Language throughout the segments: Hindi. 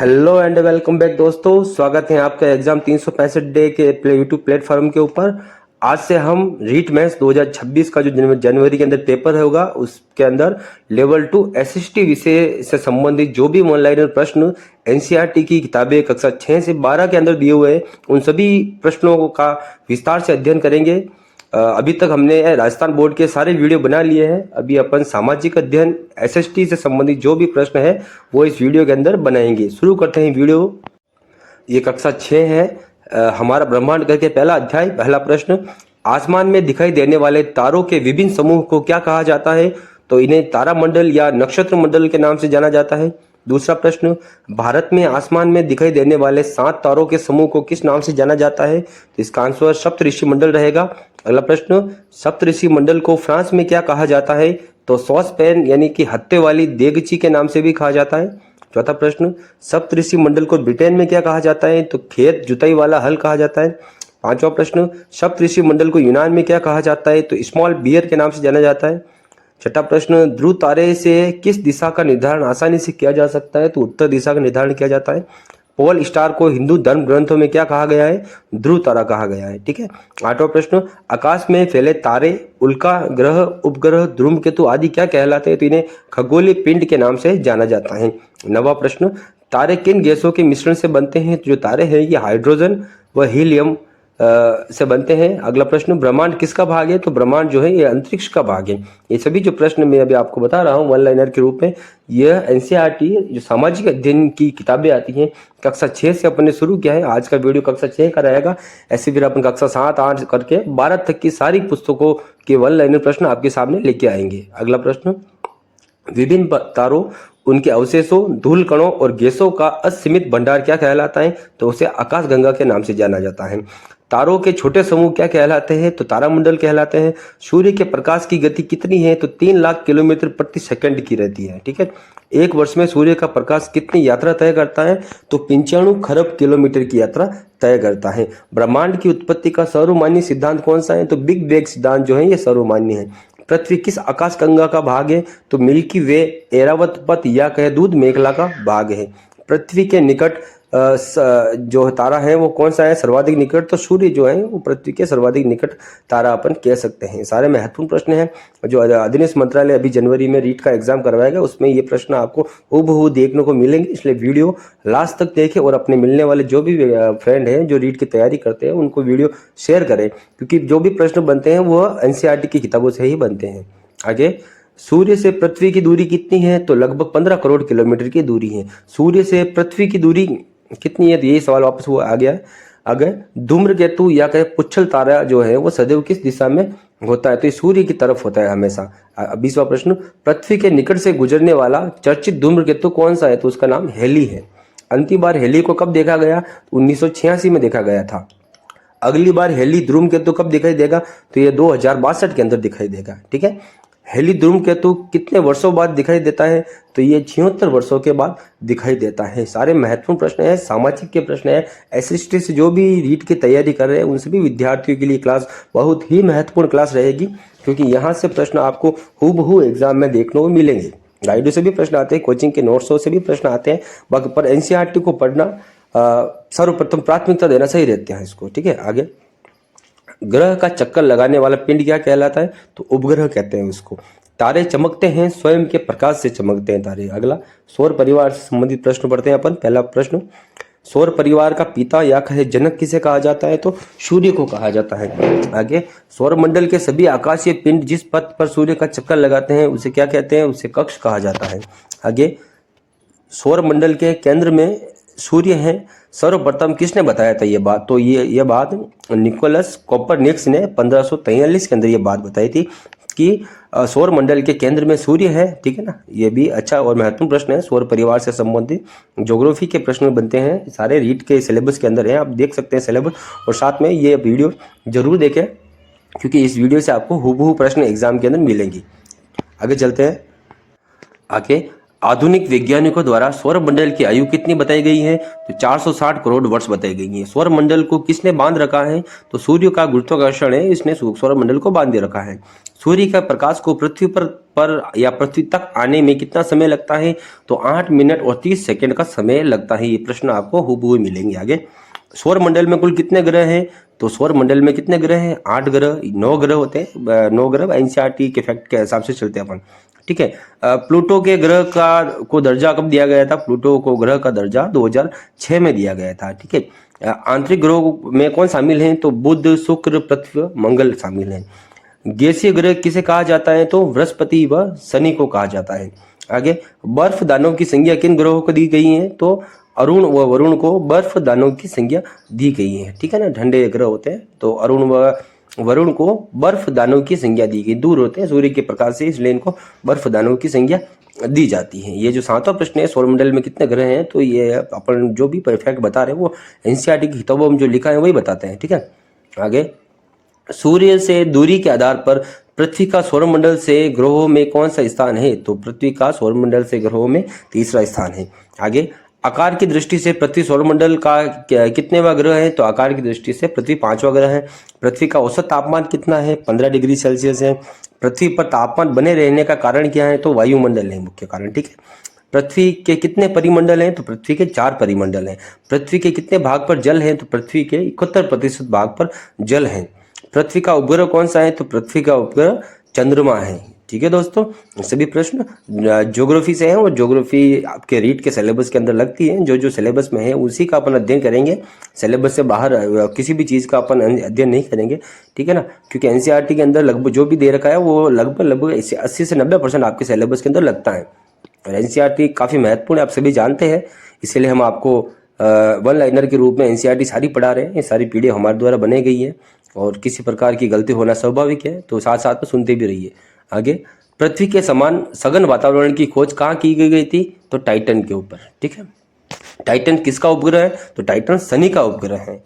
हेलो एंड वेलकम बैक दोस्तों, स्वागत है आपका एग्जाम 365 डे के यूट्यूब प्लेटफॉर्म के ऊपर। आज से हम रीट मैथ्स 2026 का जो जनवरी के अंदर पेपर होगा उसके अंदर लेवल 2 एसएसटी विषय से संबंधित जो भी ऑनलाइन प्रश्न एनसीईआरटी की किताबें कक्षा 6 से 12 के अंदर दिए हुए हैं उन सभी प्रश्नों का विस्तार से अध्ययन करेंगे। अभी तक हमने राजस्थान बोर्ड के सारे वीडियो बना लिए हैं। अभी अपन सामाजिक अध्ययन एसएसटी से संबंधित जो भी प्रश्न है वो इस वीडियो के अंदर बनाएंगे। शुरू करते हैं वीडियो। ये कक्षा 6 है। हमारा ब्रह्मांड करके पहला अध्याय, पहला प्रश्न, आसमान में दिखाई देने वाले तारों के विभिन्न समूह को क्या कहा जाता है? तो इन्हें तारामंडल या नक्षत्र मंडल के नाम से जाना जाता है। दूसरा प्रश्न, भारत में आसमान में दिखाई देने वाले 7 तारों के समूह को किस नाम से जाना जाता है? तो इसका आंसर सप्तऋषि मंडल रहेगा। अगला प्रश्न, सप्तऋषि मंडल को फ्रांस में क्या कहा जाता है? तो सॉस पैन यानी कि हत्ते वाली देगची के नाम से भी कहा जाता है। चौथा प्रश्न, सप्तऋषि मंडल को ब्रिटेन में क्या कहा जाता है? तो खेत जुताई वाला हल कहा जाता है। पांचवा प्रश्न, सप्तऋषि मंडल को यूनान में क्या कहा जाता है? तो स्मॉल बियर के नाम से जाना जाता है। छठा प्रश्न, ध्रुव तारे से किस दिशा का निर्धारण आसानी से किया जा सकता है? तो उत्तर दिशा का निर्धारण किया जाता है। पोल स्टार को हिंदू धर्म ग्रंथों में क्या कहा गया है? ध्रुव तारा कहा गया है। ठीक है। आठवां प्रश्न, आकाश में फैले तारे, उल्का, ग्रह, उपग्रह, धूमकेतु आदि क्या कहलाते हैं? तो इन्हें खगोलीय पिंड के नाम से जाना जाता है। नवां प्रश्न, तारे किन गैसों के मिश्रण से बनते हैं? तो जो तारे हैं ये हाइड्रोजन व हीलियम से बनते हैं। अगला प्रश्न, ब्रह्मांड किसका भाग है? तो ब्रह्मांड जो है ये अंतरिक्ष का भाग है। ये सभी जो प्रश्न मैं अभी आपको बता रहा हूँ वन लाइनर के रूप में, यह एनसीईआरटी जो सामाजिक अध्ययन की किताबें आती हैं कक्षा 6 से अपन ने शुरू किया है। आज का वीडियो कक्षा 6 का रहेगा। ऐसे फिर अपन कक्षा 7, 8 करके 12 तक की सारी पुस्तकों के वन लाइनर प्रश्न आपके सामने लेके आएंगे। अगला प्रश्न, विभिन्न तारों, उनके अवशेषों, धूल कणों और गैसों का असीमित भंडार क्या कहलाता है? तो उसे आकाशगंगा के नाम से जाना जाता है। तारों के छोटे समूह क्या कहलाते हैं? तो तारामंडल कहलाते हैं। सूर्य के प्रकाश की गति कितनी है? तो 3 लाख किलोमीटर प्रति सेकंड की रहती है। ठीक है। एक वर्ष में सूर्य का प्रकाश कितनी यात्रा तय करता है? तो 95 खरब किलोमीटर की यात्रा तय करता है। ब्रह्मांड की उत्पत्ति का सर्वमान्य सिद्धांत कौन सा है? तो बिग बैंग सिद्धांत जो है ये सर्वमान्य है। पृथ्वी किस आकाशगंगा का भाग है? तो मिल्की वे, एरावत पथ या कहे दूध मेखला का भाग है। पृथ्वी के निकट जो तारा है वो कौन सा है सर्वाधिक निकट? तो सूर्य जो है वो पृथ्वी के सर्वाधिक निकट तारा अपन कह सकते हैं। सारे महत्वपूर्ण प्रश्न हैं जो अधीनश मंत्रालय अभी जनवरी में रीट का एग्जाम करवाएगा, उसमें ये प्रश्न आपको हूबहू देखने को मिलेंगे। इसलिए वीडियो लास्ट तक देखें और अपने मिलने वाले जो भी फ्रेंड हैं जो रीट की तैयारी करते हैं उनको वीडियो शेयर करें, क्योंकि जो भी प्रश्न बनते हैं वो एनसीईआरटी की किताबों से ही बनते हैं। आगे, सूर्य से पृथ्वी की दूरी कितनी है? तो लगभग 15 करोड़ किलोमीटर की दूरी है। सूर्य से पृथ्वी की दूरी कितनी है? तो यही सवाल वापस वो आ गया। अगर धूम्रकेतु या कहे पुच्छल तारा जो है वो सदैव किस दिशा में होता है? तो ये सूर्य की तरफ होता है हमेशा। 20वां प्रश्न, पृथ्वी के निकट से गुजरने वाला चर्चित धूम्रकेतु कौन सा है? तो उसका नाम हेली है। अंतिम बार हेली को कब देखा गया? 1986 में देखा गया था। अगली बार हेली धूमकेतु कब दिखाई देगा? तो ये 2062 के अंदर दिखाई देगा। ठीक है। हेली धूमकेतु कितने वर्षों बाद दिखाई देता है? तो ये 76 वर्षों के बाद दिखाई देता है। सारे महत्वपूर्ण प्रश्न हैं, सामाजिक के प्रश्न हैं। एसएसटी से जो भी रीट की तैयारी कर रहे हैं उन सभी विद्यार्थियों के लिए क्लास बहुत ही महत्वपूर्ण क्लास रहेगी, क्योंकि यहाँ से प्रश्न आपको हूबहू एग्जाम में देखने को मिलेंगे। गाइडों से भी प्रश्न आते हैं, कोचिंग के नोट्सों से भी प्रश्न आते हैं, बाकी पर एनसीईआरटी को पढ़ना सर्वप्रथम प्राथमिकता देना सही रहते हैं इसको। ठीक है। आगे, ग्रह का चक्कर लगाने वाला पिंड क्या कहलाता है? तो उपग्रह कहते हैं उसको। तारे चमकते हैं, स्वयं के प्रकाश से चमकते हैं तारे। अगला, सौर परिवार से संबंधित प्रश्न पढ़ते हैं अपन। पहला प्रश्न, सौर परिवार का पिता या कहे जनक किसे कहा जाता है? तो सूर्य को कहा जाता है। आगे, सौर मंडल के सभी आकाशीय पिंड जिस पथ पर सूर्य का चक्कर लगाते हैं उसे क्या कहते हैं? उसे कक्ष कहा जाता है। आगे, सौर मंडल के केंद्र में सूर्य है। सर्वप्रथम किसने बताया था ये बात? तो ये बात निकोलस कोपरनिकस ने 1543 के अंदर ये बात बताई थी कि सौर मंडल के केंद्र में सूर्य है। ठीक है ना। ये भी अच्छा और महत्वपूर्ण प्रश्न है। सौर परिवार से संबंधित ज्योग्राफी के प्रश्न बनते हैं, सारे रीट के सिलेबस के अंदर है, आप देख सकते हैं सिलेबस। और साथ में ये वीडियो जरूर देखें, क्योंकि इस वीडियो से आपको हूबहू प्रश्न एग्जाम के अंदर मिलेंगी। आगे चलते हैं। आगे, आधुनिक वैज्ञानिकों द्वारा सौर मंडल की आयु कितनी बताई गई है? तो 460 करोड़ वर्ष बताई गई है। सौर मंडल को किसने बांध रखा है? तो सूर्य का गुरुत्वाकर्षण है, इसने सौर मंडल को बांध रखा है। सूर्य का प्रकाश को पृथ्वी पर या पृथ्वी तक आने में कितना समय लगता है? तो 8 मिनट और 30 सेकंड का समय लगता है। ये प्रश्न आपको हूबहू मिलेंगे आगे। सौर मंडल में कुल कितने ग्रह हैं? तो सौर मंडल में कितने ग्रह हैं? 8 ग्रह, 9 ग्रह होते हैं। 9 ग्रह एनसीईआरटी के फैक्ट के हिसाब से चलते हैं अपन, ठीक है। प्लूटो के ग्रह का को दर्जा कब दिया गया था? प्लूटो को ग्रह का दर्जा 2006 में दिया गया था, ठीक है। आंतरिक ग्रहों में कौन शामिल हैं? तो बुध, शुक्र, पृथ्वी, मंगल शामिल हैं। गैसीय ग्रह किसे कहा जाता है? तो बृहस्पति व शनि को कहा जाता है। आगे, बर्फ दानव की संज्ञा किन ग्रहों को दी गई है? तो अरुण व वरुण को बर्फ दानव की संज्ञा दी गई है, ठीक है ना। ठंडे ग्रह होते हैं तो अरुण व वरुण को बर्फ दानव की संज्ञा दी गई। दूर होते हैं सूर्य के प्रकाश से, इसलिए इनको बर्फ दानव की संज्ञा दी जाती है। ये जो 7वां प्रश्न है, सौरमंडल में कितने ग्रह हैं, तो ये अपन जो भी परफेक्ट बता रहे हैं वो एनसीईआरटी की किताबों में जो लिखा है वही बताते हैं, ठीक है। आगे, सूर्य से दूरी के आधार पर पृथ्वी का सौरमंडल से ग्रहों में कौन सा स्थान है? तो पृथ्वी का सौरमंडल से ग्रहों में तीसरा स्थान है। आगे, आकार की दृष्टि से पृथ्वी सौरमंडल का कितनेवां ग्रह है? तो आकार की दृष्टि से पृथ्वी 5वां ग्रह है। पृथ्वी का औसत तापमान कितना है? 15 डिग्री सेल्सियस है। पृथ्वी पर तापमान बने रहने का कारण क्या है? तो वायुमंडल है मुख्य कारण, ठीक है। पृथ्वी के कितने परिमंडल हैं? तो पृथ्वी के 4 परिमंडल हैं। पृथ्वी के कितने भाग पर जल है? तो पृथ्वी के 71% भाग पर जल है। पृथ्वी का उपग्रह कौन सा है? तो पृथ्वी का उपग्रह चंद्रमा है, ठीक है दोस्तों। सभी प्रश्न ज्योग्राफी से हैं और ज्योग्राफी आपके रीट के सिलेबस के अंदर लगती है। जो जो सिलेबस में है उसी का अपन अध्ययन करेंगे, सिलेबस से बाहर किसी भी चीज़ का अपन अध्ययन नहीं करेंगे, ठीक है ना। क्योंकि एनसीईआरटी के अंदर लगभग जो भी दे रखा है वो लगभग 80 से 90% आपके सिलेबस के अंदर लगता है। और एनसीईआरटी काफ़ी महत्वपूर्ण है, आप सभी जानते हैं, इसलिए हम आपको वन लाइनर के रूप में एनसीईआरटी सारी पढ़ा रहे हैं। ये सारी पीडीएफ हमारे द्वारा बनाई गई है और किसी प्रकार की गलती होना स्वाभाविक है, तो साथ साथ में सुनते भी रहिए। आगे, पृथ्वी के समान सघन वातावरण की खोज कहाँ की गई थी? तो टाइटन के ऊपर, ठीक है। टाइटन किसका उपग्रह है? तो टाइटन शनि का उपग्रह है।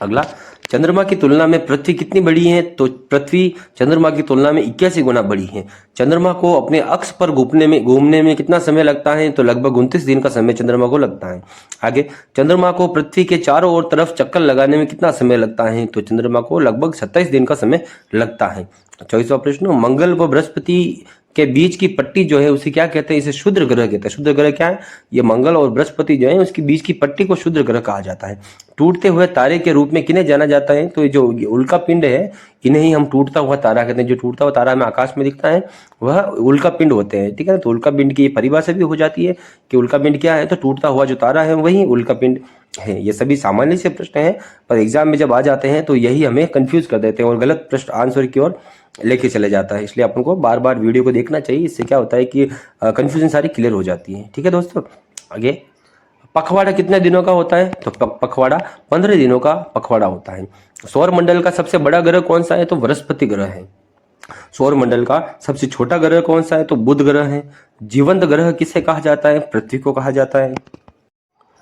अगला, चंद्रमा की तुलना में पृथ्वी कितनी बड़ी है? तो पृथ्वी चंद्रमा की तुलना में 81 गुना बड़ी है। चंद्रमा को अपने अक्ष पर घूमने में कितना समय लगता है? तो लगभग 29 दिन का समय चंद्रमा को लगता है। आगे, चंद्रमा को पृथ्वी के चारों ओर तरफ चक्कर लगाने में कितना समय लगता है? तो चंद्रमा को लगभग 27 दिन का समय लगता है। 24वां प्रश्न, मंगल व बृहस्पति के बीच की पट्टी जो है उसे क्या कहते हैं? इसे क्षुद्र ग्रह कहते हैं। क्षुद्र ग्रह क्या है? ये मंगल और बृहस्पति जो है उसके बीच की पट्टी को क्षुद्र ग्रह कहा जाता है। टूटते हुए तारे के रूप में किन्हें जाना जाता है? तो ये जो उल्का पिंड है इन्हें ही हम टूटता हुआ तारा कहते हैं। जो टूटता हुआ तारा हमें आकाश में दिखता है वह उल्का पिंड होते हैं, ठीक है। तो उल्का पिंड की परिभाषा भी हो जाती है कि उल्का पिंड क्या है? तो टूटता हुआ जो तारा है वही उल्का पिंड है। ये सभी सामान्य से प्रश्न हैं, पर एग्जाम में जब आ जाते हैं तो यही हमें कंफ्यूज कर देते हैं और गलत प्रश्न आंसर की ओर लेके चले जाता है। इसलिए अपन को बार बार वीडियो को देखना चाहिए, इससे क्या होता है कि कंफ्यूजन सारी क्लियर हो जाती है, ठीक है दोस्तों। आगे, पखवाड़ा कितने दिनों का होता है? तो पखवाड़ा 15 दिनों का पखवाड़ा होता है। सौर मंडल का सबसे बड़ा ग्रह कौन सा है? तो बृहस्पति ग्रह है। सौर मंडल का सबसे छोटा ग्रह कौन सा है? तो बुध ग्रह है। जीवंत ग्रह किसे कहा जाता है? पृथ्वी को कहा जाता है।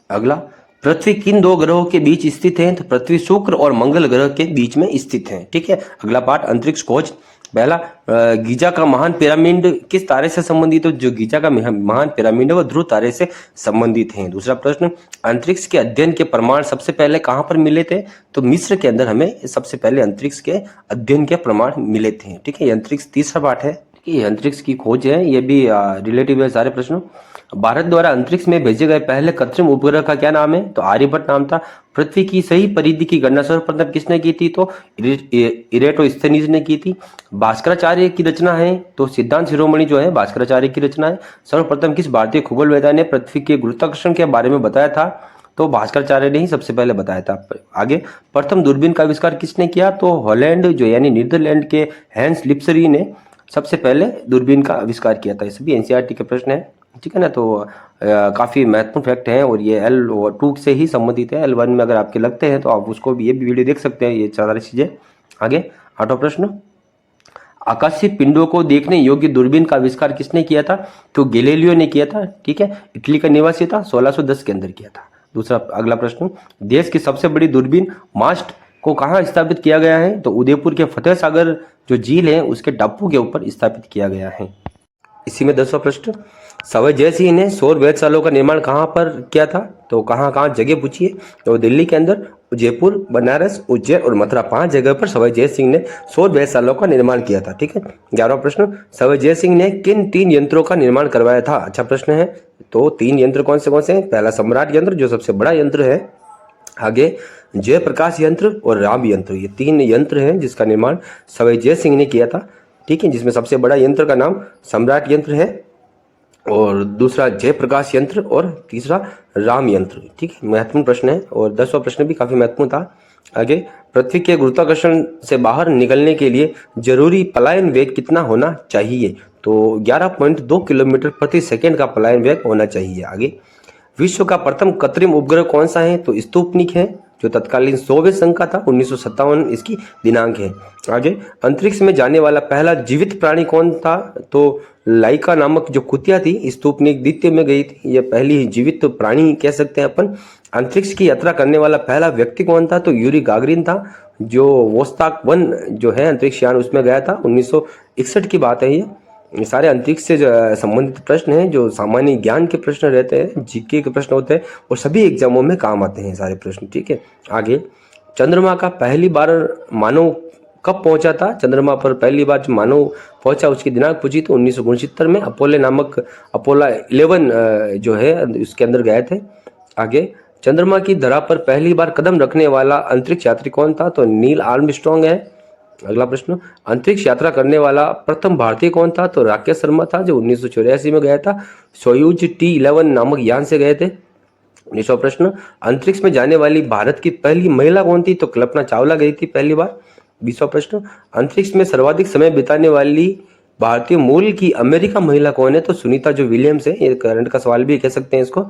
अगला, पृथ्वी किन 2 ग्रहों के बीच स्थित है? तो पृथ्वी शुक्र और मंगल ग्रह के बीच में स्थित है, ठीक है। अगला पार्ट, अंतरिक्ष खोज। पहला, गीजा का महान पिरामिड किस तारे से संबंधित है? जो गीजा का महान पिरामिड है वह ध्रुव तारे से संबंधित है। दूसरा प्रश्न, अंतरिक्ष के अध्ययन के प्रमाण सबसे पहले कहाँ पर मिले थे? तो मिस्र के अंदर हमें सबसे पहले अंतरिक्ष के अध्ययन के प्रमाण मिले थे, ठीक है। ये अंतरिक्ष तीसरा पार्ट है, ये अंतरिक्ष की खोज है, ये भी रिलेटिव है सारे प्रश्नों। भारत द्वारा अंतरिक्ष में भेजे गए पहले कृत्रिम उपग्रह का क्या नाम है? तो आर्यभट्ट नाम था। पृथ्वी की सही परिधि की गणना सर्वप्रथम किसने की थी? तो इरेटोस्थेनीज ने की थी। भास्कराचार्य की रचना है, तो सिद्धांत शिरोमणि जो है भास्कराचार्य की रचना है। सर्वप्रथम किस भारतीय खगोल वैज्ञानिक ने पृथ्वी के गुरुत्वाकर्षण के बारे में बताया था? तो भास्कराचार्य ने ही सबसे पहले बताया था। आगे, प्रथम दूरबीन का आविष्कार किसने किया? तो हॉलैंड जो यानी नीदरलैंड के हैंस लिप्सरी ने सबसे पहले दूरबीन का आविष्कार किया था। ये सभी एनसीईआरटी के प्रश्न है, ठीक है ना। तो काफ़ी महत्वपूर्ण फैक्ट है और ये L2 से ही संबंधित है। L1 में अगर आपके लगते हैं तो आप उसको भी ये भी वीडियो देख सकते हैं, ये सारी चीज़ें। आगे, 8वां प्रश्न, आकाशीय पिंडों को देखने योग्य दूरबीन का आविष्कार किसने किया था? तो गैलीलियो ने किया था, ठीक है। इटली का निवासी था, 1610 के अंदर किया था। दूसरा अगला प्रश्न, देश की सबसे बड़ी दूरबीन मास्ट को कहाँ स्थापित किया गया है? तो उदयपुर के फतेह सागर जो झील है उसके टापू के ऊपर स्थापित किया गया है। इसी में 10वां प्रश्न, सवाई जय सिंह ने सौर वेधशालाओं का निर्माण कहाँ पर किया था? तो कहाँ कहाँ जगह पूछिए, तो दिल्ली के अंदर, जयपुर, बनारस, उज्जैन और मथुरा, 5 जगह पर सवाई जय सिंह ने सौर वेधशालाओं का निर्माण किया था। ठीक है। 11वां प्रश्न, सवाई जय सिंह ने किन 3 यंत्रों का निर्माण करवाया था? अच्छा प्रश्न है। तो 3 यंत्र कौन से हैं? पहला सम्राट यंत्र जो सबसे बड़ा यंत्र है, आगे जयप्रकाश यंत्र और राम यंत्र, ये 3 यंत्र हैं जिसका निर्माण सवाई जय सिंह ने किया था। ठीक है, जिसमें सबसे बड़ा यंत्र का नाम सम्राट यंत्र है और दूसरा जयप्रकाश यंत्र और तीसरा राम यंत्र। ठीक है, महत्वपूर्ण प्रश्न है और 10वां प्रश्न भी काफी महत्वपूर्ण था। आगे, पृथ्वी के गुरुत्वाकर्षण से बाहर निकलने के लिए जरूरी पलायन वेग कितना होना चाहिए? तो 11.2 किलोमीटर प्रति सेकंड का पलायन वेग होना चाहिए। आगे, विश्व का प्रथम कृत्रिम उपग्रह कौन सा है? तो स्तूपनिक है जो तत्कालीन सोवियत संघ का था। 1957 इसकी दिनांक है। आगे, अंतरिक्ष में जाने वाला पहला जीवित प्राणी कौन था? तो लाइका नामक जो कुतिया थी स्पूतनिक द्वितीय में गई थी, यह पहली जीवित प्राणी कह सकते हैं अपन। अंतरिक्ष की यात्रा करने वाला पहला व्यक्ति कौन था? तो यूरी गागरिन था जो वोस्ताक 1 जो है अंतरिक्ष यान उसमें गया था। 1961 की बात है। ये सारे अंतरिक्ष से संबंधित प्रश्न हैं जो सामान्य ज्ञान के प्रश्न रहते हैं, जीके के प्रश्न होते हैं और सभी एग्जामों में काम आते हैं सारे प्रश्न। ठीक है। आगे, चंद्रमा का पहली बार मानव कब पहुंचा था? चंद्रमा पर पहली बार जो मानव पहुंचा उसकी दिनांक पूछी तो 1969 में अपोलो 11 जो है उसके अंदर गए थे। आगे, चंद्रमा की धरा पर पहली बार कदम रखने वाला अंतरिक्ष यात्री कौन था? तो नील आर्मस्ट्रॉन्ग है। अगला प्रश्न, अंतरिक्ष यात्रा करने वाला प्रथम भारतीय कौन था? तो राकेश शर्मा था जो 1984 में गया था। सोयूज T11 नामक यान से गए थे। 19वां प्रश्न, अंतरिक्ष में जाने वाली भारत की पहली महिला कौन थी? तो कल्पना चावला गई थी पहली बार। 20वां प्रश्न, अंतरिक्ष में सर्वाधिक समय बिताने वाली भारतीय मूल की अमेरिका महिला कौन है? तो सुनीता जो विलियम्स है, ये करंट का सवाल भी कह सकते हैं इसको।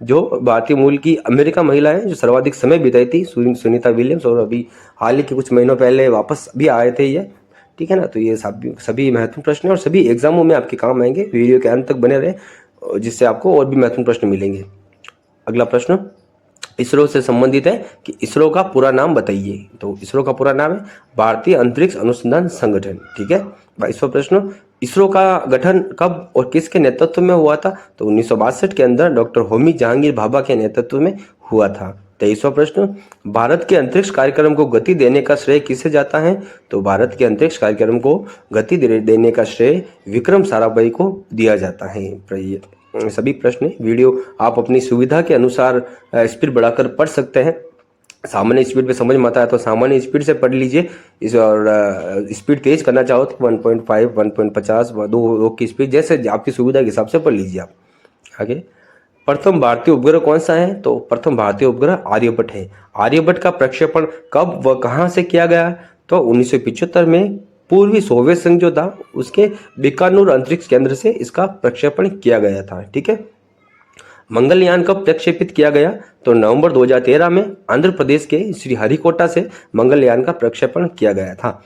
जो भारतीय मूल की अमेरिका महिला है जो सर्वाधिक समय बिताई थी, सुनीता विलियम्स, और अभी हाल ही के कुछ महीनों पहले वापस भी आए थे ये। ठीक है ना। तो ये सभी महत्वपूर्ण प्रश्न है और सभी एग्जामों में आपके काम आएंगे। वीडियो के अंत तक बने रहे जिससे आपको और भी महत्वपूर्ण प्रश्न मिलेंगे। अगला प्रश्न इसरो से संबंधित है कि इसरो का पूरा नाम बताइए। तो इसरो का पूरा नाम है भारतीय अंतरिक्ष अनुसंधान संगठन। ठीक है। 22वां प्रश्न, इसरो का गठन कब और किसके नेतृत्व में हुआ था? तो 1962 के अंदर डॉक्टर होमी जहांगीर भाभा के नेतृत्व में हुआ था। 23वां प्रश्न, भारत के अंतरिक्ष कार्यक्रम को गति देने का श्रेय किसे जाता है? तो भारत के अंतरिक्ष कार्यक्रम को गति देने का श्रेय विक्रम साराभाई को दिया जाता है। सभी प्रश्न वीडियो आप अपनी सुविधा के अनुसार स्पीड बढ़ाकर पढ़ सकते हैं। सामान्य स्पीड पे समझ में आता है तो सामान्य स्पीड से पढ़ लीजिए। इस और स्पीड तेज करना चाहो तो 1.5, 1.50, 2 की स्पीड, जैसे आपकी सुविधा के हिसाब से पढ़ लीजिए आप। आगे, प्रथम भारतीय उपग्रह कौन सा है? तो प्रथम भारतीय उपग्रह आर्यभट्ट है। आर्यभट्ट का प्रक्षेपण कब व कहां से किया गया? तो 1975 में पूर्वी सोवियत संघ जो था उसके बीकानूर अंतरिक्ष केंद्र से इसका प्रक्षेपण किया गया था। ठीक है। मंगलयान कब प्रक्षेपित किया गया? तो नवंबर 2013 में आंध्र प्रदेश के श्रीहरिकोटा से मंगलयान का प्रक्षेपण किया गया था।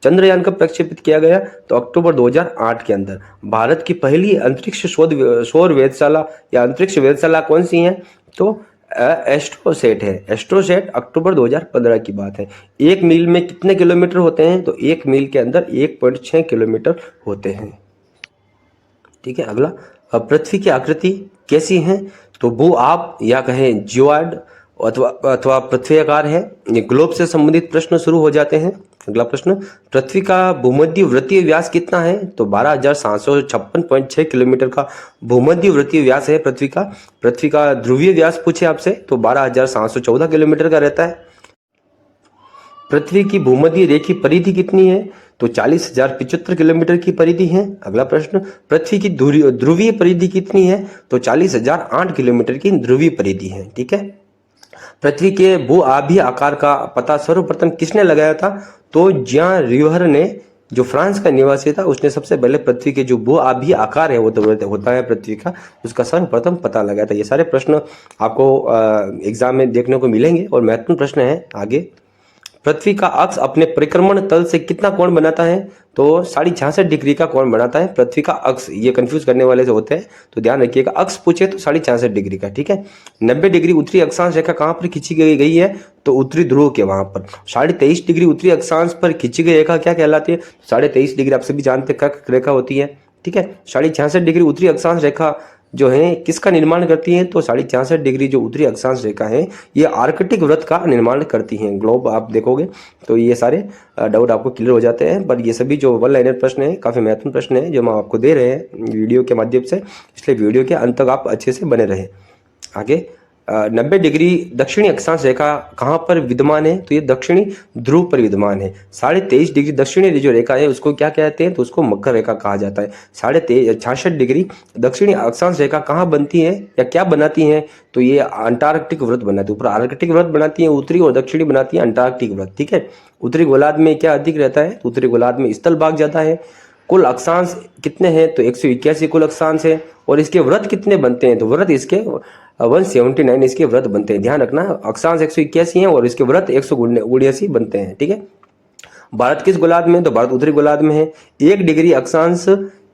चंद्रयान कब प्रक्षेपित किया गया? तो अक्टूबर 2008 के अंदर। भारत की पहली अंतरिक्ष सौर वेधशाला या अंतरिक्ष वेधशाला कौन सी है? तो एस्ट्रोसेट है। एस्ट्रोसेट अक्टूबर 2015 की बात है। 1 मील में कितने किलोमीटर होते हैं? तो 1 मील के अंदर 1.6 किलोमीटर होते हैं। ठीक है। अगला, पृथ्वी की आकृति कैसी है? तो भू आप या कहें जियोइड अथवा पृथ्वी आकार है। ये ग्लोब से संबंधित प्रश्न शुरू हो जाते हैं। अगला प्रश्न, पृथ्वी का भूमध्य वृत्तीय व्यास कितना है? तो 12,756.6 किलोमीटर का भूमध्य वृत्तीय व्यास है पृथ्वी का। पृथ्वी का ध्रुवीय व्यास पूछे आपसे तो 12,714 किलोमीटर का रहता है। पृथ्वी की भूमध्य रेखीय परिधि कितनी है? तो 40,075 किलोमीटर की परिधि है। अगला प्रश्न, पृथ्वी की ध्रुवीय परिधि कितनी है? तो 40,008 किलोमीटर की ध्रुवीय परिधि है। ठीक है। पृथ्वी के भू-आभीय आकार का पता सर्वप्रथम किसने लगाया था? तो जियां रिवर ने, जो फ्रांस का निवासी था, उसने सबसे पहले पृथ्वी के जो भू-आभीय आकार है वो तो होता है पृथ्वी का, उसका सर्वप्रथम पता लगाया था। ये सारे प्रश्न आपको एग्जाम में देखने को मिलेंगे और महत्वपूर्ण प्रश्न है। आगे, पृथ्वी का अक्ष अपने परिक्रमण तल से कितना कोण बनाता है? तो 66.5 डिग्री का कोण बनाता है पृथ्वी का अक्ष। ये कंफ्यूज करने वाले जो होते हैं तो ध्यान रखिएगा, अक्ष पूछे तो 66.5 डिग्री का। ठीक है। 90 डिग्री उत्तरी अक्षांश रेखा कहां पर खींची गई है? तो उत्तरी ध्रुव के वहां पर। 23.5 डिग्री उत्तरी अक्षांश पर खींची गई रेखा क्या कहलाती है? 23.5 डिग्री आप सभी जानते हैं कर्क रेखा होती है। ठीक है। 66.5 डिग्री उत्तरी अक्षांश रेखा जो है किसका निर्माण करती है, तो 66.5 डिग्री जो उत्तरी अक्षांश रेखा है ये आर्कटिक वृत्त का निर्माण करती है। ग्लोब आप देखोगे तो ये सारे डाउट आपको क्लियर हो जाते हैं। पर ये सभी जो वन लाइनर प्रश्न है काफ़ी महत्वपूर्ण प्रश्न है जो हम आपको दे रहे हैं वीडियो के माध्यम से, इसलिए वीडियो के अंत तक आप अच्छे से बने रहें। आगे 90 डिग्री दक्षिणी अक्षांश रेखा कहाँ पर विद्यमान है, तो ये दक्षिणी ध्रुव पर विद्यमान है। 23.5 डिग्री दक्षिणी जो रेखा है उसको क्या कहते हैं, तो उसको मकर रेखा कहा जाता है। 66 डिग्री दक्षिणी अक्षांश रेखा कहाँ बनती है या क्या बनाती है, तो ये अंटार्कटिक वृत्त बनाती है। ऊपर आर्कटिक वृत्त बनाती है उत्तरी, और दक्षिणी बनाती है अंटार्कटिक वृत्त। ठीक है। उत्तरी गोलार्ध में क्या अधिक रहता है, तो उत्तरी गोलार्ध में स्थल भाग ज्यादा है। कुल अक्षांश कितने हैं, तो 181 कुल अक्षांश है। और इसके व्रत कितने बनते हैं, तो व्रत इसके 179 इसके व्रत बनते हैं। ध्यान रखना, अक्षांश 181 हैं और इसके व्रत 179 बनते हैं। ठीक है। भारत किस गोलार्ध में, तो भारत उत्तरी गोलार्ध में है। 1 डिग्री अक्षांश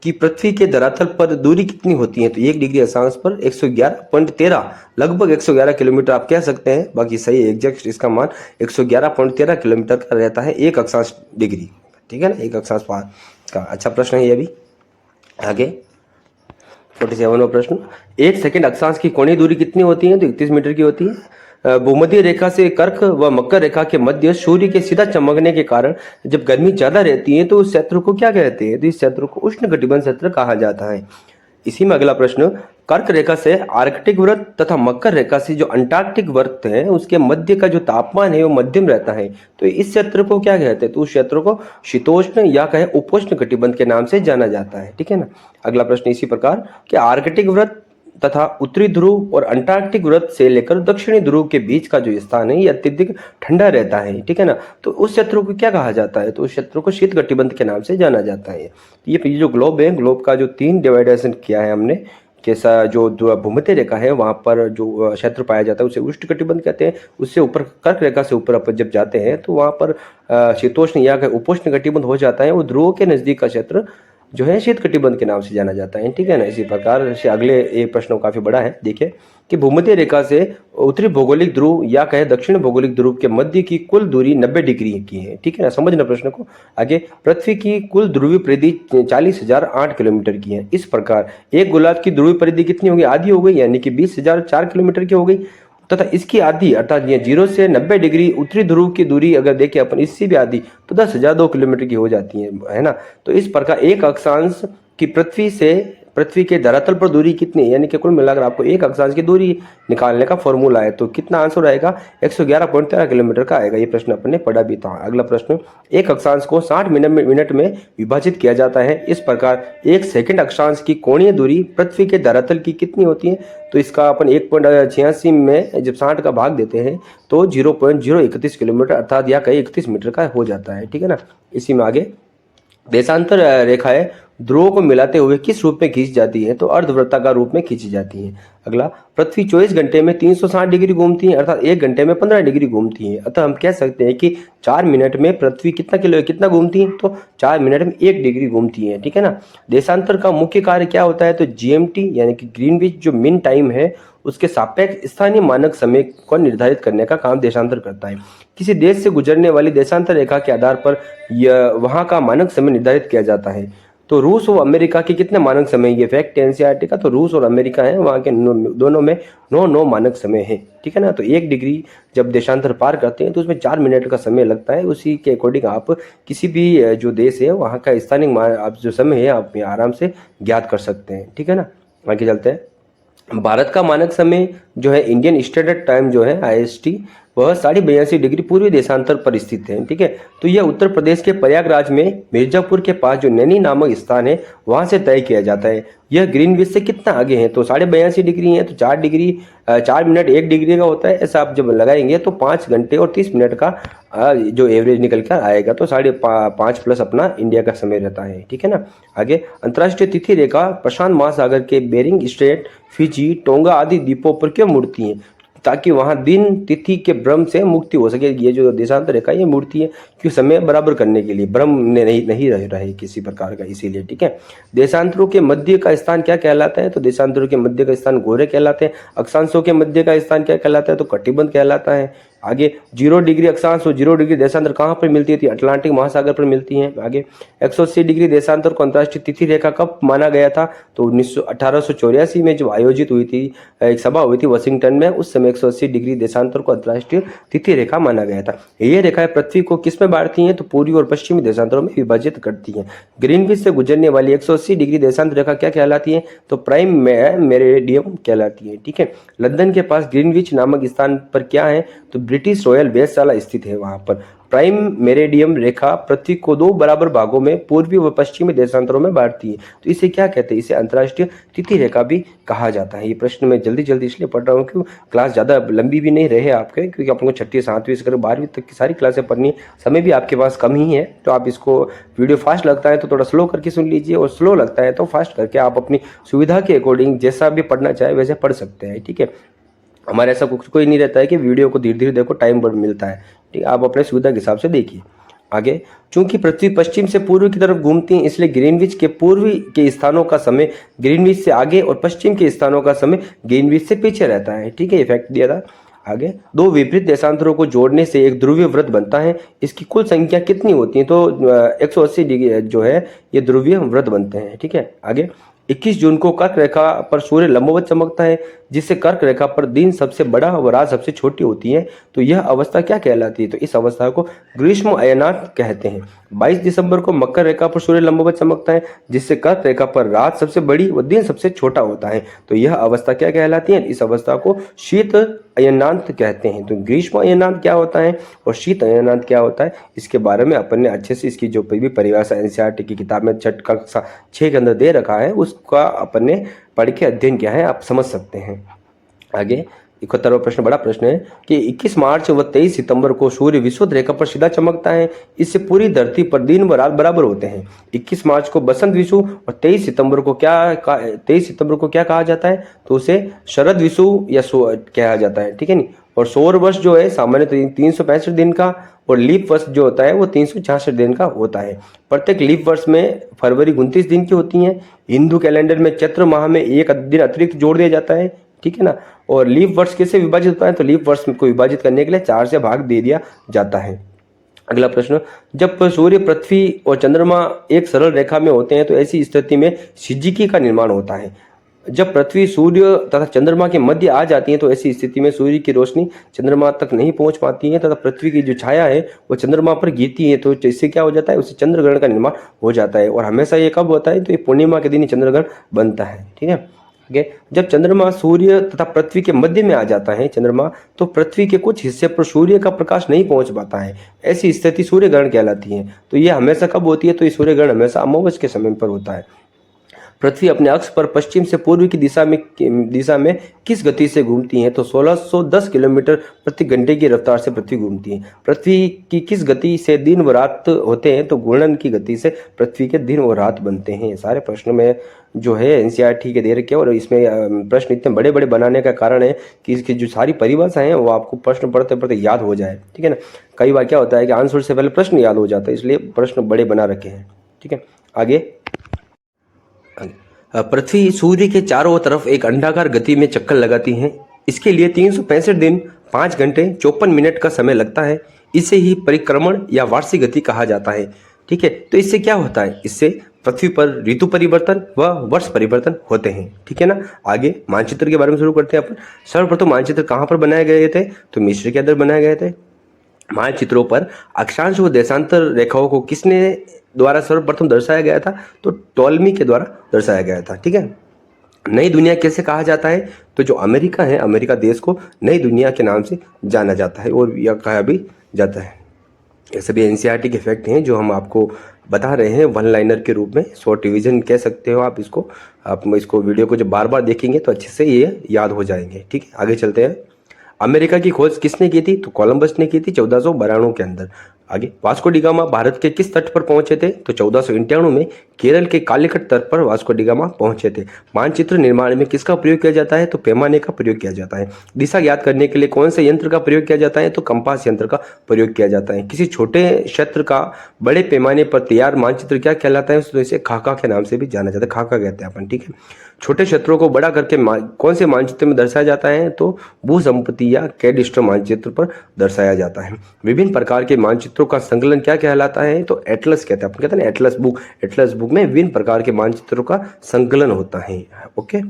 की पृथ्वी के धरातल पर दूरी कितनी होती है, तो 1 डिग्री अक्षांश पर 111.13 लगभग 111 किलोमीटर आप कह सकते हैं। बाकी सही एग्जैक्ट इसका मान 111.13 किलोमीटर का रहता है 1 अक्षांश डिग्री। ठीक है ना, 1 अक्षांश पार का। अच्छा प्रश्न है ये भी। आगे 47वां प्रश्न, 1 सेकंड अक्षांश की कोणीय दूरी कितनी होती है, तो 31 मीटर की होती है। भूमध्य रेखा से कर्क व मकर रेखा के मध्य सूर्य के सीधा चमकने के कारण जब गर्मी ज्यादा रहती है तो उस क्षेत्र को क्या कहते हैं, तो इस क्षेत्र को उष्णकटिबंध क्षेत्र कहा जाता है। इसी में अगला प्रश्न, कर्क रेखा से आर्कटिक वृत्त तथा मकर रेखा से जो अंटार्कटिक वृत्त है उसके मध्य का जो तापमान है वो मध्यम रहता है, तो इस क्षेत्र को क्या कहते हैं, तो उस क्षेत्र को शीतोष्ण या कहे उपोष्ण कटिबंध के नाम से जाना जाता है। ठीक है ना। अगला प्रश्न इसी प्रकार कि आर्कटिक वृत्त तथा उत्तरी ध्रुव और अंटार्कटिक वृत्त से लेकर दक्षिणी ध्रुव के बीच का जो स्थान है ये अत्यधिक ठंडा रहता है। ठीक है ना। तो उस क्षेत्र को क्या कहा जाता है, तो उस क्षेत्र को शीत कटिबंध के नाम से जाना जाता है। ये जो ग्लोब है, ग्लोब का जो 3 डिवाइडेशन किया है हमने, कैसा जो भूमध्य रेखा है वहां पर जो क्षेत्र पाया जाता है उसे उष्ण कटिबंध कहते हैं। उससे ऊपर कर्क रेखा से ऊपर अपन जब जाते हैं तो वहां पर शीतोष्ण या उपोष्ण कटिबंध हो जाता है। वो ध्रुव के नजदीक का क्षेत्र जो है शीत कटिबंध के नाम से जाना जाता है। ठीक है ना। इसी प्रकार से अगले एक प्रश्न काफी बड़ा है, देखिए कि भूमध्य रेखा से उत्तरी भौगोलिक ध्रुव या कहे दक्षिण भौगोलिक ध्रुव के मध्य की कुल दूरी 90 डिग्री की है। ठीक है ना, समझना प्रश्न को। आगे पृथ्वी की कुल ध्रुवीय परिधि 40,008 किलोमीटर की है। इस प्रकार एक गोलार्ध की ध्रुवीय परिधि कितनी होगी, आधी हो गई, यानी कि 20,004 किलोमीटर की हो गई। तथा इसकी आधी अर्थात ये 0 से 90 डिग्री उत्तरी ध्रुव की दूरी अगर देखें अपन इससे भी आधी तो 10,002 किलोमीटर की हो जाती है ना। तो इस प्रकार एक अक्षांश की पृथ्वी के धरातल पर दूरी कितनी, यानी कि कुल मिलाकर आपको एक अक्षांश की दूरी निकालने का फॉर्मूला है, तो कितना आंसर आएगा 111.13 किलोमीटर का आएगा। ये प्रश्न अपन ने पढ़ा भी था। अगला प्रश्न, एक अक्षांश को 60 मिनट में विभाजित किया जाता है। इस प्रकार 1 सेकंड अक्षांश की कोणीय दूरी पृथ्वी के धरातल की कितनी होती है, तो इसका अपन 1.86 में जब 60 का भाग देते हैं तो 0.031 किलोमीटर अर्थात या कहीं 31 मीटर का हो जाता है। ठीक है ना। इसी में आगे देशांतर रेखाएं ध्रुवों को मिलाते हुए किस रूप में खींची जाती है, तो अर्धवृत्ताकार रूप में खींची जाती है। अगला, पृथ्वी 24 घंटे में 360 डिग्री घूमती है अर्थात 1 घंटे में 15 डिग्री घूमती है। अतः हम कह सकते हैं कि 4 मिनट में पृथ्वी कितना घूमती है, तो 4 मिनट में 1 डिग्री घूमती है। ठीक है ना। देशांतर का मुख्य कार्य क्या होता है, तो जीएमटी यानी कि ग्रीनविच जो मीन टाइम है उसके सापेक्ष स्थानीय मानक समय को निर्धारित करने का काम देशांतर करता है। किसी देश से गुजरने वाली देशांतर रेखा के आधार पर वहां का मानक समय निर्धारित किया जाता है। तो रूस और अमेरिका के कितने मानक समय, ये फैक्ट है एनसीईआरटी का, तो रूस और अमेरिका है वहाँ के दोनों में 9 मानक समय है। ठीक है ना। तो 1 डिग्री जब देशांतर पार करते हैं तो उसमें 4 मिनट का समय लगता है। उसी के अकॉर्डिंग आप किसी भी जो देश है वहाँ का स्थानिक आप जो समय है आप आराम से ज्ञात कर सकते हैं। ठीक है ना। आगे चलते हैं। भारत का मानक समय जो है इंडियन स्टैंडर्ड टाइम जो है IST वह 82.5 डिग्री पूर्वी देशांतर पर स्थित है। ठीक है। तो यह उत्तर प्रदेश के प्रयागराज में मिर्जापुर के पास जो नैनी नामक स्थान है वहां से तय किया जाता है। यह ग्रीनविच से कितना आगे है, तो 82.5 डिग्री है, तो 4 मिनट 1 डिग्री का होता है। ऐसा आप जब लगाएंगे तो 5 घंटे और 30 मिनट का जो एवरेज निकल कर आएगा, तो 5.5 प्लस अपना इंडिया का समय रहता है। ठीक है ना। आगे, अंतर्राष्ट्रीय तिथि रेखा प्रशांत महासागर के बेरिंग स्ट्रेट, फिजी, टोंगा आदि द्वीपों पर क्यों मुड़ती है, ताकि वहां दिन तिथि के भ्रम से मुक्ति हो सके। ये जो देशांतर रेखा ये मूर्ति है कि समय बराबर करने के लिए भ्रम नहीं रहे किसी प्रकार का, इसीलिए। ठीक है। देशांतरों के मध्य का स्थान क्या कहलाता है, तो देशांतरों के मध्य का स्थान गोरे कहलाते हैं। अक्षांशों के मध्य का स्थान क्या कहलाता है, तो कटिबंध कहलाता है। आगे 0 डिग्री अक्षांश और 0 डिग्री देशांतर कहाँ पर मिलती थी? अटलांटिक महासागर पर मिलती हैं। आगे 180 डिग्री देशांतर को अंतर्राष्ट्रीय तिथि रेखा कब माना गया था? तो 1884 में जब आयोजित हुई थी, एक सभा हुई थी वाशिंगटन में, उस समय 180 डिग्री देशांतर को अंतर्राष्ट्रीय तिथि रेखा माना गया था। ये रेखाएं पृथ्वी को किस में बांटती हैं? तो पूर्वी और पश्चिमी देशांतरों में विभाजित करती हैं। ग्रीनविच से गुजरने वाली 180 डिग्री देशांतर रेखा क्या कहलाती है? तो प्राइम मेरिडियम कहलाती है। ठीक है, लंदन के पास ग्रीनविच नामक स्थान पर क्या है? तो ब्रिटिश रॉयल वेधशाला स्थित है। वहां पर प्राइम मेरिडियम रेखा पृथ्वी को 2 बराबर भागों में पूर्वी व पश्चिमी देशांतरों में बांटती है। तो इसे क्या कहते हैं? इसे अंतर्राष्ट्रीय तिथि रेखा भी कहा जाता है। ये प्रश्न मैं जल्दी जल्दी इसलिए पढ़ रहा हूँ कि क्लास ज़्यादा लंबी भी नहीं रहे आपके, क्योंकि आपको 6ठी 7वीं से 12वीं तक की सारी क्लासें पढ़नी है, समय भी आपके पास कम ही है। तो आप इसको, वीडियो फास्ट लगता है तो थोड़ा स्लो करके सुन लीजिए, और स्लो लगता है तो फास्ट करके आप अपनी सुविधा के अकॉर्डिंग जैसा भी पढ़ना चाहे वैसे पढ़ सकते हैं। ठीक है, हमारे ऐसा कुछ कोई नहीं रहता है कि वीडियो को धीरे धीरे देखो, टाइम बढ़ मिलता है। ठीक है, आप अपने सुविधा के हिसाब से देखिए। आगे, चूंकि पृथ्वी पश्चिम से पूर्व की तरफ घूमती है, इसलिए ग्रीनविच के पूर्वी के स्थानों का समय ग्रीनविच से आगे और पश्चिम के स्थानों का समय ग्रीनविच से पीछे रहता है। ठीक है, इफेक्ट दिया था। आगे, 2 विपरीत देशांतरों को जोड़ने से एक ध्रुवीय वृत्त बनता है। इसकी कुल संख्या कितनी होती है? तो 180 डिग्री जो है ये ध्रुवीय वृत्त बनते हैं। ठीक है, आगे 21 जून को कर्क रेखा पर सूर्य लंबवत चमकता है, जिससे कर्क रेखा पर दिन सबसे बड़ा और रात सबसे छोटी होती है। तो यह अवस्था क्या कहलाती है? तो इस अवस्था को ग्रीष्म अयनात कहते हैं। 22 दिसंबर को मकर रेखा पर सूर्य लंबवत चमकता है, जिससे कर्क रेखा पर रात सबसे बड़ी और दिन सबसे छोटा होता है। तो यह अवस्था क्या कहलाती है? इस अवस्था को शीत अयनांत कहते हैं। तो ग्रीष्म अयनांत क्या होता है और शीत अयनांत क्या होता है, इसके बारे में अपन ने अच्छे से इसकी जो भी परिभाषा एनसीईआरटी की किताब में छठ कक्षा 6 के अंदर दे रखा है, उसका अपन ने पढ़ के अध्ययन किया है, आप समझ सकते हैं। आगे 71वां प्रश्न बड़ा प्रश्न है कि 21 मार्च व 23 सितंबर को सूर्य विषुवत रेखा पर सीधा चमकता है। इससे पूरी धरती पर दिन व रात बराबर होते हैं। 21 मार्च को बसंत विषु और 23 सितंबर को क्या कहा जाता है? तो उसे शरद विषु या कहा जाता है। ठीक है नी। और सौर वर्ष जो है सामान्य 365 दिन का, और लीप वर्ष जो होता है वो 366 दिन का होता है। प्रत्येक लीप वर्ष में फरवरी 29 दिन की होती है। हिंदू कैलेंडर में चैत्र माह में एक दिन अतिरिक्त जोड़ दिया जाता है। ठीक है ना। और लीप वर्ष कैसे विभाजित होता है? तो लीप वर्ष को विभाजित करने के लिए 4 से भाग दे दिया जाता है। अगला प्रश्न, जब सूर्य, पृथ्वी और चंद्रमा एक सरल रेखा में होते हैं तो ऐसी स्थिति में सिजिकी का निर्माण होता है। जब पृथ्वी, सूर्य तथा चंद्रमा के मध्य आ जाती है तो ऐसी स्थिति में सूर्य की रोशनी चंद्रमा तक नहीं पहुंच पाती है तथा पृथ्वी की जो छाया है वो चंद्रमा पर गिरती है। तो इससे क्या हो जाता है? उससे चंद्रग्रहण का निर्माण हो जाता है। और हमेशा ये कब होता है? तो ये पूर्णिमा के दिन ही चंद्रग्रहण बनता है। ठीक है। जब चंद्रमा सूर्य तथा पृथ्वी के मध्य में आ जाता है चंद्रमा, तो पृथ्वी के कुछ हिस्से पर सूर्य का प्रकाश नहीं पहुंच पाता है। ऐसी स्थिति सूर्य ग्रहण कहलाती है। तो ये हमेशा कब होती है? तो ये सूर्य ग्रहण हमेशा अमावस्या के समय पर होता है। पृथ्वी अपने अक्ष पर पश्चिम से पूर्व की दिशा में किस गति से घूमती है? तो 1610 किलोमीटर प्रति घंटे की रफ्तार से पृथ्वी घूमती है। पृथ्वी की किस गति से दिन व रात होते हैं? तो घूर्णन की गति से पृथ्वी के दिन और रात बनते हैं। सारे प्रश्न में जो है एनसीईआरटी के दे रखे हैं, और इसमें प्रश्न इतने बड़े बड़े बनाने का कारण है कि इसकी जो सारी परिभाषाएं हैं वो आपको प्रश्न पढ़ते पढ़ते याद हो जाए। ठीक है ना। कई बार क्या होता है कि आंसर से पहले प्रश्न याद हो जाता है, इसलिए प्रश्न बड़े बना रखे हैं। ठीक है। आगे, पृथ्वी सूर्य के चारों तरफ एक अंडाकार गति में चक्कर लगाती है। इसके लिए 365 दिन 5 घंटे 54 मिनट का समय लगता है। इसे ही परिक्रमण या वार्षिक गति कहा जाता है। ठीक है। तो इससे क्या होता है? इससे पृथ्वी पर ऋतु परिवर्तन व वर्ष परिवर्तन होते हैं। ठीक है ना। आगे मानचित्र के बारे में शुरू करते हैं अपन। सर्वप्रथम मानचित्र कहाँ पर बनाए गए थे? तो मिस्र के अंदर बनाए गए थे। मानचित्रों पर अक्षांश व देशांतर रेखाओं को किसने द्वारा सर्वप्रथम दर्शाया गया था? तो टॉलमी के द्वारा दर्शाया गया था। ठीक है। नई दुनिया कैसे कहा जाता है? तो जो अमेरिका है, अमेरिका देश को नई दुनिया के नाम से जाना जाता है और यह कहा भी जाता है। ये सभी एनसीईआरटी के फैक्ट हैं जो हम आपको बता रहे हैं वन लाइनर के रूप में, शॉर्ट रिवीजन कह सकते हो आप इसको। आप इसको वीडियो को जब बार बार देखेंगे तो अच्छे से ये याद हो जाएंगे। ठीक है। आगे चलते हैं। अमेरिका की खोज किसने की थी? तो कोलंबस ने की थी 1492 के अंदर। आगे, वास्को डी गामा भारत के किस तट पर पहुंचे थे? तो 1491 में केरल के कालीकट तट पर वास्को डी गामा पहुंचे थे। मानचित्र निर्माण में किसका प्रयोग किया जाता है? तो पैमाने का प्रयोग किया जाता है। दिशा ज्ञात करने के लिए कौन से यंत्र का प्रयोग किया जाता है? तो कंपास यंत्र का प्रयोग किया जाता है। किसी छोटे क्षेत्र का बड़े पैमाने पर तैयार मानचित्र क्या कहलाता है? तो इसे खाका के नाम से भी जाना जाता है, खाका कहते हैं अपन, ठीक है। छोटे क्षेत्रों को बड़ा करके कौन से मानचित्र में दर्शाया जाता है? तो भू संपत्ति या कैडिस्ट्रो मानचित्र पर दर्शाया जाता है। विभिन्न प्रकार के मानचित्रों का संकलन क्या कहलाता है? तो एटलस कहते हैं, अपन कहते हैं ना एटलस बुक। एटलस बुक में विभिन्न प्रकार के मानचित्रों का संकलन होता है। ओके,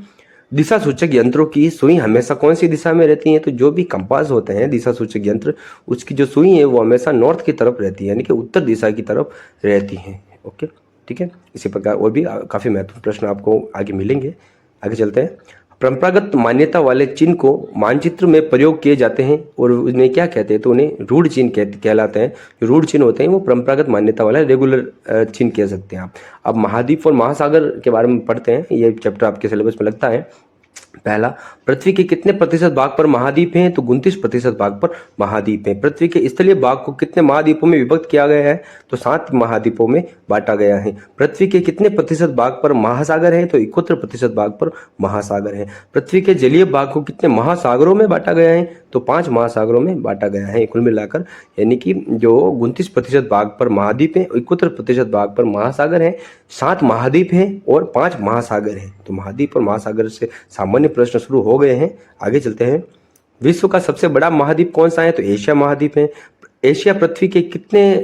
दिशा सूचक यंत्रों की सुई हमेशा कौन सी दिशा में रहती है? तो जो भी कंपास होते हैं दिशा सूचक यंत्र, उसकी जो सुई है वो हमेशा नॉर्थ की तरफ रहती है, यानी कि उत्तर दिशा की तरफ रहती है। ओके, ठीक है। इसी प्रकार और भी काफी महत्वपूर्ण प्रश्न आपको आगे मिलेंगे। आगे चलते हैं। परंपरागत मान्यता वाले चिन्ह को मानचित्र में प्रयोग किए जाते हैं और उन्हें क्या कहते हैं? तो उन्हें रूढ़ चिन्ह कहलाते हैं। जो रूढ़ चिन्ह होते हैं वो परंपरागत मान्यता वाला रेगुलर चिन्ह कह सकते हैं आप। अब महाद्वीप और महासागर के बारे में पढ़ते हैं, ये चैप्टर आपके सिलेबस में लगता है। पहला, पृथ्वी के कितने प्रतिशत भाग पर महाद्वीप हैं? तो 29% भाग पर महाद्वीप हैं। पृथ्वी के स्थलीय भाग को कितने महाद्वीपों में विभक्त किया गया है? तो 7 महाद्वीपों में बांटा गया है। पृथ्वी के कितने प्रतिशत भाग पर महासागर है? तो 71% भाग पर महासागर है। पृथ्वी के जलीय भाग को कितने महासागरों में बांटा गया है? तो 5 महासागरों में बांटा गया है कुल मिलाकर, यानी कि जो 29% भाग पर महाद्वीप है, 71% भाग पर महासागर है, 7 महाद्वीप हैं और 5 महासागर हैं। तो महाद्वीप और महासागर से सामान्य प्रश्न शुरू हो गए हैं। आगे चलते हैं। विश्व का सबसे बड़ा महाद्वीप कौन सा है? तो एशिया महाद्वीप है। एशिया पृथ्वी के कितने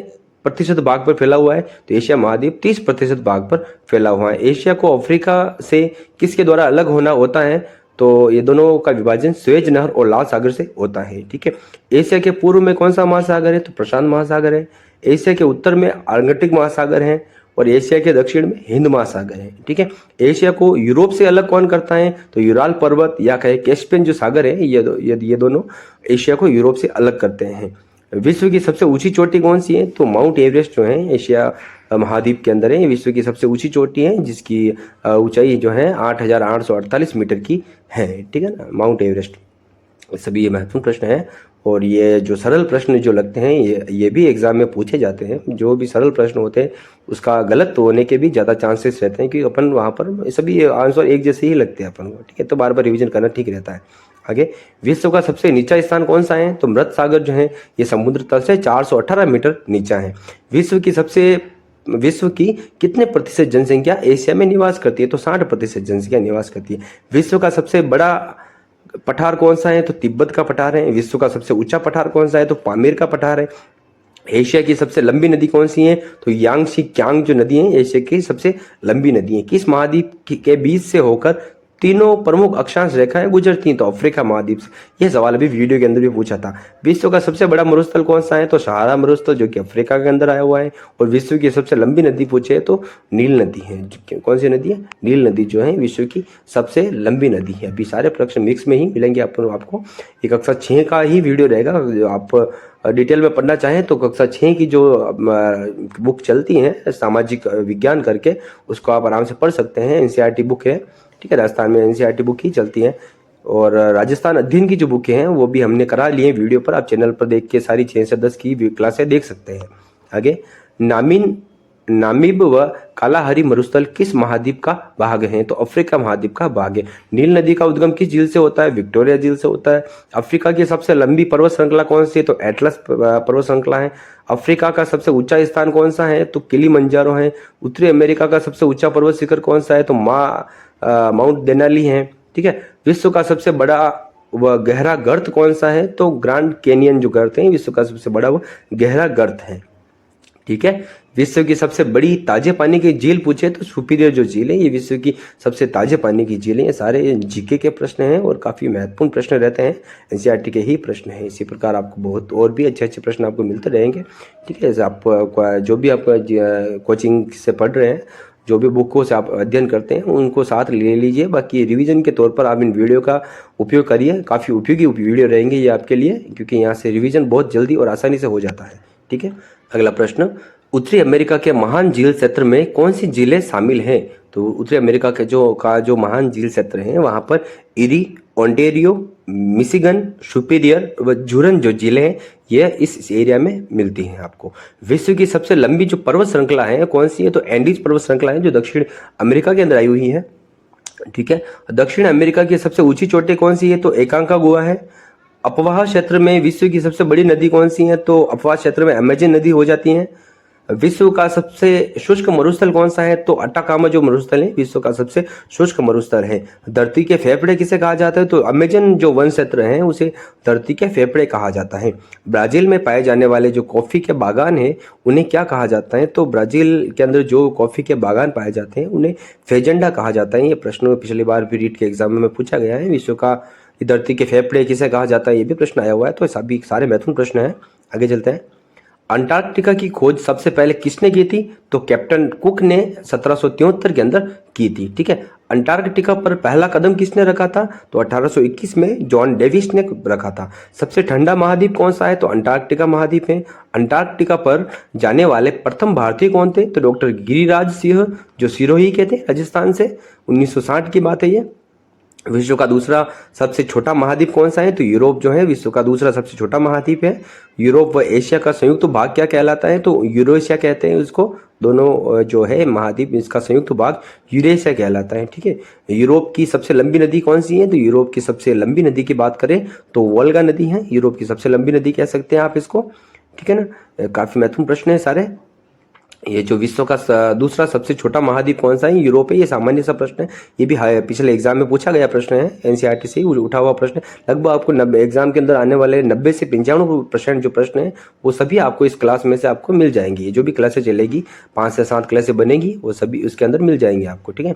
प्रतिशत भाग पर फैला हुआ है? तो एशिया महाद्वीप 30% भाग पर फैला हुआ है। एशिया को अफ्रीका से किसके द्वारा अलग होना होता है? तो ये दोनों का विभाजन स्वेज नहर और लाल सागर से होता है, ठीक है। एशिया के पूर्व में कौन सा महासागर है? तो प्रशांत महासागर है। एशिया के उत्तर में आर्कटिक महासागर है और एशिया के दक्षिण में हिंद महासागर है, ठीक है। एशिया को यूरोप से अलग कौन करता है? तो यूराल पर्वत या कहे कैस्पियन जो सागर है, ये दोनों एशिया को यूरोप से अलग करते हैं। विश्व की सबसे ऊंची चोटी कौन सी है? तो माउंट एवरेस्ट जो है एशिया महाद्वीप के अंदर है। विश्व की सबसे ऊंची चोटी है जिसकी ऊंचाई जो है 8,848 मीटर की है, ठीक है ना, माउंट एवरेस्ट। सभी ये महत्वपूर्ण प्रश्न है और ये जो सरल प्रश्न जो लगते हैं ये भी एग्जाम में पूछे जाते हैं। जो भी सरल प्रश्न होते हैं उसका गलत होने के भी ज़्यादा चांसेस रहते हैं, क्योंकि अपन वहाँ पर सभी आंसर एक जैसे ही लगते हैं अपन को, ठीक है। तो बार बार रिवीजन करना ठीक रहता है। आगे, विश्व का सबसे नीचा स्थान कौन सा है? तो मृत सागर जो है ये समुद्र तल से 418 मीटर नीचा है। विश्व की कितने प्रतिशत जनसंख्या एशिया में निवास करती है? तो 60% जनसंख्या निवास करती है। विश्व का सबसे बड़ा पठार कौन सा है? तो तिब्बत का पठार है। विश्व का सबसे ऊंचा पठार कौन सा है? तो पामीर का पठार है। एशिया की सबसे लंबी नदी कौन सी है? तो यांगसी क्यांग जो नदी है एशिया की सबसे लंबी नदी है। किस महाद्वीप के बीच से होकर तीनों प्रमुख अक्षांश रेखाएं गुजरती हैं? तो अफ्रीका महाद्वीप से। यह सवाल अभी वीडियो के अंदर भी पूछा था। विश्व का सबसे बड़ा मरुस्थल कौन सा है? तो सहारा मरुस्थल जो कि अफ्रीका के अंदर आया हुआ है। और विश्व की सबसे लंबी नदी पूछे तो नील नदी है। कौन सी नदी है? नील नदी जो है विश्व की सबसे लंबी नदी है। अभी सारे प्रश्न मिक्स में ही मिलेंगे आपको। ये कक्षा 6 का ही वीडियो रहेगा। जो आप डिटेल में पढ़ना चाहें तो कक्षा 6 की जो बुक चलती है सामाजिक विज्ञान करके, उसको आप आराम से पढ़ सकते हैं। एनसीईआरटी बुक है, ठीक है। राजस्थान में एनसीईआरटी बुक ही चलती है। और राजस्थान अध्ययन की जो बुकें हैं वो भी हमने करा ली है वीडियो पर। आप चैनल पर देख के सारी 6 से 10 की क्लासें देख सकते हैं। आगे, नामीब व कालाहारी मरुस्थल किस महाद्वीप का भाग है? तो अफ्रीका महाद्वीप का भाग है। नील नदी का उद्गम किस झील से होता है? विक्टोरिया झील से होता है। अफ्रीका की सबसे लंबी पर्वत श्रृंखला कौन सी है? तो एटलस पर्वत श्रृंखला है। अफ्रीका का सबसे ऊंचा स्थान कौन सा है? तो किलिमंजारो है। उत्तरी अमेरिका का सबसे ऊंचा पर्वत शिखर कौन सा है? तो माउंट देनाली है, ठीक है। विश्व का सबसे बड़ा व गहरा गर्त कौन सा है? तो ग्रैंड कैनियन जो गर्त है विश्व का सबसे बड़ा वो गहरा गर्त है, ठीक है। विश्व की सबसे बड़ी ताजे पानी की झील पूछे तो सुपीरियर जो झील है ये विश्व की सबसे ताजे पानी की झील है। ये सारे जीके के प्रश्न हैं और काफी महत्वपूर्ण प्रश्न रहते हैं, एनसीईआरटी के ही प्रश्न हैं। इसी प्रकार आपको बहुत और भी अच्छे अच्छे प्रश्न आपको मिलते रहेंगे, ठीक है। आप जो भी आप कोचिंग से पढ़ रहे हैं, जो भी बुकों से आप अध्ययन करते हैं उनको साथ ले लीजिए। बाकी रिवीजन के तौर पर आप इन वीडियो का उपयोग करिए। काफ़ी उपयोगी वीडियो रहेंगे ये आपके लिए, क्योंकि यहाँ से रिवीजन बहुत जल्दी और आसानी से हो जाता है, ठीक है। अगला प्रश्न, उत्तरी अमेरिका के महान झील क्षेत्र में कौन सी झीलें शामिल हैं? तो उत्तरी अमेरिका के जो महान झील क्षेत्र हैं वहाँ पर इरी, ओंटेरियो, मिशिगन, सुपीरियर व जुरन जो जिले हैं ये इस एरिया में मिलती हैं आपको। विश्व की सबसे लंबी जो पर्वत श्रृंखला है कौन सी है? तो एंडीज पर्वत श्रृंखला है जो दक्षिण अमेरिका के अंदर आई हुई है। ठीक है, दक्षिण अमेरिका की सबसे ऊंची चोटी कौन सी है? तो एकांकागुआ है। अपवाह क्षेत्र में विश्व की सबसे बड़ी नदी कौन सी है? तो अपवाह क्षेत्र में अमेजन नदी हो जाती है। विश्व का सबसे शुष्क मरुस्थल कौन सा है? तो अटाकामा जो मरुस्थल है विश्व का सबसे शुष्क मरुस्थल है। धरती के फेफड़े किसे कहा जाता है? तो अमेजन जो वन क्षेत्र है उसे धरती के फेफड़े कहा जाता है। ब्राजील में पाए जाने वाले जो कॉफी के बागान है उन्हें क्या कहा जाता है? तो ब्राजील के अंदर जो कॉफी के बागान पाए जाते हैं उन्हें फेजेंडा कहा जाता है। ये प्रश्न पिछली बार भी रीट के एग्जाम में पूछा गया है। विश्व का धरती के फेफड़े किसे कहा जाता है ये भी प्रश्न आया हुआ है। तो सभी सारे महत्वपूर्ण प्रश्न है। आगे चलते हैं। अंटार्कटिका की खोज सबसे पहले किसने की थी? तो कैप्टन कुक ने 1773 के अंदर की थी। ठीक है, अंटार्कटिका पर पहला कदम किसने रखा था? तो 1821 में जॉन डेविस ने रखा था। सबसे ठंडा महाद्वीप कौन सा है? तो अंटार्कटिका महाद्वीप है। अंटार्कटिका पर जाने वाले प्रथम भारतीय कौन थे? तो डॉक्टर गिरिराज सिंह जो सिरोही के थे राजस्थान से। 1960 की बात है ये। विश्व का दूसरा सबसे छोटा महाद्वीप कौन सा है? तो यूरोप जो है विश्व का दूसरा सबसे छोटा महाद्वीप है। यूरोप व एशिया का संयुक्त भाग क्या कहलाता है? तो यूरेशिया कहते हैं उसको। दोनों जो है महाद्वीप इसका संयुक्त भाग यूरेशिया कहलाता है। ठीक है, यूरोप की सबसे लंबी नदी कौन सी है? तो यूरोप की सबसे लंबी नदी की बात करें तो वोल्गा नदी है। यूरोप की सबसे लंबी नदी कह सकते हैं आप इसको। ठीक है ना, काफी महत्वपूर्ण प्रश्न है सारे। ये जो विश्व का दूसरा सबसे छोटा महाद्वीप कौन सा है? यूरोप है। ये सामान्य सा प्रश्न है, ये भी पिछले एग्जाम में पूछा गया प्रश्न है, एनसीईआरटी से ही उठा हुआ प्रश्न है। लगभग आपको 90 एग्जाम के अंदर आने वाले 90 से 95% जो प्रश्न है वो सभी आपको इस क्लास में से आपको मिल जाएंगे। ये जो भी क्लासें चलेगी 5 से 7 क्लासें बनेगी वो सभी उसके अंदर मिल जाएंगे आपको। ठीक है,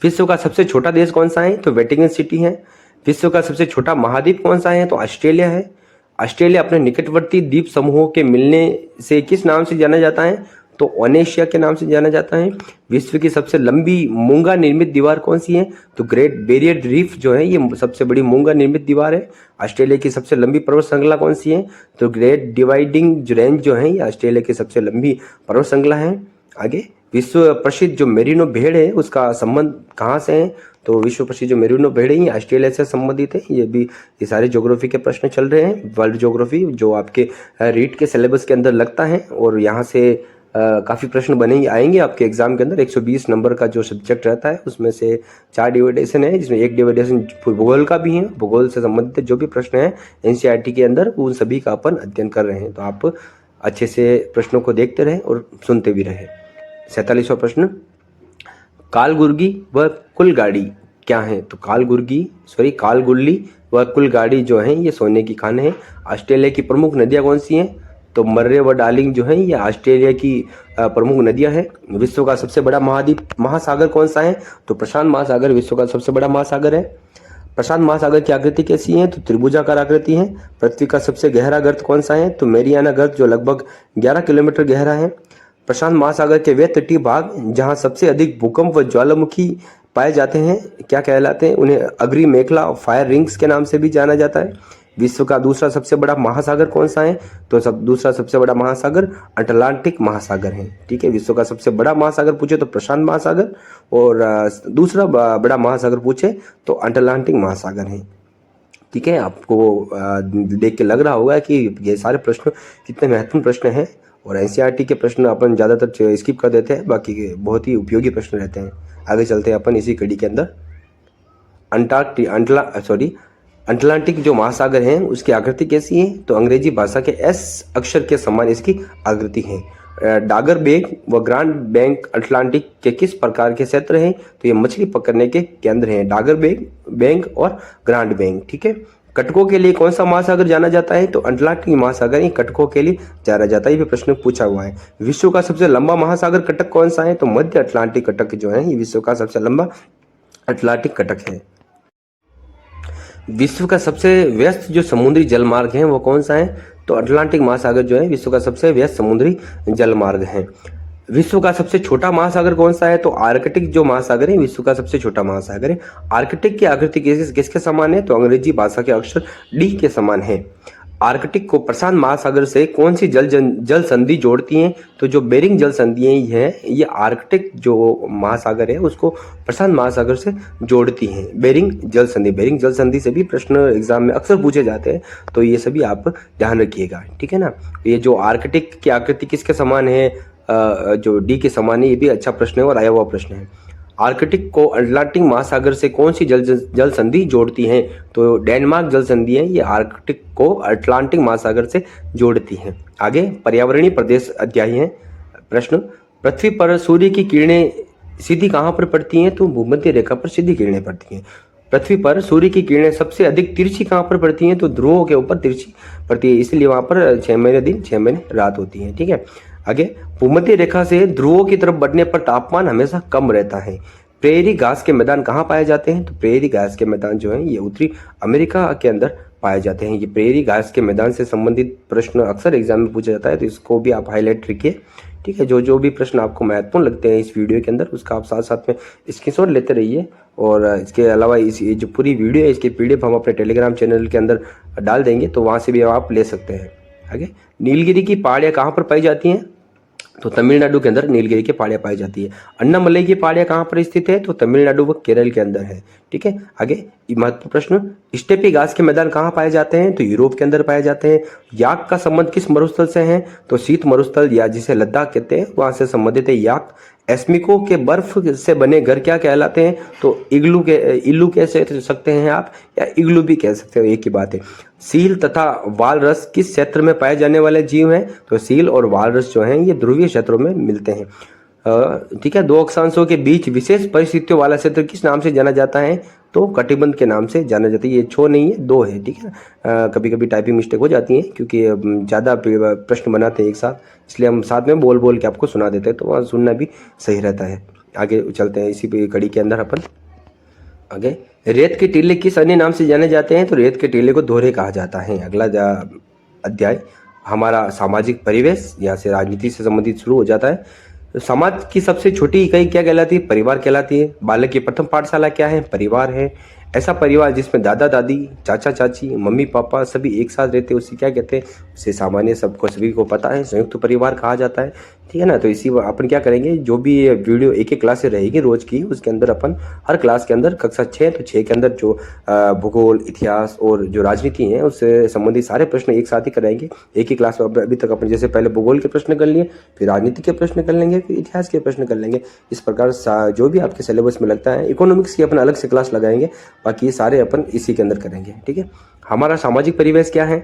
विश्व का सबसे छोटा देश कौन सा है? तो वेटिकन सिटी है। विश्व का सबसे छोटा महाद्वीप कौन सा है? तो ऑस्ट्रेलिया है। ऑस्ट्रेलिया अपने निकटवर्ती द्वीप समूहों के मिलने से किस नाम से जाना जाता है? तो ओनेशिया के नाम से जाना जाता है। विश्व की सबसे लंबी मूंगा निर्मित दीवार कौन सी है? तो ग्रेट बैरियर रीफ जो है ये सबसे बड़ी मूंगा निर्मित दीवार है। ऑस्ट्रेलिया की सबसे लंबी पर्वत श्रृंखला कौन सी है? तो ग्रेट डिवाइडिंग रेंज जो है ये ऑस्ट्रेलिया की सबसे लंबी पर्वत श्रृंखला है। आगे, विश्व प्रसिद्ध जो मेरिनो भेड़ है उसका संबंध कहाँ से है? तो विश्व प्रसिद्ध जो मेरिनो भेड़ है ये ऑस्ट्रेलिया से संबंधित है। ये सारे ज्योग्राफी के प्रश्न चल रहे हैं, वर्ल्ड ज्योग्राफी जो आपके रीट के सिलेबस के अंदर लगता है और यहाँ से काफ़ी प्रश्न बनेंगे आएंगे आपके एग्जाम के अंदर। 120 नंबर का जो सब्जेक्ट रहता है उसमें से 4 डिवाइडेशन है, जिसमें एक डिवाइडेशन भूगोल का भी है। भूगोल से संबंधित जो भी प्रश्न है एनसीईआरटी के अंदर उन सभी का अपन अध्ययन कर रहे हैं। तो आप अच्छे से प्रश्नों को देखते रहें और सुनते भी रहें। 47वां प्रश्न, कालगुर्गी व कुलगाड़ी क्या है? तो कालगुल्ली व कुलगाड़ी जो है ये सोने की खान है। ऑस्ट्रेलिया की प्रमुख नदियाँ कौन सी हैं? तो मर्रे व डार्लिंग जो है ये ऑस्ट्रेलिया की प्रमुख नदियां हैं। विश्व का सबसे बड़ा महासागर कौन सा है? तो प्रशांत महासागर विश्व का सबसे बड़ा महासागर है। प्रशांत महासागर की आकृति कैसी है? तो त्रिभुजाकार आकृति है। पृथ्वी का सबसे गहरा गर्त कौन सा है? तो मैरियाना गर्त जो लगभग 11 किलोमीटर गहरा है। प्रशांत महासागर के वे तटीय भाग जहाँ सबसे अधिक भूकंप व ज्वालामुखी पाए जाते हैं क्या कहलाते हैं? उन्हें अग्नि मेखला फायर रिंग्स के नाम से भी जाना जाता है। विश्व का दूसरा सबसे बड़ा महासागर कौन सा है? तो दूसरा सबसे बड़ा महासागर अटलांटिक महासागर है। ठीक है, विश्व का सबसे बड़ा महासागर पूछे तो प्रशांत महासागर और दूसरा बड़ा महासागर पूछे तो अटलांटिक महासागर है। ठीक है, आपको देख के लग रहा होगा कि ये सारे प्रश्न कितने महत्वपूर्ण प्रश्न हैं और एनसीईआरटी के प्रश्न अपन ज़्यादातर स्किप कर देते हैं, बाकी के बहुत ही उपयोगी प्रश्न रहते हैं। आगे चलते हैं अपन इसी कड़ी के अंदर। अटलांटिक जो महासागर है उसकी आकृति कैसी है? तो अंग्रेजी भाषा के एस अक्षर के समान इसकी आकृति है। डागर बैंक व ग्रांड बैंक अटलांटिक के किस प्रकार के क्षेत्र हैं? तो ये मछली पकड़ने के केंद्र हैं, डागर बैंक और ग्रांड बैंक। ठीक है, कटकों के लिए कौन सा महासागर जाना जाता है? तो अटलांटिक महासागर ही कटकों के लिए जाना जाता है। ये प्रश्न पूछा हुआ है। विश्व का सबसे लंबा महासागर कटक कौन सा है? तो मध्य अटलांटिक कटक जो है ये विश्व का सबसे लंबा अटलांटिक कटक है। विश्व का सबसे व्यस्त जो समुद्री जलमार्ग है वो कौन सा है? तो अटलांटिक महासागर जो है विश्व का सबसे व्यस्त समुद्री जलमार्ग है। विश्व का सबसे छोटा महासागर कौन सा है? तो आर्कटिक जो महासागर है विश्व का सबसे छोटा महासागर है। आर्कटिक की आकृति किसके समान है? तो अंग्रेजी भाषा के अक्षर डी के समान है। आर्कटिक को प्रशांत महासागर से कौन सी जल संधि जोड़ती हैं? तो जो बेरिंग जल संधियां ये आर्कटिक जो महासागर है उसको प्रशांत महासागर से जोड़ती हैं। बेरिंग जल संधि से भी प्रश्न एग्जाम में अक्सर पूछे जाते हैं, तो ये सभी आप ध्यान रखिएगा, ठीक है ना। ये जो आर्कटिक की आकृति किसके समान है? जो डी के समान है, ये भी अच्छा प्रश्न है और आया हुआ प्रश्न है। आर्कटिक को अटलांटिक महासागर से कौन सी जल संधि जोड़ती हैं? तो डेनमार्क जल संधि है, ये आर्कटिक को अटलांटिक महासागर से जोड़ती हैं। आगे पर्यावरणीय प्रदेश अध्याय है। प्रश्न, पृथ्वी पर सूर्य की किरणें सीधी कहाँ पर पड़ती हैं? तो भूमध्य रेखा पर सीधी किरणें पड़ती हैं। पृथ्वी पर सूर्य की किरणें सबसे अधिक तिरछी कहाँ पर पड़ती हैं? तो ध्रुवों के ऊपर तिरछी पड़ती है, इसलिए वहां पर 6 महीने दिन 6 महीने रात होती है, ठीक है। आगे, भूमध्य रेखा से ध्रुवों की तरफ बढ़ने पर तापमान हमेशा कम रहता है। प्रेरी घास के मैदान कहाँ पाए जाते हैं? तो प्रेरी घास के मैदान जो है ये उत्तरी अमेरिका के अंदर पाए जाते हैं। ये प्रेरी घास के मैदान से संबंधित प्रश्न अक्सर एग्जाम में पूछा जाता है, तो इसको भी आप हाईलाइट रखिए, ठीक है। जो भी प्रश्न आपको महत्वपूर्ण लगते हैं इस वीडियो के अंदर, उसका आप साथ साथ में स्क्रीनशॉट लेते रहिए। और इसके अलावा ये जो पूरी वीडियो है इसकी PDF हम अपने टेलीग्राम चैनल के अंदर डाल देंगे, तो वहाँ से भी आप ले सकते हैं। आगे, नीलगिरी की पहाड़ियाँ कहाँ पर पाई जाती हैं? तो तमिलनाडु के अंदर नीलगिरी की पहाड़ियाँ पाई जाती है। अन्नामलई की पहाड़ियाँ कहाँ पर स्थित है? तो तमिलनाडु व केरल के अंदर है, ठीक है। आगे, महत्वपूर्ण प्रश्न, स्टेपी घास के मैदान कहाँ पाए जाते हैं? तो यूरोप के अंदर पाए जाते हैं। याक का संबंध किस मरुस्थल से है? तो शीत मरुस्थल या जिसे लद्दाख कहते हैं वहां से संबंधित है याक। एस्मिको के बर्फ से बने घर क्या कहलाते हैं? तो इग्लू कह सकते हैं आप, या इग्लू भी कह सकते हो, एक ही बात है। सील तथा वालरस किस क्षेत्र में पाए जाने वाले जीव हैं? तो सील और वालरस जो हैं ये ध्रुवीय क्षेत्रों में मिलते हैं, ठीक है। 2 अक्षांशों के बीच विशेष परिस्थितियों वाला क्षेत्र किस नाम से जाना जाता है? तो कटिबंध के नाम से जाना जाता है। ये 6 नहीं है, 2 है, ठीक है। कभी कभी टाइपिंग मिस्टेक हो जाती है क्योंकि ज़्यादा प्रश्न बनाते हैं एक साथ, इसलिए हम साथ में बोल बोल के आपको सुना देते हैं, तो वहाँ सुनना भी सही रहता है। आगे चलते हैं इसी कड़ी के अंदर अपन। आगे, रेत के टीले किस अन्य नाम से जाने जाते हैं? तो रेत के टीले को दोहरे कहा जाता है। अगला अध्याय हमारा सामाजिक परिवेश, यहाँ से राजनीति से संबंधित शुरू हो जाता है। समाज की सबसे छोटी इकाई क्या कहलाती है? परिवार कहलाती है। बालक की प्रथम पाठशाला क्या है? परिवार है। ऐसा परिवार जिसमें दादा दादी, चाचा चाची, मम्मी पापा सभी एक साथ रहते हैं उसे क्या कहते हैं? उसे सामान्य सबको सभी को पता है संयुक्त परिवार कहा जाता है, ठीक है ना। तो इसी अपन क्या करेंगे, जो भी वीडियो एक क्लास से रहेगी रोज की, उसके अंदर अपन हर क्लास के अंदर कक्षा 6 तो 6 के अंदर जो भूगोल, इतिहास और जो राजनीति है उससे संबंधित सारे प्रश्न एक साथ ही कराएंगे एक ही क्लास में। अभी तक अपन जैसे पहले भूगोल के प्रश्न कर लिए, फिर राजनीति के प्रश्न कर लेंगे, फिर इतिहास के प्रश्न कर लेंगे। इस प्रकार जो भी आपके सिलेबस में लगता है, इकोनॉमिक्स की अपन अलग से क्लास लगाएंगे, बाकी ये सारे अपन इसी के अंदर करेंगे, ठीक है। हमारा सामाजिक परिवेश क्या है?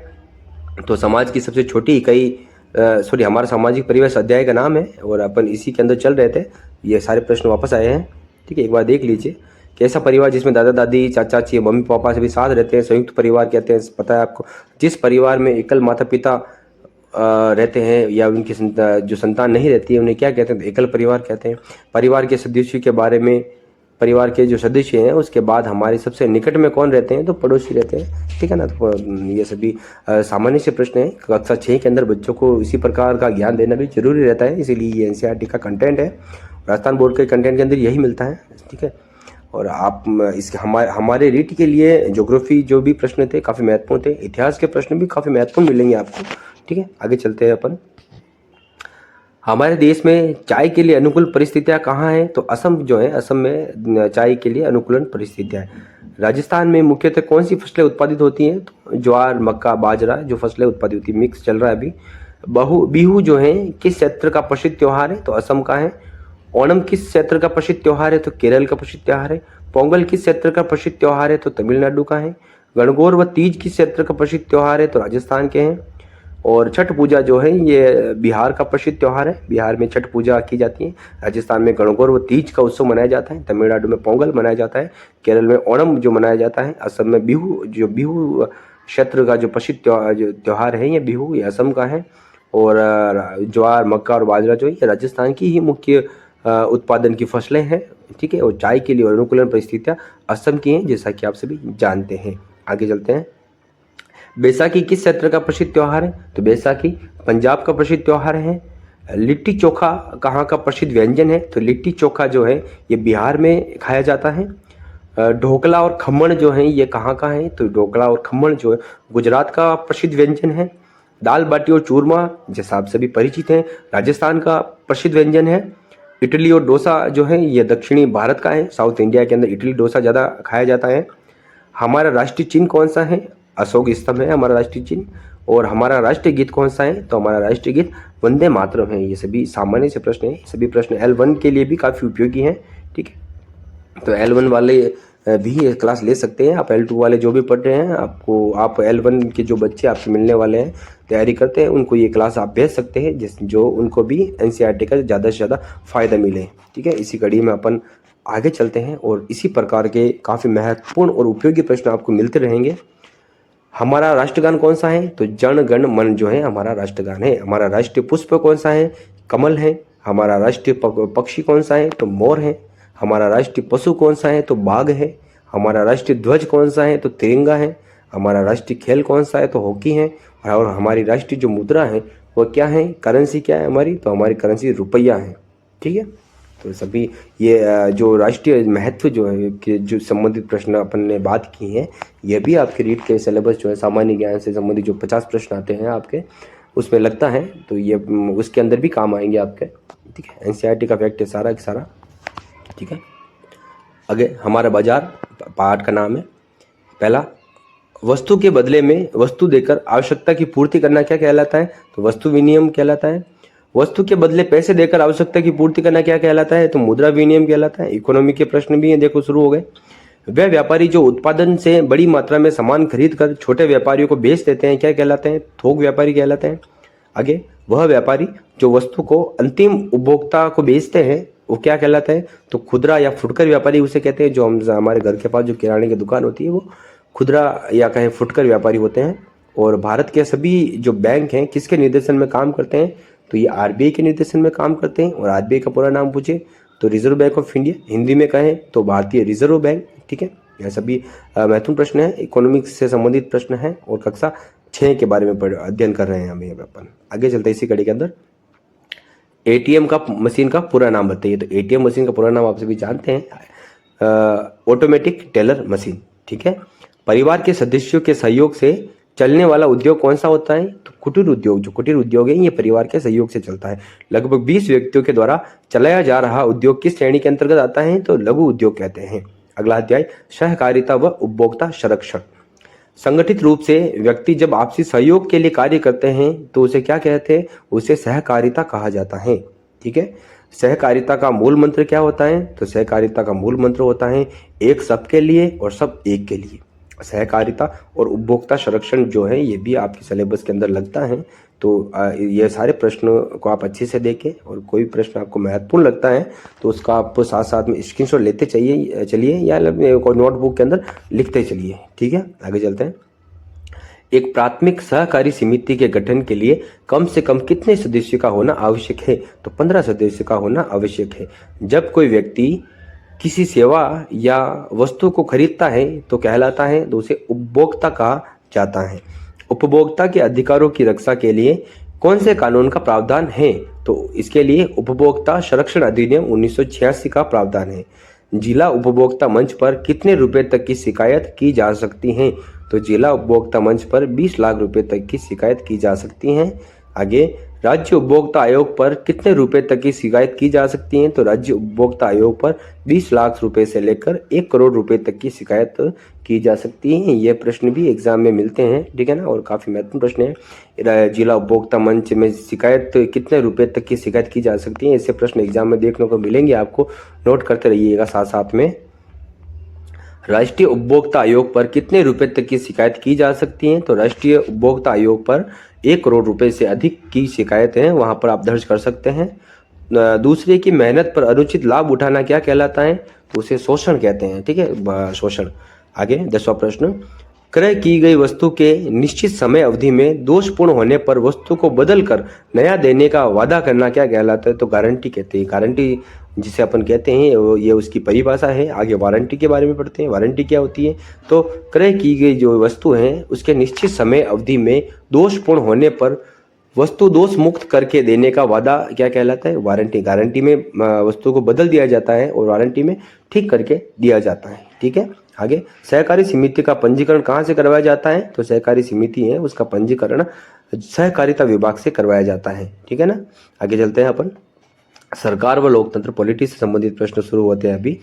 तो समाज की सबसे छोटी इकाई हमारा सामाजिक परिवेश अध्याय का नाम है और अपन इसी के अंदर चल रहे थे। ये सारे प्रश्न वापस आए हैं, ठीक है। एक बार देख लीजिए, कैसा परिवार जिसमें दादा दादी, चाचा चाची, मम्मी पापा सभी साथ रहते हैं संयुक्त परिवार कहते हैं। पता है आपको, जिस परिवार में एकल माता पिता रहते हैं या उनकी जो संतान नहीं रहती है उन्हें क्या कहते हैं? तो एकल परिवार कहते हैं। परिवार के सदस्यों के बारे में, परिवार के जो सदस्य हैं उसके बाद हमारे सबसे निकट में कौन रहते हैं? तो पड़ोसी रहते हैं, ठीक है ना। तो ये सभी सामान्य से प्रश्न हैं। कक्षा 6 के अंदर बच्चों को इसी प्रकार का ज्ञान देना भी जरूरी रहता है, इसीलिए ये NCERT का कंटेंट है। राजस्थान बोर्ड के कंटेंट के अंदर यही मिलता है, ठीक है। और आप इसके हमारे रीट के लिए ज्योग्राफी जो भी प्रश्न थे काफ़ी महत्वपूर्ण थे, इतिहास के प्रश्न भी काफ़ी महत्वपूर्ण मिलेंगे आपको, ठीक है। आगे चलते हैं अपन। हमारे देश में चाय के लिए अनुकूल परिस्थितियाँ कहाँ हैं? तो असम जो है, असम में चाय के लिए अनुकूलन परिस्थितियाँ हैं। राजस्थान में मुख्यतः कौन सी फसलें उत्पादित होती हैं? तो ज्वार, मक्का, बाजरा जो फसलें उत्पादित होती है, मिक्स चल रहा है अभी। बिहू जो है किस क्षेत्र का प्रसिद्ध त्योहार है? तो असम का है। ओणम किस क्षेत्र का प्रसिद्ध त्योहार है? तो केरल का प्रसिद्ध त्योहार है। पोंगल किस क्षेत्र का प्रसिद्ध त्योहार है? तो तमिलनाडु का है। गणगौर व तीज किस क्षेत्र का प्रसिद्ध त्योहार है? तो राजस्थान के हैं। और छठ पूजा जो है ये बिहार का प्रसिद्ध त्योहार है, बिहार में छठ पूजा की जाती है। राजस्थान में गणगौर व तीज का उत्सव मनाया जाता है। तमिलनाडु में पोंगल मनाया जाता है। केरल में ओणम जो मनाया जाता है। असम में बिहू क्षेत्र का जो प्रसिद्ध त्योहार है, ये बिहू ये असम का है। और ज्वार, मक्का और बाजरा जो है राजस्थान की ही मुख्य उत्पादन की फसलें हैं, ठीक है। और चाय के लिए अनुकूलन परिस्थितियाँ असम की हैं, जैसा कि आप सभी जानते हैं। आगे चलते हैं। बैसाखी किस क्षेत्र का प्रसिद्ध त्योहार है? तो बैसाखी पंजाब का प्रसिद्ध त्योहार है। लिट्टी चोखा कहाँ का प्रसिद्ध व्यंजन है? तो लिट्टी चोखा जो है ये बिहार में खाया जाता है। ढोकला और खम्मण जो है ये कहाँ का है? तो ढोकला और खम्मण जो है गुजरात का प्रसिद्ध व्यंजन है। दाल बाटी और चूरमा जैसा आप सभी परिचित हैं, राजस्थान का प्रसिद्ध व्यंजन है। इडली और डोसा जो है ये दक्षिणी भारत का है। साउथ इंडिया के अंदर इडली डोसा ज़्यादा खाया जाता है। हमारा राष्ट्रीय चिन्ह कौन सा है? अशोक स्तंभ है हमारा राष्ट्रीय चिन्ह। और हमारा राष्ट्रीय गीत कौन सा है? तो हमारा राष्ट्रीय गीत वंदे मातरम है। ये सभी सामान्य से प्रश्न हैं। सभी प्रश्न L1 के लिए भी काफ़ी उपयोगी हैं। ठीक है, तो L1 वाले भी ये क्लास ले सकते हैं। आप L2 वाले जो भी पढ़ रहे हैं, आप L1 के जो बच्चे आपसे मिलने वाले हैं, तैयारी करते हैं, उनको ये क्लास आप भेज सकते हैं, जो उनको भी NCERT का ज़्यादा से ज़्यादा फ़ायदा मिले। ठीक है, इसी कड़ी में अपन आगे चलते हैं और इसी प्रकार के काफ़ी महत्वपूर्ण और उपयोगी प्रश्न आपको मिलते रहेंगे। हमारा राष्ट्रगान कौन सा है? तो जन गण मन जो है हमारा राष्ट्रगान है। हमारा राष्ट्रीय पुष्प कौन सा है? कमल है। हमारा राष्ट्रीय पक्षी कौन सा है? तो मोर है। हमारा राष्ट्रीय पशु कौन सा है? तो बाघ है। हमारा राष्ट्रीय ध्वज कौन सा है? तो तिरंगा है। हमारा राष्ट्रीय खेल कौन सा है? तो हॉकी है। और हमारी राष्ट्रीय जो मुद्रा है वो क्या है? करेंसी क्या है हमारी? तो हमारी करेंसी रुपया है। ठीक है, तो सभी ये जो राष्ट्रीय महत्व जो है कि जो संबंधित प्रश्न अपन ने बात की है, ये भी आपके रीट के सिलेबस जो है सामान्य ज्ञान से संबंधित जो 50 प्रश्न आते हैं आपके, उसमें लगता है, तो ये उसके अंदर भी काम आएंगे आपके। ठीक है, NCERT का फैक्ट है सारा का सारा। ठीक है, आगे हमारा बाजार पाठ का नाम है। पहला, वस्तु के बदले में वस्तु देकर आवश्यकता की पूर्ति करना क्या कहलाता है? तो वस्तु विनिमय कहलाता है। वस्तु के बदले पैसे देकर आवश्यकता की पूर्ति करना क्या कहलाता है? तो मुद्रा विनिमय कहलाता है। इकोनॉमी के प्रश्न भी हैं, देखो शुरू हो गए। वह व्यापारी जो उत्पादन से बड़ी मात्रा में सामान खरीद कर छोटे व्यापारियों को बेच देते हैं क्या कहलाते हैं? थोक व्यापारी कहलाते हैं। आगे, वह व्यापारी जो वस्तु को अंतिम उपभोक्ता को बेचते हैं वो क्या कहलाता है? तो खुदरा या फुटकर व्यापारी उसे कहते हैं। जो हमारे घर के पास जो किराने की दुकान होती है वो खुदरा या कहें फुटकर व्यापारी होते हैं। और भारत के सभी जो बैंक हैं किसके निर्देशन में काम करते हैं? तो ये RBI के निर्देशन में काम करते हैं। और RBI का पूरा नाम पूछे तो reserve bank of India, Hindi में कहें तो भारतीय रिजर्व बैंक। ठीक है, यह सभी महत्वपूर्ण प्रश्न है, इकोनॉमिक्स से संबंधित प्रश्न है और कक्षा 6 के बारे में अध्ययन कर रहे हैं अभी अपन। आगे चलते हैं इसी कड़ी के अंदर। ATM का मशीन का पूरा नाम बताइए। तो ATM मशीन का पूरा नाम आप सभी जानते हैं, ऑटोमेटिक टेलर मशीन। ठीक है, परिवार के सदस्यों के सहयोग से चलने वाला उद्योग कौन सा होता है? तो कुटीर उद्योग। जो कुटीर उद्योग है ये परिवार के सहयोग से चलता है। लगभग 20 व्यक्तियों के द्वारा चलाया जा रहा उद्योग किस श्रेणी के अंतर्गत आता है? तो लघु उद्योग कहते हैं। अगला अध्याय, सहकारिता व उपभोक्ता संरक्षण। संगठित रूप से व्यक्ति जब आपसी सहयोग के लिए कार्य करते हैं तो उसे क्या कहते हैं? उसे सहकारिता कहा जाता है। ठीक है, सहकारिता का मूल मंत्र क्या होता है? तो सहकारिता का मूल मंत्र होता है एक सबके लिए और सब एक के लिए। सहकारिता और उपभोक्ता संरक्षण जो है ये भी आपके सिलेबस के अंदर लगता है। तो ये सारे प्रश्न को आप अच्छे से देखें और कोई प्रश्न आपको महत्वपूर्ण लगता है तो उसका आप साथ साथ में स्क्रीनशॉट लेते चलिए या नोटबुक के अंदर लिखते चलिए। ठीक है, आगे चलते हैं। एक प्राथमिक सहकारी समिति के गठन के लिए कम से कम कितने सदस्यों का होना आवश्यक है? तो 15 सदस्यों का होना आवश्यक है। जब कोई व्यक्ति किसी सेवा या वस्तु को खरीदता है तो कहलाता है, तो उसे उपभोक्ता कहा जाता है। उपभोक्ता के अधिकारों की रक्षा के लिए कौन से कानून का प्रावधान है? तो इसके लिए उपभोक्ता संरक्षण अधिनियम 1986 का प्रावधान है। जिला उपभोक्ता मंच पर कितने रुपए तक की शिकायत की जा सकती है? तो जिला उपभोक्ता मंच पर 20 लाख रुपए तक की शिकायत की जा सकती है। आगे, राज्य उपभोक्ता आयोग पर कितने रुपए तक की शिकायत की जा सकती है? तो राज्य उपभोक्ता आयोग पर 20 लाख रुपए से लेकर 1 करोड़ रुपए तक की शिकायत की जा सकती है। ये प्रश्न भी एग्जाम में मिलते हैं। ठीक है ना, और काफी महत्वपूर्ण प्रश्न है। जिला उपभोक्ता मंच में शिकायत कितने रुपए तक की शिकायत की जा सकती है, ऐसे प्रश्न एग्जाम में देखने को मिलेंगे, आपको नोट करते रहिएगा साथ साथ में। राष्ट्रीय उपभोक्ता आयोग पर कितने रुपए तक की शिकायत की जा सकती है? तो राष्ट्रीय उपभोक्ता आयोग पर 1 करोड़ रुपए से अधिक की शिकायत है वहां पर आप दर्ज कर सकते हैं। दूसरे की मेहनत पर अनुचित लाभ उठाना क्या कहलाता है? तो उसे शोषण कहते हैं। ठीक है, शोषण। आगे 10वां प्रश्न, क्रय की गई वस्तु के निश्चित समय अवधि में दोषपूर्ण होने पर वस्तु को बदलकर नया देने का वादा करना क्या कहलाता है? तो गारंटी कहते हैं। गारंटी जिसे अपन कहते हैं ये उसकी परिभाषा है। आगे वारंटी के बारे में पढ़ते हैं। वारंटी क्या होती है? तो क्रय की गई जो वस्तु है उसके निश्चित समय अवधि में दोषपूर्ण होने पर वस्तु दोष मुक्त करके देने का वादा क्या कहलाता है? वारंटी। गारंटी में वस्तु को बदल दिया जाता है और वारंटी में ठीक करके दिया जाता है। ठीक है। आगे, सहकारी समिति का पंजीकरण कहाँ से करवाया जाता है? तो सहकारी समिति है उसका पंजीकरण सहकारिता विभाग से करवाया जाता है, ठीक है ना। आगे चलते हैं अपन। सरकार व लोकतंत्र पॉलिटी से संबंधित प्रश्न शुरू होते हैं अभी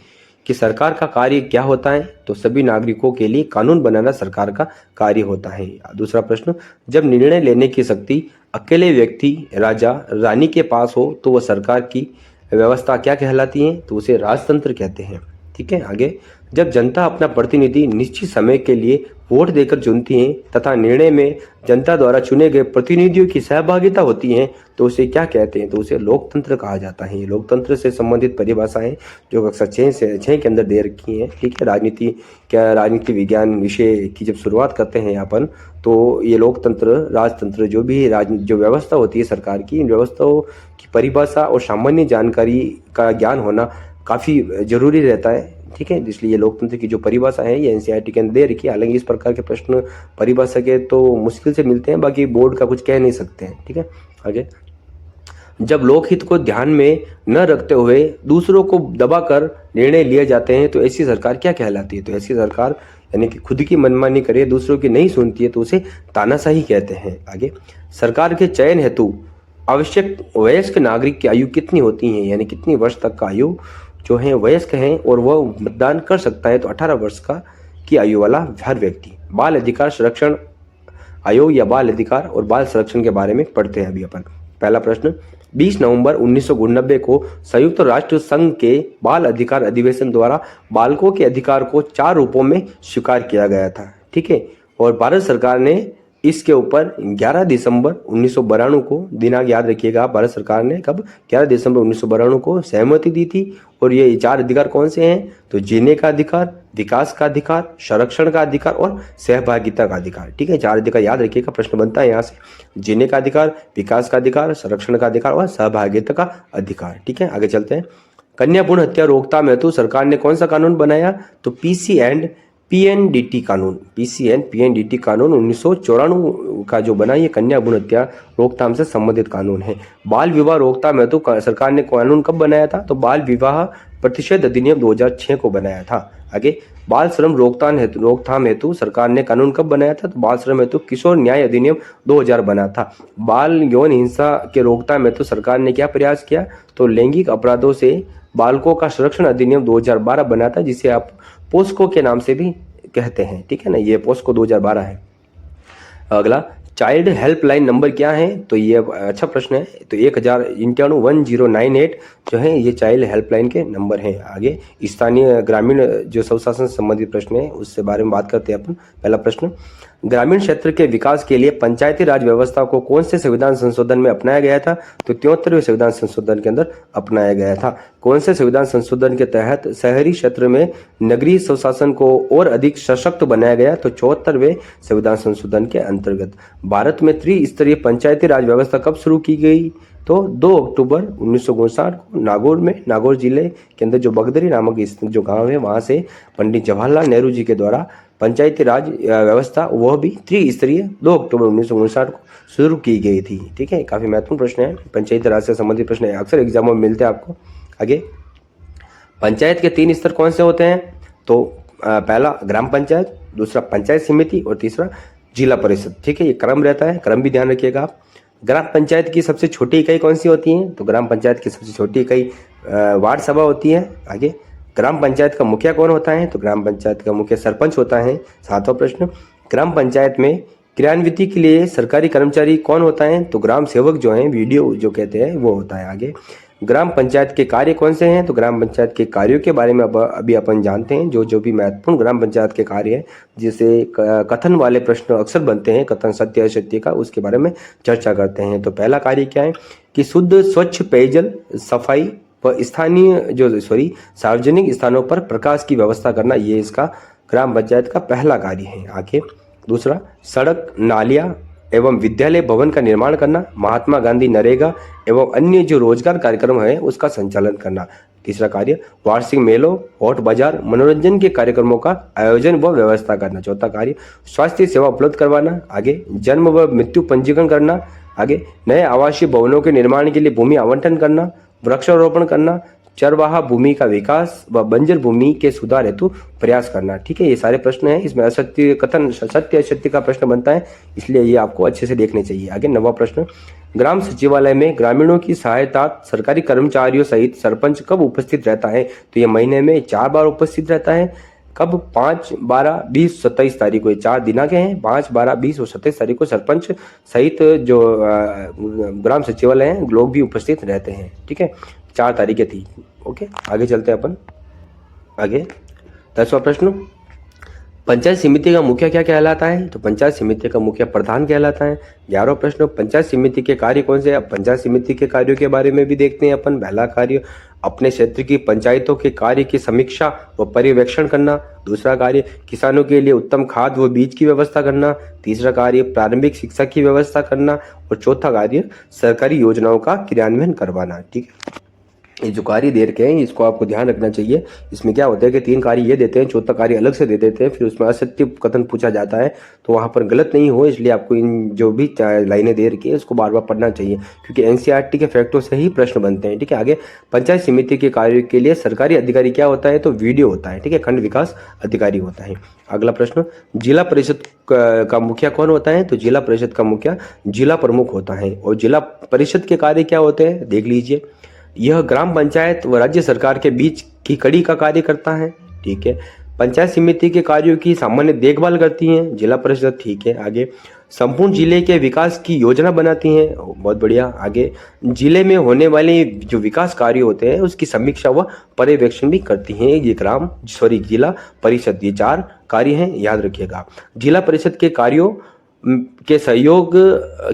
कि सरकार का कार्य क्या होता है? तो सभी नागरिकों के लिए कानून बनाना सरकार का कार्य होता है। दूसरा प्रश्न, जब निर्णय लेने की शक्ति अकेले व्यक्ति राजा रानी के पास हो तो वह सरकार की व्यवस्था क्या कहलाती है? तो उसे राजतंत्र कहते हैं, ठीक है। आगे, जब जनता अपना प्रतिनिधि निश्चित समय के लिए वोट देकर चुनती है तथा निर्णय में जनता द्वारा चुने गए प्रतिनिधियों की सहभागिता होती है तो उसे क्या कहते हैं? तो उसे लोकतंत्र कहा जाता है। लोकतंत्र से संबंधित परिभाषाएं जो कक्षा 6 के अंदर दे रखी हैं, ठीक है। राजनीति विज्ञान विषय की जब शुरुआत करते हैं अपन, तो ये लोकतंत्र, राजतंत्र, जो भी जो व्यवस्था होती है सरकार की, इन व्यवस्थाओं की परिभाषा और सामान्य जानकारी का ज्ञान होना काफ़ी जरूरी रहता है, ठीक है। इसलिए लोकतंत्र की जो परिभाषा है ये एनसीईआरटी के अंदर दे रखी है। हालांकि इस प्रकार के प्रश्न परिभाषा के तो मुश्किल से मिलते हैं, बाकी बोर्ड का कुछ कह नहीं सकते हैं, ठीक है। आगे, जब लोकहित को ध्यान में न रखते हुए दूसरों को दबाकर निर्णय लिए जाते हैं तो ऐसी सरकार क्या कहलाती है? तो ऐसी सरकार यानी कि खुद की मनमानी करे, दूसरों की नहीं सुनती है, तो उसे तानाशाही कहते हैं। आगे, सरकार के चयन हेतु आवश्यक वयस्क नागरिक की आयु कितनी होती है? यानी कितनी वर्ष तक का आयु जो है वयस्क हैं और वह मतदान कर सकता है? तो 18 वर्ष का की आयु वाला हर व्यक्ति। बाल अधिकार संरक्षण आयोग या बाल अधिकार और बाल संरक्षण के बारे में पढ़ते हैं अभी अपन। पहला प्रश्न, 20 नवंबर 1989 को संयुक्त राष्ट्र संघ के बाल अधिकार अधिवेशन द्वारा बालकों के अधिकार को 4 रूपों में स्वीकार किया गया था, ठीक है। और भारत सरकार ने इसके ऊपर 11 दिसंबर 1992 को, दिनांक याद रखिएगा, भारत सरकार ने कब 11 दिसंबर 1992 को सहमति दी थी। और ये 4 अधिकार कौन से हैं? तो जीने का अधिकार, विकास का अधिकार, संरक्षण का अधिकार और सहभागिता का अधिकार, ठीक है। 4 अधिकार याद रखिएगा, प्रश्न बनता है यहाँ से। जीने का अधिकार, विकास का अधिकार, संरक्षण का अधिकार और सहभागिता का अधिकार, ठीक है। आगे चलते हैं। कन्या भ्रूण हत्या रोकथाम हेतु सरकार ने कौन सा कानून बनाया? तो पीसी एंड पीएनडीटी कानून, पीसी एंड पीएनडीटी कानून 1994 का जो बना, ये कन्या भ्रूण हत्या रोकथाम से संबंधित कानून है। बाल विवाह रोकथाम हेतु सरकार ने कानून कब बनाया था? तो बाल विवाह प्रतिषेध अधिनियम 2006 को बनाया था। आगे, बाल श्रम रोकथाम हेतु सरकार ने कानून कब बनाया था? तो बाल श्रम हेतु किशोर न्याय अधिनियम 2000 बना था। बाल यौन हिंसा के रोकथाम हेतु सरकार ने क्या प्रयास किया? तो लैंगिक अपराधों से बालकों का संरक्षण अधिनियम 2012 बना था, जिसे आप पोस्को के नाम से भी कहते हैं, ठीक है ना। ये पोस्को 2012 है। अगला, चाइल्ड हेल्पलाइन नंबर क्या है? तो ये अच्छा प्रश्न है। तो 1098 जो है ये चाइल्ड हेल्पलाइन के नंबर हैं। आगे, स्थानीय ग्रामीण जो स्वशासन से संबंधित प्रश्न है उससे बारे में बात करते हैं अपन। पहला प्रश्न, ग्रामीण क्षेत्र के विकास के लिए पंचायती राज व्यवस्था को कौन से संविधान संशोधन में अपनाया गया था? तो 73वें संविधान संशोधन के अंदर अपनाया गया था। कौन से संविधान संशोधन के तहत शहरी क्षेत्र में नगरीय स्वशासन को और अधिक सशक्त बनाया गया? तो 74वें संविधान संशोधन के अंतर्गत। भारत में त्रिस्तरीय पंचायती राज व्यवस्था कब शुरू की गई? तो 2 अक्टूबर 1959 को नागौर जिले के अंदर जो बगदरी नामक जो गांव है वहां से पंडित जवाहरलाल नेहरू जी के द्वारा पंचायती राज व्यवस्था वह भी त्रिस्तरीय 2 अक्टूबर 1959 को शुरू की गई थी, ठीक है। काफी महत्वपूर्ण प्रश्न है, पंचायती राज से संबंधित प्रश्न है, अक्सर एग्जामों में मिलते हैं आपको। आगे, पंचायत के 3 स्तर कौन से होते हैं? तो पहला ग्राम पंचायत, दूसरा पंचायत समिति और तीसरा जिला परिषद, ठीक है। ये क्रम रहता है, क्रम भी ध्यान रखिएगा आप। ग्राम पंचायत की सबसे छोटी इकाई कौन सी होती है? तो ग्राम पंचायत की सबसे छोटी इकाई वार्ड सभा होती है। आगे, ग्राम पंचायत का मुखिया कौन होता है? तो ग्राम पंचायत का मुखिया सरपंच होता है। 7वां प्रश्न, ग्राम पंचायत में क्रियान्विति के लिए सरकारी कर्मचारी कौन होता है? तो ग्राम सेवक जो है, वीडियो जो कहते हैं, वो होता है। आगे, ग्राम पंचायत के कार्य कौन से हैं? तो ग्राम पंचायत के कार्यों के बारे में अभी अपन जानते हैं, जो भी महत्वपूर्ण ग्राम पंचायत के कार्य है, जिसे कथन वाले प्रश्न अक्सर बनते हैं, कथन सत्य असत्य का, उसके बारे में चर्चा करते हैं। तो पहला कार्य क्या है कि शुद्ध स्वच्छ पेयजल, सफाई व सार्वजनिक स्थानों पर प्रकाश की व्यवस्था करना, ये इसका ग्राम पंचायत का पहला कार्य है। आगे, दूसरा, सड़क, नालियां एवं विद्यालय भवन का निर्माण करना, महात्मा गांधी नरेगा एवं अन्य जो रोजगार कार्यक्रम है उसका संचालन करना। तीसरा कार्य, वार्षिक मेलों, हॉट बाजार, मनोरंजन के कार्यक्रमों का आयोजन व व्यवस्था करना। चौथा कार्य, स्वास्थ्य सेवा उपलब्ध करवाना। आगे, जन्म व मृत्यु पंजीकरण करना। आगे, नए आवासीय भवनों के निर्माण के लिए भूमि आवंटन करना, वृक्षारोपण करना, चरवाहा भूमि का विकास व बंजर भूमि के सुधार हेतु प्रयास करना। ठीक है, ये सारे प्रश्न हैं, इसमें असत्य कथन सत्य असत्य का प्रश्न बनता है, इसलिए ये आपको अच्छे से देखने चाहिए। आगे 9वां प्रश्न, ग्राम सचिवालय में ग्रामीणों की सहायता सरकारी कर्मचारियों सहित सरपंच कब उपस्थित रहता है? तो ये महीने में 4 बार उपस्थित रहता है। कब? 5, 12, 20, 27 तारीख को, ये 4 दिनांक हैं, 5, 12, 20 और 27 तारीख को सरपंच सहित जो ग्राम सचिवालय हैं लोग भी उपस्थित रहते हैं। ठीक है, 4 तारीखें थी। ओके, आगे चलते हैं अपन। आगे 10वां प्रश्न, पंचायत समिति का मुखिया क्या कहलाता है? तो पंचायत समिति का मुखिया प्रधान कहलाता है। 11वां प्रश्न, पंचायत समिति के कार्य कौन से हैं? अब पंचायत समिति के कार्यों के बारे में भी देखते हैं अपन। पहला कार्य, अपने क्षेत्र की पंचायतों के कार्य की समीक्षा व पर्यवेक्षण करना। दूसरा कार्य, किसानों के लिए उत्तम खाद व बीज की व्यवस्था करना। तीसरा कार्य, प्रारंभिक शिक्षा की व्यवस्था करना। और चौथा कार्य, सरकारी योजनाओं का क्रियान्वयन करवाना। ठीक है, ये जो कार्य दे रखे हैं इसको आपको ध्यान रखना चाहिए। इसमें क्या होता है कि 3 कार्य ये देते हैं, चौथा कार्य अलग से दे देते हैं, फिर उसमें असत्य कथन पूछा जाता है, तो वहां पर गलत नहीं हो, इसलिए आपको इन जो भी लाइनें दे रखी है इसको बार बार पढ़ना चाहिए, क्योंकि एनसीईआरटी के फैक्टों से ही प्रश्न बनते हैं। ठीक है, आगे पंचायत समिति के कार्य के लिए सरकारी अधिकारी क्या होता है? तो वीडियो होता है। ठीक है, खंड विकास अधिकारी होता है। अगला प्रश्न, जिला परिषद का मुखिया कौन होता है? तो जिला परिषद का मुखिया जिला प्रमुख होता है। और जिला परिषद के कार्य क्या होते हैं देख लीजिए। यह ग्राम पंचायत व राज्य सरकार के बीच की कड़ी का कार्य करता है। ठीक है, पंचायत समिति के कार्यों की सामान्य देखभाल करती हैं जिला परिषद। ठीक है, आगे संपूर्ण जिले के विकास की योजना बनाती हैं। बहुत बढ़िया। आगे जिले में होने वाले जो विकास कार्य होते हैं उसकी समीक्षा व पर्यवेक्षण भी करती हैं ये जिला परिषद। ये 4 कार्य हैं, याद रखिएगा। जिला परिषद के कार्यों के सहयोग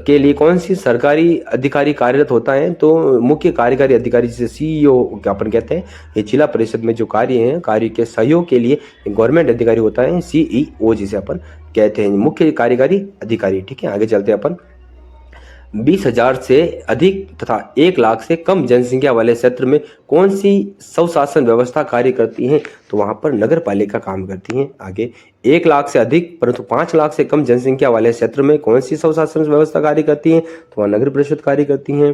के लिए कौन सी सरकारी अधिकारी कार्यरत होता है? तो मुख्य कार्यकारी अधिकारी जिसे सीईओ अपन कहते हैं। ये जिला परिषद में जो कार्य हैं, कार्य के सहयोग के लिए गवर्नमेंट अधिकारी होता है, सीईओ जिसे अपन कहते हैं, मुख्य कार्यकारी अधिकारी। ठीक है, आगे चलते हैं अपन। 20,000 से अधिक तथा 1 लाख से कम जनसंख्या वाले क्षेत्र में कौन सी स्वशासन व्यवस्था कार्य करती है? तो वहां पर नगर पालिका काम करती है। आगे 1 लाख से अधिक परंतु 5 लाख से कम जनसंख्या वाले क्षेत्र में कौन सी स्वशासन व्यवस्था कार्य करती है? तो वहां नगर परिषद कार्य करती है।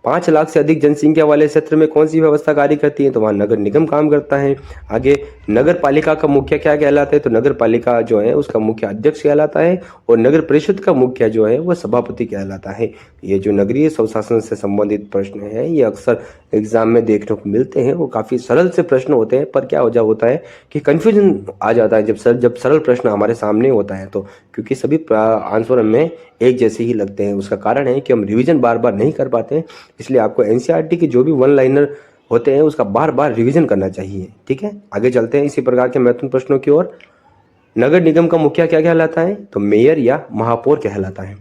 5 लाख से अधिक जनसंख्या वाले क्षेत्र में कौन सी व्यवस्था कार्य करती है? तो वहां नगर निगम काम करता है। आगे नगर पालिका का मुखिया क्या कहलाता है? तो नगर पालिका जो है उसका मुख्य अध्यक्ष कहलाता है। और नगर परिषद का मुखिया जो है वह सभापति कहलाता है। ये जो नगरीय स्वशासन से संबंधित प्रश्न है ये अक्सर एग्जाम में देखने को मिलते हैं। वो काफी सरल से प्रश्न होते हैं, पर क्या होता है कि कंफ्यूजन आ जाता है जब सरल प्रश्न हमारे सामने होता है, तो क्योंकि सभी आंसर हमें एक जैसे ही लगते हैं। उसका कारण है कि हम रिवीजन बार बार नहीं कर पाते हैं, इसलिए आपको एनसीईआरटी के जो भी 1 लाइनर होते हैं उसका बार बार रिवीजन करना चाहिए। ठीक है, आगे चलते हैं इसी प्रकार के महत्वपूर्ण प्रश्नों की ओर। नगर निगम का मुखिया क्या कहलाता है? तो मेयर या महापौर कहलाता है।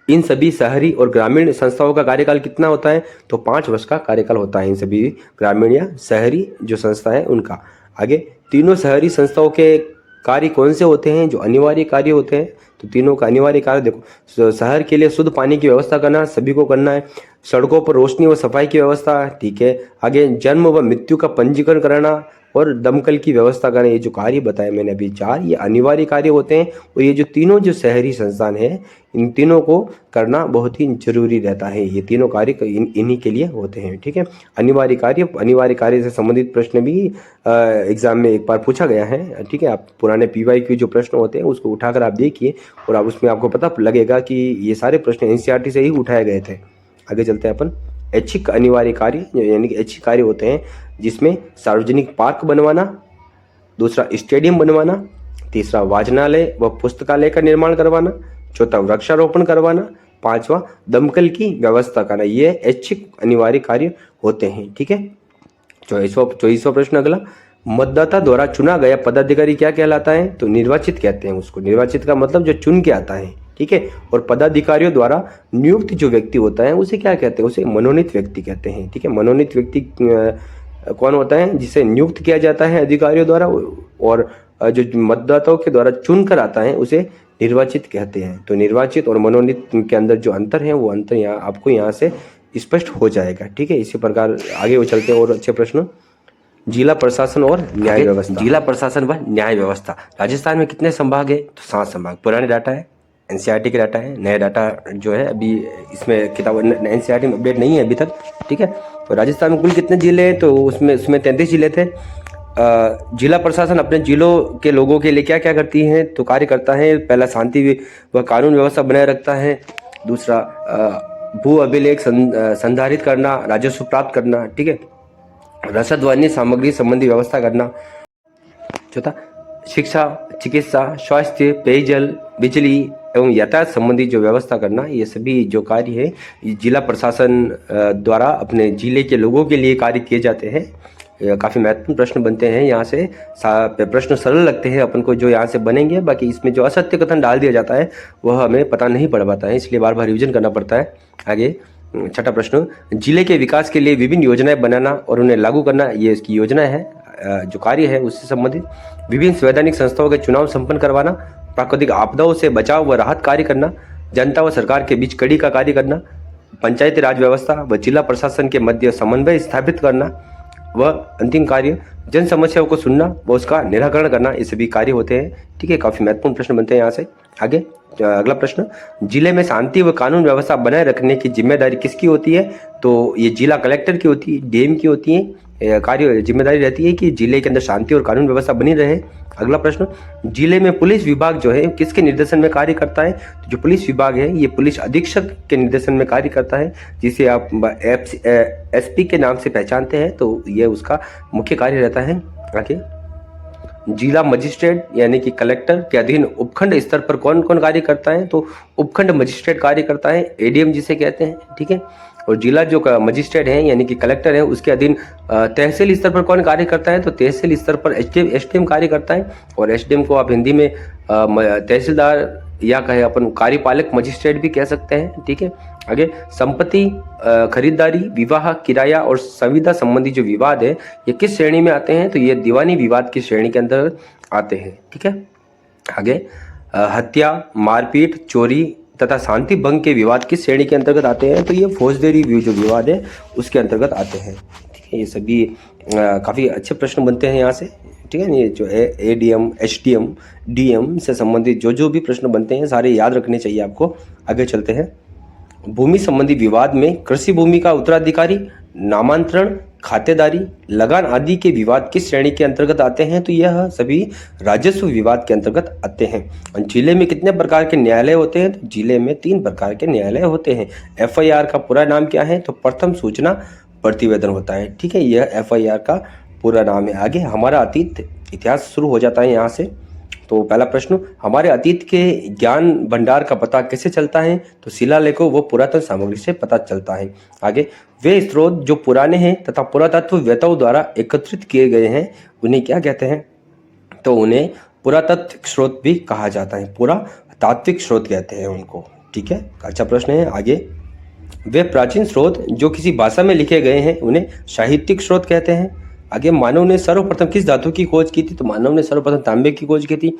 इन सभी शहरी और ग्रामीण संस्थाओं का कार्यकाल कितना होता है? तो 5 वर्ष का कार्यकाल होता है इन सभी ग्रामीण या शहरी जो संस्था है उनका। आगे तीनों शहरी संस्थाओं के कार्य कौन से होते हैं जो अनिवार्य कार्य होते हैं? तो तीनों का अनिवार्य कार्य देखो, शहर के लिए शुद्ध पानी की व्यवस्था करना सभी को करना है। सड़कों पर रोशनी व सफाई की व्यवस्था। ठीक है, आगे जन्म व मृत्यु का पंजीकरण कराना और दमकल की व्यवस्था करना। ये जो कार्य बताए मैंने अभी 4, ये अनिवार्य कार्य होते हैं। और ये जो तीनों जो शहरी संस्थान है इन तीनों को करना बहुत ही जरूरी रहता है। ये तीनों कार्य इन्हीं के लिए होते हैं। ठीक है, अनिवार्य कार्य से संबंधित प्रश्न भी एग्जाम में एक बार पूछा गया है। ठीक है, आप पुराने PYQ जो प्रश्न होते हैं उसको उठाकर आप देखिए और आप उसमें आपको पता लगेगा कि ये सारे प्रश्न एनसीईआरटी से ही उठाए गए थे। आगे चलते हैं अपन। ऐच्छिक अनिवार्य कार्य यानी कि ऐच्छिक कार्य होते हैं जिसमें सार्वजनिक पार्क बनवाना, दूसरा स्टेडियम बनवाना, तीसरा वाचनालय व पुस्तकालय का निर्माण करवाना, चौथा वृक्षारोपण करवाना, 5वां दमकल की व्यवस्था करना। ये ऐच्छिक अनिवार्य कार्य होते हैं। ठीक है, 24वां प्रश्न अगला। मतदाता द्वारा चुना गया पदाधिकारी क्या कहलाता है? तो निर्वाचित कहते हैं उसको। निर्वाचित का मतलब जो चुन के आता है। ठीक है, और पदाधिकारियों द्वारा नियुक्त जो व्यक्ति होता है उसे क्या कहते हैं? उसे मनोनीत व्यक्ति कहते हैं। ठीक है, मनोनीत व्यक्ति कौन होता है? जिसे नियुक्त किया जाता है अधिकारियों द्वारा, और जो मतदाताओं के द्वारा चुन कर आता है उसे निर्वाचित कहते हैं। तो निर्वाचित और मनोनीत के अंदर जो अंतर है वो अंतर यहाँ आपको यहाँ से स्पष्ट हो जाएगा। ठीक है, इसी प्रकार आगे वो चलते हैं और अच्छे प्रश्न। जिला प्रशासन और न्याय व्यवस्था। जिला प्रशासन व न्याय व्यवस्था। राजस्थान में कितने संभाग है? तो 7 संभाग। पुराने डाटा है। एनसीईआरटी का डाटा है, नया डाटा जो है अभी इसमें किताब एनसीईआरटी में अपडेट नहीं है अभी तक, ठीक है। तो राजस्थान में कुल कितने जिले हैं, तो उसमें 33 जिले थे। जिला प्रशासन अपने जिलों के लोगों के लिए क्या क्या करती है, तो कार्य करता है। पहला, शांति व कानून व्यवस्था बनाए रखता है। दूसरा, भू अभिलेख संधारित करना, राजस्व प्राप्त करना, ठीक है। रसद व अन्य सामग्री संबंधी व्यवस्था करना। चौथा, शिक्षा, चिकित्सा, स्वास्थ्य, पेयजल, बिजली एवं यातायात संबंधी जो व्यवस्था करना, ये सभी जो कार्य है ये जिला प्रशासन द्वारा अपने जिले के लोगों के लिए कार्य किए जाते हैं। काफ़ी महत्वपूर्ण प्रश्न बनते हैं यहाँ से। प्रश्न सरल लगते हैं अपन को जो यहाँ से बनेंगे, बाकी इसमें जो असत्य कथन डाल दिया जाता है वह हमें पता नहीं पड़ पाता है, इसलिए बार बार रिविजन करना पड़ता है। आगे छठा प्रश्न, जिले के विकास के लिए विभिन्न योजनाएं बनाना और उन्हें लागू करना, ये इसकी योजना है। जो कार्य है उससे संबंधित विभिन्न संवैधानिक संस्थाओं के चुनाव संपन्न करवाना, प्राकृतिक आपदाओं से बचाव व राहत कार्य करना, जनता व सरकार के बीच कड़ी का कार्य करना, पंचायती राज व्यवस्था व जिला प्रशासन के मध्य समन्वय स्थापित करना, व अंतिम कार्य जन समस्याओं को सुनना व उसका निराकरण करना, ये सभी कार्य होते हैं, ठीक है। काफी महत्वपूर्ण प्रश्न बनते हैं यहाँ से। आगे अगला प्रश्न, जिले में शांति व कानून व्यवस्था बनाए रखने की जिम्मेदारी किसकी होती है, तो ये जिला कलेक्टर की होती है, डीएम की होती है। कार्य जिम्मेदारी रहती है कि जिले के अंदर शांति और कानून व्यवस्था बनी रहे। अगला प्रश्न, जिले में पुलिस विभाग जो है किसके निर्देशन में कार्य करता है, तो जो पुलिस विभाग है ये पुलिस अधीक्षक के निर्देशन में कार्य करता है, जिसे आप एसपी के नाम से पहचानते हैं, तो ये उसका मुख्य कार्य रहता है। आगे, जिला मजिस्ट्रेट यानी कि कलेक्टर के अधीन उपखंड स्तर पर कौन कौन कार्य करता है, तो उपखंड मजिस्ट्रेट कार्य करता है, एडीएम जिसे कहते हैं, ठीक है। और जिला जो मजिस्ट्रेट है यानी कि कलेक्टर है उसके अधीन तहसील स्तर पर कौन कार्य करता है, तो तहसील स्तर पर एसडीएम कार्य करता है। और एसडीएम को आप हिंदी में तहसीलदार या कहे अपन कार्यपालक मजिस्ट्रेट भी कह सकते हैं, ठीक है। आगे, संपत्ति खरीदारी, विवाह, किराया और संविदा संबंधी जो विवाद है ये किस श्रेणी में आते हैं, तो ये दीवानी विवाद की श्रेणी के अंदर आते हैं, ठीक है। आगे, हत्या, मारपीट, चोरी तथा शांति भंग के विवाद किस श्रेणी के अंतर्गत आते हैं, तो ये फौजदारी जो विवाद है उसके अंतर्गत आते हैं, ठीक है। ये सभी काफ़ी अच्छे प्रश्न बनते हैं यहाँ से, ठीक है। ये जो है एडीएम, एसडीएम, डीएम से संबंधित जो भी प्रश्न बनते हैं सारे याद रखने चाहिए आपको। आगे चलते हैं, भूमि संबंधी विवाद में कृषि भूमि का उत्तराधिकारी, नामांतरण, खातेदारी, लगान आदि के विवाद किस श्रेणी के अंतर्गत आते हैं, तो यह सभी राजस्व विवाद के अंतर्गत आते हैं। और जिले में कितने प्रकार के न्यायालय होते हैं, तो जिले में 3 प्रकार के न्यायालय होते हैं। एफआईआर का पूरा नाम क्या है, तो प्रथम सूचना प्रतिवेदन होता है, ठीक है। यह एफआईआर का पूरा नाम है। आगे हमारा अतीत इतिहास शुरू हो जाता है यहाँ से। तो पहला प्रश्न, हमारे अतीत के ज्ञान भंडार का पता कैसे चलता है, तो शिलालेखों व पुरातन सामग्री से पता चलता है। आगे, वे स्रोत जो पुराने हैं तथा पुरातत्ववेत्ताओं द्वारा एकत्रित किए गए हैं उन्हें क्या कहते हैं, तो उन्हें पुरातात्विक स्रोत भी कहा जाता है, पुरातात्विक स्रोत कहते हैं उनको, ठीक है। अच्छा प्रश्न है। आगे, वे प्राचीन स्रोत जो किसी भाषा में लिखे गए हैं उन्हें साहित्यिक स्रोत कहते हैं। आगे, मानव ने सर्वप्रथम किस धातु की खोज की थी, तो मानव ने सर्वप्रथम तांबे की खोज की थी।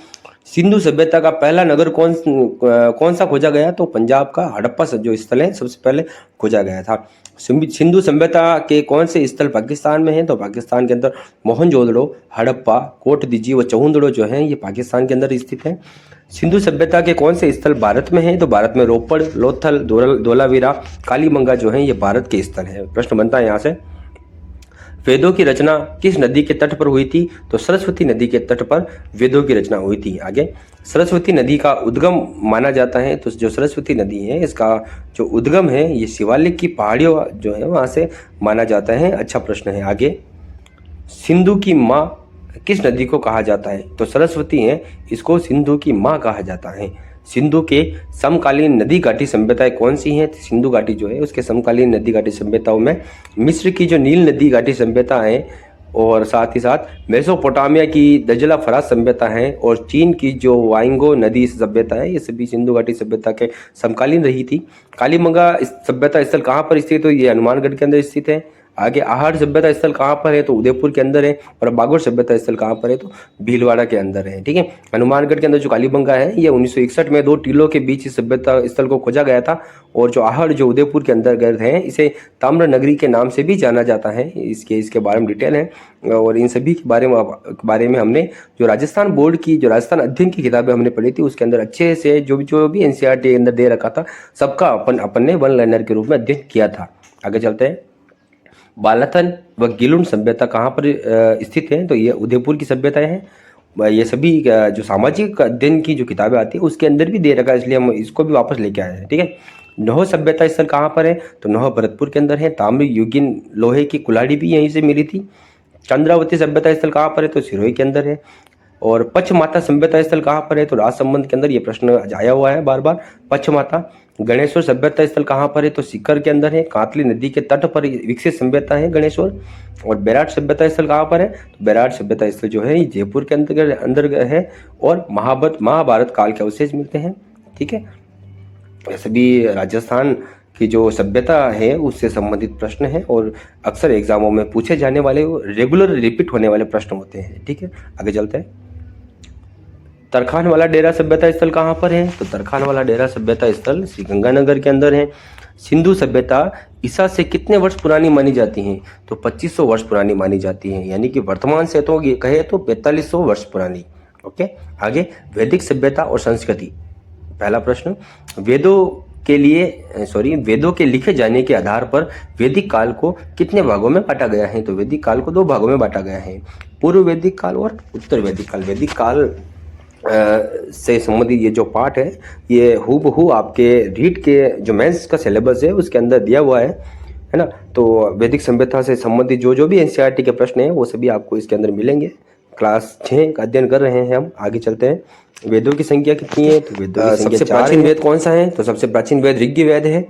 सिंधु सभ्यता का पहला नगर कौन सा खोजा गया, तो पंजाब का हड़प्पा जो स्थल है सबसे पहले खोजा गया था। सिंधु सभ्यता के कौन से स्थल पाकिस्तान में हैं, तो पाकिस्तान के अंदर मोहनजोदड़ो, हड़प्पा, कोटदीजी व चौहंदड़ो जो हैं ये पाकिस्तान के अंदर स्थित है। सिंधु सभ्यता के कौन से स्थल भारत में हैं, तो भारत में रोपड़, लोथल, धोलावीरा, कालीबंगा जो हैं ये भारत के स्थल हैं। प्रश्न बनता है यहाँ से, वेदों की रचना किस नदी के तट पर हुई थी, तो सरस्वती नदी के तट पर वेदों की रचना हुई थी। आगे, सरस्वती नदी का उद्गम माना जाता है, तो जो सरस्वती नदी है इसका जो उद्गम है ये शिवालिक की पहाड़ियों जो है वहां से माना जाता है। अच्छा प्रश्न है। आगे, सिंधु की माँ किस नदी को कहा जाता है, तो सरस्वती है, इसको सिंधु की माँ कहा जाता है। सिंधु के समकालीन नदी घाटी सभ्यताएं कौन सी हैं, सिंधु घाटी जो है उसके समकालीन नदी घाटी सभ्यताओं में मिस्र की जो नील नदी घाटी सभ्यता है और साथ ही साथ मेसोपोटामिया की दजला फराज सभ्यता है और चीन की जो वाइंगो नदी सभ्यता है ये सभी सिंधु घाटी सभ्यता के समकालीन रही थी। कालीबंगा सभ्यता स्थल कहाँ पर स्थित है, ये हनुमानगढ़ के अंदर स्थित है। आगे आहट सभ्यता स्थल कहाँ पर है, तो उदयपुर के अंदर है। और बागोर सभ्यता स्थल कहाँ पर है, तो भीलवाड़ा के अंदर है। ठीक है, हनुमानगढ़ के अंदर जो कालीबंगा है ये 1961 में 2 टीलों के बीच इस सभ्यता स्थल को खोजा गया था। और जो आहट जो उदयपुर के अंतर्गत है, इसे ताम्र नगरी के नाम से भी जाना जाता है। इसके बारे में डिटेल है। और इन सभी के बारे में हमने जो राजस्थान बोर्ड की, जो राजस्थान अध्ययन की किताबें हमने पढ़ी थी, उसके अंदर अच्छे से जो भी एनसीईआरटी के अंदर दे रखा था, सबका अपन ने वन लाइनर के रूप में अध्ययन किया था। आगे चलते हैं। बालाथन व गिलुन सभ्यता कहाँ पर स्थित है, तो ये उदयपुर की सभ्यताएं हैं। ये सभी जो सामाजिक अध्ययन की जो किताबें आती है उसके अंदर भी दे रखा है, इसलिए हम इसको भी वापस लेके आए हैं। ठीक है, नौह सभ्यता स्थल कहाँ पर है, तो नौह भरतपुर के अंदर है। ताम्र युगीन लोहे की कुल्हाड़ी भी यहीं से मिली थी। चंद्रावती सभ्यता स्थल कहाँ पर है, तो सिरोही के अंदर है। और पचमाता सभ्यता स्थल कहाँ पर है, तो राजसमंद के अंदर। ये प्रश्न आया हुआ है बार बार, पचमाता। गणेश्वर सभ्यता स्थल कहाँ पर है, तो सीकर के अंदर है। कातली नदी के तट पर विकसित सभ्यता है गणेश्वर। और बैराट सभ्यता स्थल कहाँ पर है, तो बैराट सभ्यता स्थल जो है ये जयपुर के अंदर है। और महाभारत काल के अवशेष मिलते हैं। ठीक है, ये सभी राजस्थान की जो सभ्यता है उससे संबंधित प्रश्न है और अक्सर एग्जामों में पूछे जाने वाले, रेगुलर रिपीट होने वाले प्रश्न होते हैं। ठीक है, आगे चलते हैं। तरखान वाला डेरा सभ्यता स्थल कहाँ पर है, तो तरखान वाला डेरा सभ्यता स्थल श्री गंगानगर के अंदर है। सिंधु सभ्यता ईसा से कितने वर्ष पुरानी मानी जाती है, तो 2500 वर्ष पुरानी मानी जाती है, यानी कि वर्तमान से तो ये कहे तो 4500 वर्ष पुरानी। ओके, आगे वैदिक सभ्यता और संस्कृति। पहला प्रश्न, वेदों के लिखे जाने के आधार पर वैदिक काल को कितने भागों में बांटा गया है, तो वैदिक काल को 2 भागों में बांटा गया है, पूर्व वैदिक काल और उत्तर वैदिक काल। वैदिक काल से संबंधित ये जो पार्ट है ये हूबहू आपके रीट के जो मेंस का सिलेबस है उसके अंदर दिया हुआ है ना। तो वैदिक सभ्यता से संबंधित जो भी एनसीईआरटी के प्रश्न हैं वो सभी आपको इसके अंदर मिलेंगे। क्लास 6 का अध्ययन कर रहे हैं हम। आगे चलते हैं। वेदों की संख्या कितनी है, तो वेदों की संख्या 4 है। प्राचीन वेद कौन सा है, तो सबसे प्राचीन वेद ऋग्वेद है।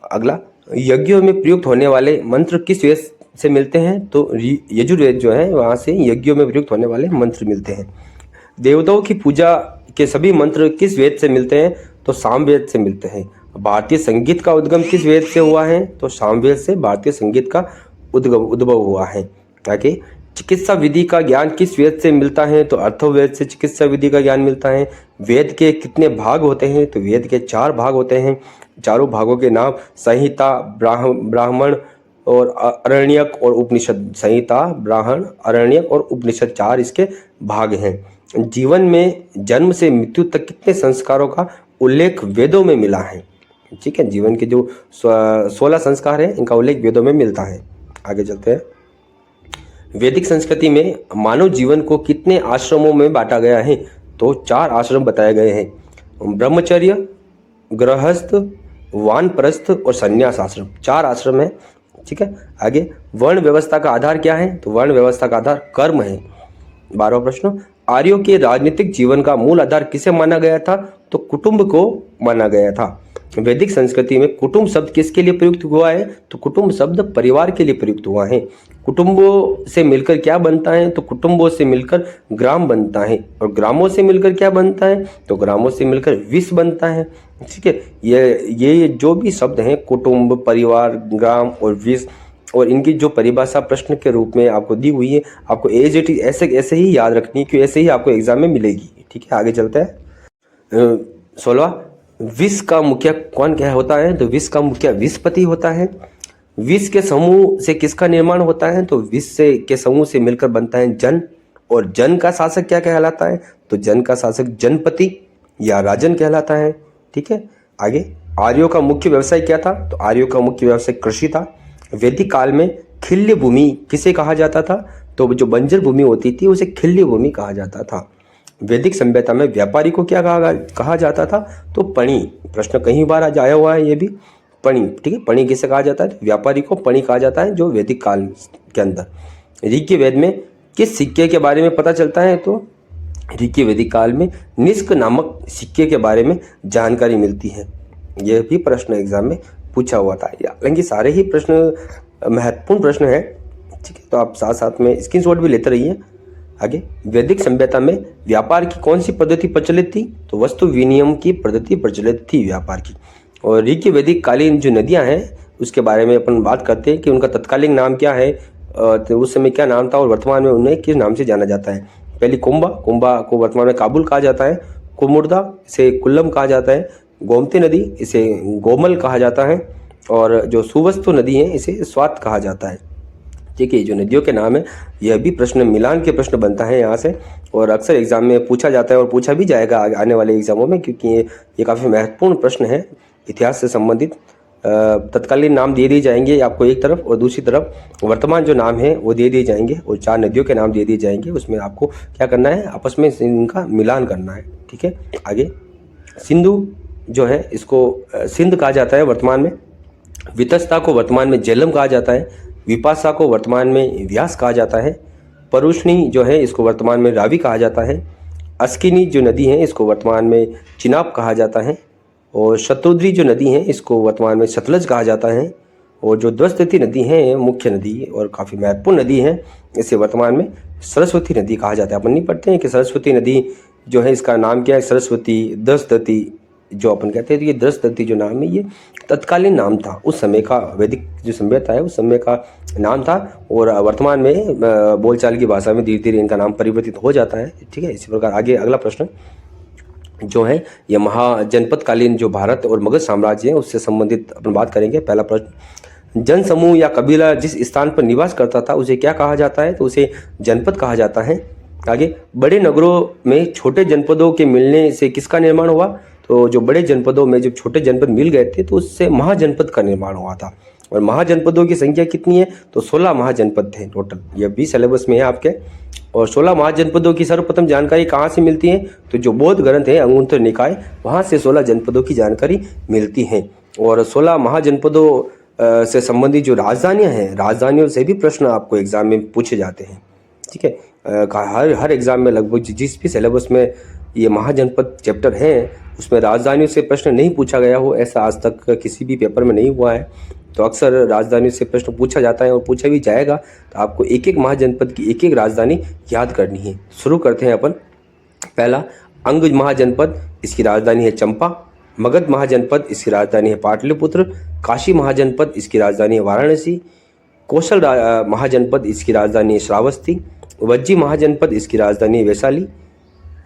अगला, यज्ञों में प्रयुक्त होने वाले मंत्र किस वेद से मिलते हैं, तो यजुर्वेद जो है वहाँ से यज्ञों में प्रयुक्त होने वाले मंत्र मिलते हैं। देवताओं की पूजा के सभी मंत्र किस वेद से मिलते हैं, तो सामवेद से मिलते हैं। भारतीय संगीत का उद्गम किस वेद से हुआ है, तो सामवेद से भारतीय संगीत का उद्भव हुआ है। ताकि चिकित्सा विधि का ज्ञान किस वेद से मिलता है, तो अथर्ववेद से चिकित्सा विधि का ज्ञान मिलता है। वेद के कितने भाग होते हैं, तो वेद के 4 भाग होते हैं। चारों भागों के नाम संहिता, ब्राह्मण और अरण्यक और उपनिषद। संहिता, ब्राह्मण, अरण्यक और उपनिषद 4 इसके भाग हैं। जीवन में जन्म से मृत्यु तक कितने संस्कारों का उल्लेख वेदों में मिला है। ठीक है, जीवन के जो 16 संस्कार हैं इनका उल्लेख वेदों में मिलता है। आगे चलते हैं। वैदिक संस्कृति में मानव जीवन को कितने आश्रमों में बांटा गया है, तो 4 आश्रम बताए गए हैं। ब्रह्मचर्य, गृहस्थ, वानप्रस्थ और संन्यास आश्रम, 4 आश्रम है। ठीक है, आगे वर्ण व्यवस्था का आधार क्या है, तो वर्ण व्यवस्था का आधार कर्म है। 12वां प्रश्न, आर्यों के राजनीतिक जीवन का मूल आधार किसे माना गया था, तो कुटुंब को माना गया था। वैदिक संस्कृति में कुटुंब शब्द किसके लिए प्रयुक्त हुआ है, तो कुटुंब शब्द परिवार के लिए प्रयुक्त हुआ है। कुटुंबों से मिलकर क्या बनता है, तो कुटुंबों से मिलकर ग्राम बनता है। और ग्रामों से मिलकर क्या बनता है, तो ग्रामों से मिलकर विश्व बनता है। ठीक है, ये जो भी शब्द हैं, कुटुंब, परिवार, ग्राम और विश्व, और इनकी जो परिभाषा प्रश्न के रूप में आपको दी हुई है, आपको एज इट इज ऐसे ही याद रखनी है, क्योंकि ऐसे ही आपको एग्जाम में मिलेगी। ठीक है, आगे चलते हैं। 16वां, विश्व का मुखिया कौन क्या होता है, तो विश्व का मुखिया विश्वपति होता है। विश्व के समूह से किसका निर्माण होता है, तो विश्व के समूह से मिलकर बनता है जन। और जन का शासक क्या कहलाता है, तो जन का शासक जनपति या राजन कहलाता है। ठीक है, आगे आर्यों का मुख्य व्यवसाय क्या था, तो आर्यों का मुख्य व्यवसाय कृषि था। वैदिक काल में खिल्य भूमि किसे कहा जाता था, तो जो बंजर भूमि होती थी उसे खिल्य भूमि कहा जाता था। वैदिक सभ्यता में व्यापारी को क्या कहा जाता था, तो पणी। प्रश्न कई बार आज आया हुआ है ये भी, पणी। ठीक है, पणी किसे कहा जाता है, व्यापारी को पणी कहा जाता है, जो वैदिक काल के अंदर। ऋग्वेद में किस सिक्के के बारे में पता चलता है, तो ऋग्वेदिक काल में निष्क नामक सिक्के के बारे में जानकारी मिलती है। यह भी प्रश्न एग्जाम में पूछा हुआ था। हालांकि सारे ही प्रश्न महत्वपूर्ण प्रश्न है। ठीक है, तो आप साथ साथ में स्क्रीनशॉट भी लेते रहिए। आगे, वैदिक सभ्यता में व्यापार की कौन सी पद्धति प्रचलित थी, तो वस्तु विनिमय की पद्धति प्रचलित थी व्यापार की। और ऋग्वेदिक कालीन जो नदियां हैं उसके बारे में अपन बात करते हैं कि उनका तत्कालीन नाम क्या है, तो उस समय क्या नाम था और वर्तमान में उन्हें किस नाम से जाना जाता है। पहली कुंभा, कुंभा को वर्तमान में काबुल कहा जाता है। कुमुर्दा, इसे कुल्लम कहा जाता है। गोमती नदी, इसे गोमल कहा जाता है। और जो सुवस्तु नदी है, इसे स्वात कहा जाता है। ठीक है, जो नदियों के नाम है, यह भी प्रश्न मिलान के प्रश्न बनता है यहाँ से, और अक्सर एग्जाम में पूछा जाता है और पूछा भी जाएगा आने वाले एग्जामों में, क्योंकि ये काफ़ी महत्वपूर्ण प्रश्न है इतिहास से संबंधित। तत्कालीन नाम दे दिए जाएंगे आपको एक तरफ, और दूसरी तरफ वर्तमान जो नाम है वो दे दिए जाएंगे, और 4 नदियों के नाम दे दिए जाएंगे। उसमें आपको क्या करना है, आपस में इनका मिलान करना है। ठीक है, आगे सिंधु जो है इसको सिंध कहा जाता है वर्तमान में। वितस्ता को वर्तमान में झेलम कहा जाता है। विपाशा को वर्तमान में व्यास कहा जाता है। परुष्णी जो है इसको वर्तमान में रावी कहा जाता है। अस्किनी जो नदी है इसको वर्तमान में चिनाब कहा जाता है। और शत्रुद्री जो नदी है इसको वर्तमान में सतलज कहा जाता है। और जो द्वस्तती नदी है मुख्य नदी और काफ़ी महत्वपूर्ण नदी है, इसे वर्तमान में सरस्वती नदी कहा जाता है। अपन नहीं पढ़ते हैं कि सरस्वती नदी जो है इसका नाम क्या है, सरस्वती, दसदती जो अपन कहते हैं। तो ये दसदती जो नाम है ये तत्कालीन नाम था, उस समय का वैदिक जो सभ्यता है उस समय का नाम था, और वर्तमान में बोलचाल की भाषा में धीरे धीरे इनका नाम परिवर्तित हो जाता है। ठीक है, इसी प्रकार आगे अगला प्रश्न जो है ये महाजनपदकालीन जो भारत और मगध साम्राज्य है उससे संबंधित अपन बात करेंगे। पहला प्रश्न, जन समूह या कबीला जिस स्थान पर निवास करता था उसे क्या कहा जाता है, तो उसे जनपद कहा जाता है। आगे, बड़े नगरों में छोटे जनपदों के मिलने से किसका निर्माण हुआ, तो जो बड़े जनपदों में जब छोटे जनपद मिल गए थे तो उससे महाजनपद का निर्माण हुआ था। और महाजनपदों की संख्या कितनी है, तो 16 महाजनपद थे टोटल, ये भी सिलेबस में है आपके। और 16 महाजनपदों की सर्वप्रथम जानकारी कहाँ से मिलती है, तो जो बौद्ध ग्रंथ है अंगुत्तर निकाय, वहाँ से 16 जनपदों की जानकारी मिलती है। और 16 महाजनपदों से संबंधित जो राजधानियाँ हैं, राजधानियों से भी प्रश्न आपको एग्जाम में पूछे जाते हैं। ठीक है, हर एग्जाम में लगभग जिस भी सिलेबस में ये महाजनपद चैप्टर है उसमें राजधानियों से प्रश्न नहीं पूछा गया हो, ऐसा आज तक किसी भी पेपर में नहीं हुआ है। तो अक्सर राजधानियों से प्रश्न पूछा जाता है और पूछा भी जाएगा। तो आपको एक एक महाजनपद की एक एक राजधानी याद करनी है। शुरू करते हैं अपन। पहला, अंग महाजनपद, इसकी राजधानी है चंपा। मगध महाजनपद, इसकी राजधानी है पाटलिपुत्र। काशी महाजनपद, इसकी राजधानी है वाराणसी। कौशल महाजनपद, इसकी राजधानी है श्रावस्ती। वज्जी महाजनपद, इसकी राजधानी है वैशाली।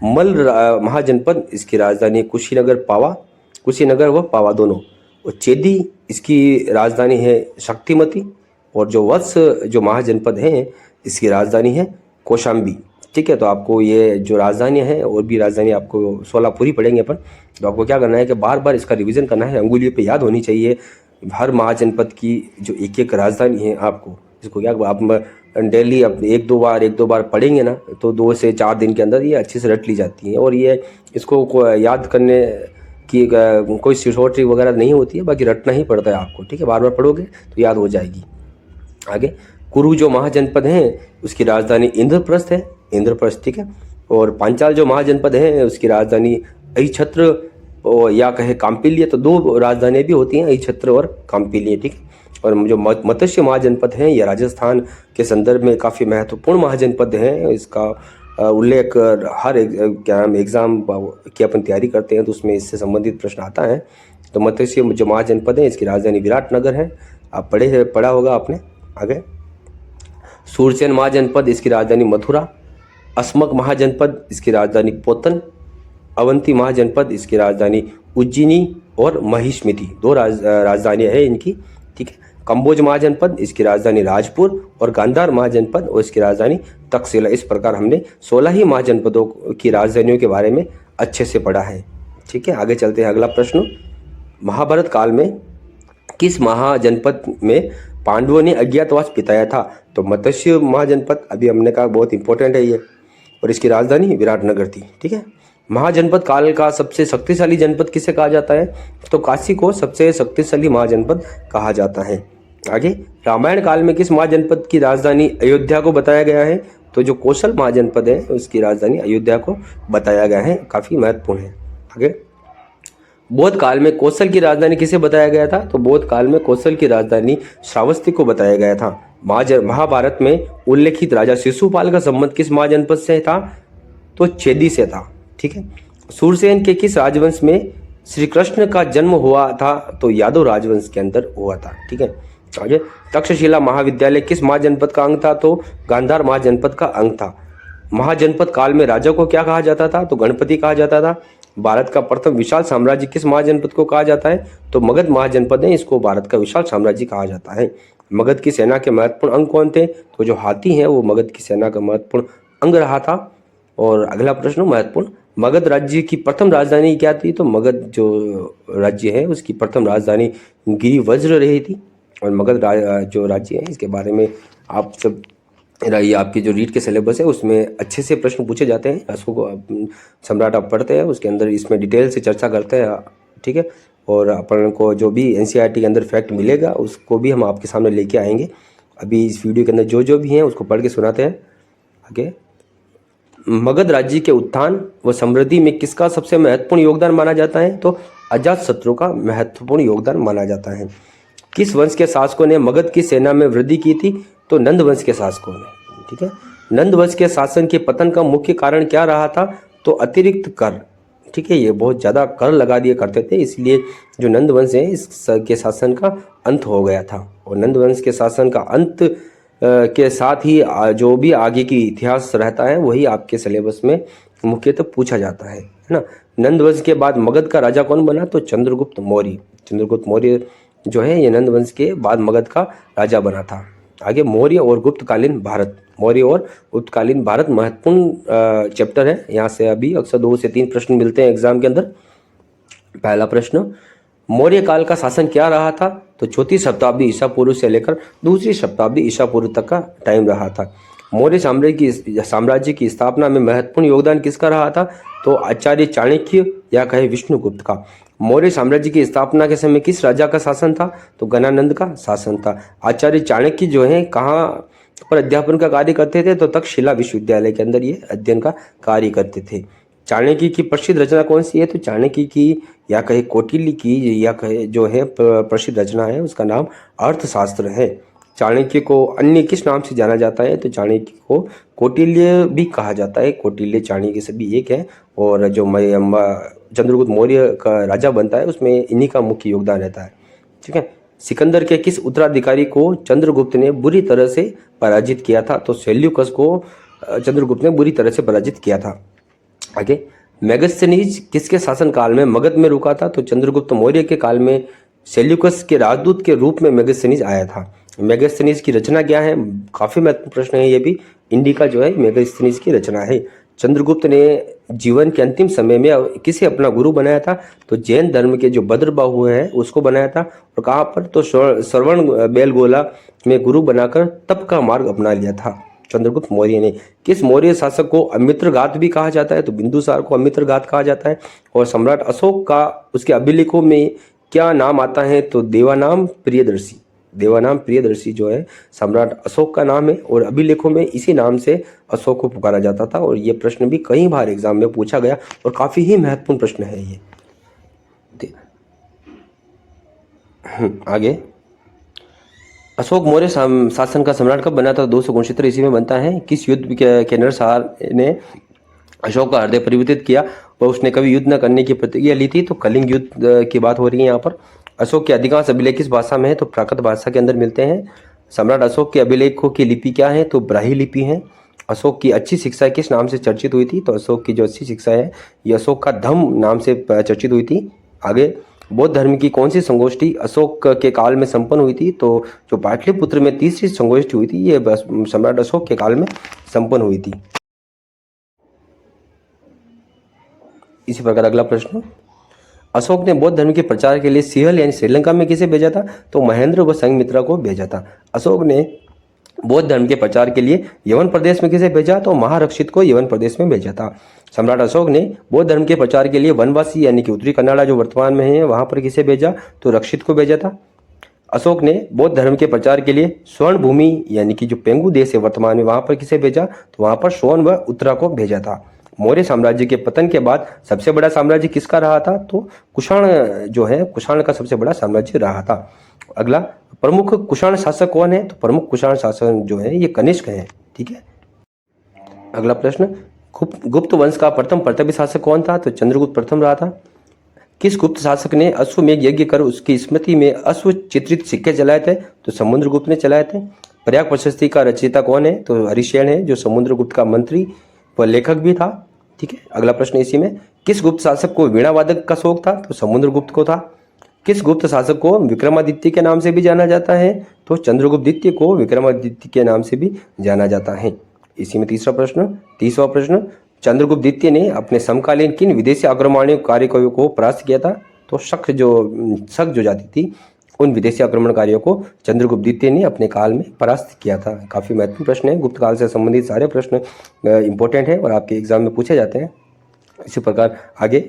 मल महाजनपद, इसकी राजधानी है कुशीनगर व पावा दोनों। और चेदी, इसकी राजधानी है शक्तिमती। और जो वत्स जो महाजनपद हैं इसकी राजधानी है कौशाम्बी। ठीक है, तो आपको ये जो राजधानियाँ हैं और भी राजधानी आपको 16 पूरी पढ़ेंगे अपन। तो आपको क्या करना है कि बार बार इसका रिवीजन करना है, अंगुलियों पे याद होनी चाहिए हर महाजनपद की जो एक एक राजधानी है। आपको इसको क्या आप डेली अब एक दो बार पढ़ेंगे ना, तो 2 से 4 दिन के अंदर ये अच्छे से रट ली जाती हैं। और ये इसको याद करने की कोई सिसोटी वगैरह नहीं होती है, बाकी रटना ही पड़ता है आपको। ठीक है, बार बार पढ़ोगे तो याद हो जाएगी। आगे, कुरु जो महाजनपद हैं उसकी राजधानी इंद्रप्रस्थ है, इंद्रप्रस्थ। ठीक है, और पांचाल जो महाजनपद है उसकी राजधानी अहिछत्र या कहे काम्पिल्य। तो 2 राजधानियाँ भी होती हैं, अहिछत्र और काम्पिल्य। ठीक है, और जो मत्स्य महाजनपद हैं ये राजस्थान के संदर्भ में काफ़ी महत्वपूर्ण महाजनपद हैं। इसका उल्लेख हर एग्ज़ाम की अपन तैयारी करते हैं तो उसमें इससे संबंधित प्रश्न आता है। तो मत्स्य जो महाजनपद है इसकी राजधानी विराटनगर है, आप पढ़ा होगा आपने। आगे, सूरसेन महाजनपद, इसकी राजधानी मथुरा। अस्मक महाजनपद, इसकी राजधानी पोतन। अवंती महाजनपद, इसकी राजधानी उज्जैनी और महिष्मति। 2 राजधानियाँ हैं इनकी। ठीक है, कंबोज महाजनपद, इसकी राजधानी राजपुर। और गांधार महाजनपद और इसकी राजधानी तक्षशिला। इस प्रकार हमने 16 ही महाजनपदों की राजधानियों के बारे में अच्छे से पढ़ा है। ठीक है, आगे चलते हैं। अगला प्रश्न, महाभारत काल में किस महाजनपद में पांडवों ने अज्ञातवास बिताया था, तो मत्स्य महाजनपद, अभी हमने कहा बहुत इंपॉर्टेंट है ये, और इसकी राजधानी विराटनगर थी। ठीक है, महाजनपद काल का सबसे शक्तिशाली जनपद किसे कहा जाता है, तो काशी को सबसे शक्तिशाली महाजनपद कहा जाता है। आगे, रामायण काल में किस महाजनपद की राजधानी अयोध्या को बताया गया है, तो जो कौशल महाजनपद है उसकी राजधानी अयोध्या को बताया गया है, काफ़ी महत्वपूर्ण है। आगे, बौद्ध काल में कौशल की राजधानी किसे बताया गया था, तो बौद्ध काल में कौशल की राजधानी श्रावस्ती को बताया गया था। महाभारत में उल्लेखित राजा शिशुपाल का संबंध किस महाजनपद से था, तो चेदी से था। ठीक है, सूरसेन के किस राजवंश में श्री कृष्ण का जन्म हुआ था तो यादव राजवंश के अंदर हुआ था। ठीक है, आगे तक्षशिला महाविद्यालय किस महाजनपद का अंग था? तो गांधार महाजनपद का अंग था। महाजनपद काल में राजा को क्या कहा जाता था? तो गणपति कहा जाता था। भारत का प्रथम विशाल साम्राज्य किस महाजनपद को कहा जाता है? तो मगध महाजनपद है, इसको भारत का विशाल साम्राज्य कहा जाता है। मगध की सेना के महत्वपूर्ण अंग कौन थे? तो जो हाथी है वो मगध की सेना का महत्वपूर्ण अंग रहा था। और अगला प्रश्न महत्वपूर्ण, मगध राज्य की प्रथम राजधानी क्या थी? तो मगध जो राज्य है उसकी प्रथम राजधानी गिरिवज्र रही थी। और मगध जो राज्य है इसके बारे में आप सब, ये आपकी जो रीट के सिलेबस है उसमें अच्छे से प्रश्न पूछे जाते हैं। अशोक सम्राट आप पढ़ते हैं उसके अंदर इसमें डिटेल से चर्चा करते हैं। ठीक है, और अपन को जो भी एनसीईआरटी के अंदर फैक्ट मिलेगा उसको भी हम आपके सामने लेके आएंगे। अभी इस वीडियो के अंदर जो जो भी हैं उसको पढ़ के सुनाते हैं। आगे, मगध राज्य के उत्थान व समृद्धि में किसका सबसे महत्वपूर्ण योगदान माना जाता है? तो अजातशत्रु का महत्वपूर्ण योगदान माना जाता है। किस वंश के शासकों ने मगध की सेना में वृद्धि की थी? तो नंद वंश के शासकों ने। ठीक है, नंद वंश के शासन के पतन का मुख्य कारण क्या रहा था? तो अतिरिक्त कर। ठीक है, ये बहुत ज़्यादा कर लगा दिया करते थे, इसलिए जो नंद वंश है इसके शासन का अंत हो गया था। और नंद वंश के शासन का अंत के साथ ही जो भी आगे की इतिहास रहता है वही आपके सिलेबस में मुख्यतः पूछा जाता है ना। नंद वंश के बाद मगध का राजा कौन बना? तो चंद्रगुप्त मौर्य। चंद्रगुप्त मौर्य जो है ये नंद वंश के बाद मगध का राजा बना था। आगे, मौर्य और गुप्तकालीन भारत। मौर्य और गुप्तकालीन भारत महत्वपूर्ण चैप्टर है। यहाँ से अभी अक्सर 2 से 3 प्रश्न मिलते हैं एग्जाम के अंदर। पहला प्रश्न, मौर्य काल का शासन क्या रहा था? तो 4वीं शताब्दी ईसा पूर्व से लेकर 2री शताब्दी ईसा पूर्व तक का टाइम रहा था। मौर्य साम्राज्य की स्थापना में महत्वपूर्ण योगदान किसका रहा था? तो आचार्य चाणक्य या कहे विष्णुगुप्त का। मौर्य साम्राज्य की स्थापना के समय किस राजा का शासन था? तो गणानंद का शासन था। आचार्य चाणक्य जो है कहाँ पर अध्यापन का कार्य करते थे? तो तक्षशिला विश्वविद्यालय के अंदर ये अध्ययन का कार्य करते थे। चाणक्य की प्रसिद्ध रचना कौन सी है? तो चाणक्य की या कहे कौटिल्य की या कहे जो है प्रसिद्ध रचना है उसका नाम अर्थशास्त्र है। चाणक्य को अन्य किस नाम से जाना जाता है? तो चाणक्य को कौटिल्य भी कहा जाता है। कौटिल्य चाणक्य सभी एक है। और जो चंद्रगुप्त मौर्य का राजा बनता है उसमें इन्हीं का मुख्य योगदान रहता है। ठीक है, सिकंदर के किस उत्तराधिकारी को चंद्रगुप्त ने बुरी तरह से पराजित किया था? तो सेल्यूकस को चंद्रगुप्त ने बुरी तरह से पराजित किया था। आगे, मेगस्थनीज किसके शासन काल में मगध में रुका था? तो चंद्रगुप्त मौर्य के काल में सेल्यूकस के राजदूत के रूप में मेगस्थनीज आया था। मेगस्थनीज की रचना क्या है? काफी महत्वपूर्ण प्रश्न है ये भी। इंडिका जो है मेगस्थनीज की रचना है। चंद्रगुप्त ने जीवन के अंतिम समय में किसे अपना गुरु बनाया था? तो जैन धर्म के जो भद्रबाहु है उसको बनाया था। और कहाँ पर? तो श्रवण बेलगोला में गुरु बनाकर तप का मार्ग अपना लिया था चंद्रगुप्त मौर्य ने। किस मौर्य शासक को अमित्रघात भी कहा जाता है? तो बिंदुसार को अमित्रघात कहा जाता है। और सम्राट अशोक का उसके अभिलेखों में क्या नाम आता है? तो देवानाम प्रियदर्शी। देवानाम प्रियदर्शी जो है सम्राट अशोक का नाम है और अभिलेखों में इसी नाम से अशोक को पुकारा जाता था। और ये प्रश्न भी कई बार एग्जाम में पूछा गया और काफी ही महत्वपूर्ण प्रश्न है ये। आगे, अशोक मौर्य शासन का सम्राट कब बना था? 269 ईस्वी में बनता है। किस युद्ध के नरसंहार ने अशोक का हृदय परिवर्तित किया व उसने कभी युद्ध न करने की प्रतिज्ञा ली थी? तो कलिंग युद्ध की बात हो रही है यहाँ पर। अशोक के अधिकांश अभिलेख किस भाषा में है? तो प्राकृत भाषा के अंदर मिलते हैं। सम्राट अशोक के अभिलेखों की लिपि क्या है? तो ब्राह्मी लिपि है। अशोक की अच्छी शिक्षा किस नाम से चर्चित हुई थी? तो अशोक की जो अच्छी शिक्षा है ये अशोक का धम्म नाम से चर्चित हुई थी। आगे, बौद्ध धर्म की कौन सी संगोष्ठी अशोक के काल में संपन्न हुई थी? तो जो पाटलिपुत्र में 3री संगोष्ठी हुई थी ये सम्राट अशोक के काल में संपन्न हुई थी। इसी प्रकार अगला प्रश्न, अशोक ने बौद्ध धर्म के प्रचार के लिए सिहल यानी श्रीलंका में किसे भेजा था? तो महेंद्र व संघमित्रा को भेजा था। अशोक ने बौद्ध धर्म के प्रचार के लिए यवन प्रदेश में किसे भेजा? तो महारक्षित को यवन प्रदेश में भेजा था। सम्राट अशोक ने बौद्ध धर्म के प्रचार के लिए वनवासी यानी कि उत्तरी कन्नाडा जो वर्तमान में है वहां पर किसे भेजा? तो रक्षित को भेजा था। अशोक ने बौद्ध धर्म के प्रचार के लिए स्वर्ण भूमि यानी कि जो पेंगू देश है वर्तमान में वहां पर किसे भेजा? तो वहां पर सोन व उत्तरा को भेजा था। मौर्य साम्राज्य के पतन के बाद सबसे बड़ा साम्राज्य किसका रहा था? तो कुषाण जो है कुषाण का सबसे बड़ा साम्राज्य रहा था। अगला, प्रमुख कुषाण शासक कौन है? तो प्रमुख कुषाण शासक जो है ये कनिष्क है। ठीक है, अगला प्रश्न, गुप्त वंश का प्रथम प्रतापी शासक कौन था? तो चंद्रगुप्त प्रथम रहा था। किस गुप्त शासक ने अश्वमेध यज्ञ कर उसकी स्मृति में अश्व चित्रित सिक्के चलाए थे? तो समुद्रगुप्त ने चलाए थे। प्रयाग प्रशस्ति का रचयिता कौन है? तो हरिशयन है, जो समुद्रगुप्त का मंत्री व लेखक भी था। ठीक है, अगला प्रश्न इसी में, किस गुप्त शासक को वीणा वादक का शौक था? तो समुद्रगुप्त को था। किस गुप्त शासक को विक्रमादित्य के नाम से भी जाना जाता है? तो चंद्रगुप्त द्वितीय को विक्रमादित्य के नाम से भी जाना जाता है। इसी में तीसरा प्रश्न, चंद्रगुप्त द्वितीय ने अपने समकालीन किन विदेशी आक्रमणकारियों को परास्त किया था? तो शक जो जाति थी, उन विदेशी आक्रमणकारियों को चंद्रगुप्त द्वितीय ने अपने काल में परास्त किया था। काफ़ी महत्वपूर्ण प्रश्न है, गुप्त काल से संबंधित सारे प्रश्न इंपॉर्टेंट हैं और आपके एग्जाम में पूछे जाते हैं। इसी प्रकार आगे,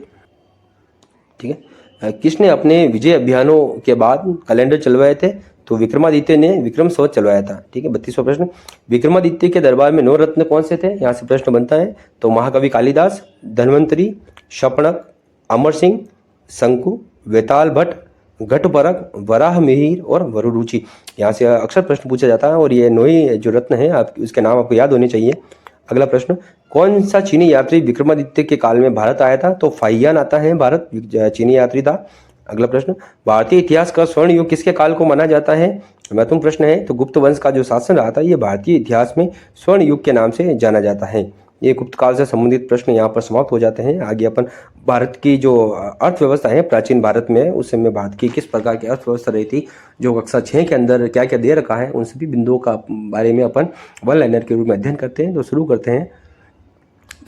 ठीक है, किसने अपने विजय अभियानों के बाद कैलेंडर चलवाए थे? तो विक्रमादित्य ने विक्रम संवत चलवाया था। ठीक है, 32वां प्रश्न, विक्रमादित्य के दरबार में 9 रत्न कौन से थे? यहाँ से प्रश्न बनता है। तो महाकवि कालिदास, धन्वंतरी, शपणक, अमर सिंह, शंकु, वेताल भट्ट, घटभरत, वराह मिहिर और वरुरुचि। यहाँ से अक्सर प्रश्न पूछा जाता है और ये 9 ही जो रत्न हैं आप उसके नाम आपको याद होने चाहिए। अगला प्रश्न, कौन सा चीनी यात्री विक्रमादित्य के काल में भारत आया था? तो फाहियान आता है भारत, चीनी यात्री था। अगला प्रश्न, भारतीय इतिहास का स्वर्ण युग किसके काल को माना जाता है? महत्वपूर्ण प्रश्न है। तो गुप्त वंश का जो शासन रहा था ये भारतीय इतिहास में स्वर्ण युग के नाम से जाना जाता है। ये गुप्त काल से संबंधित प्रश्न यहाँ पर समाप्त हो जाते हैं। आगे अपन भारत की जो अर्थव्यवस्था है प्राचीन भारत में, उस समय भारत की किस प्रकार की अर्थव्यवस्था रही थी, जो कक्षा 6 के अंदर क्या क्या दे रखा है, उन सभी बिंदुओं का बारे में अपन वन लाइनर के रूप में अध्ययन करते हैं। तो शुरू करते हैं।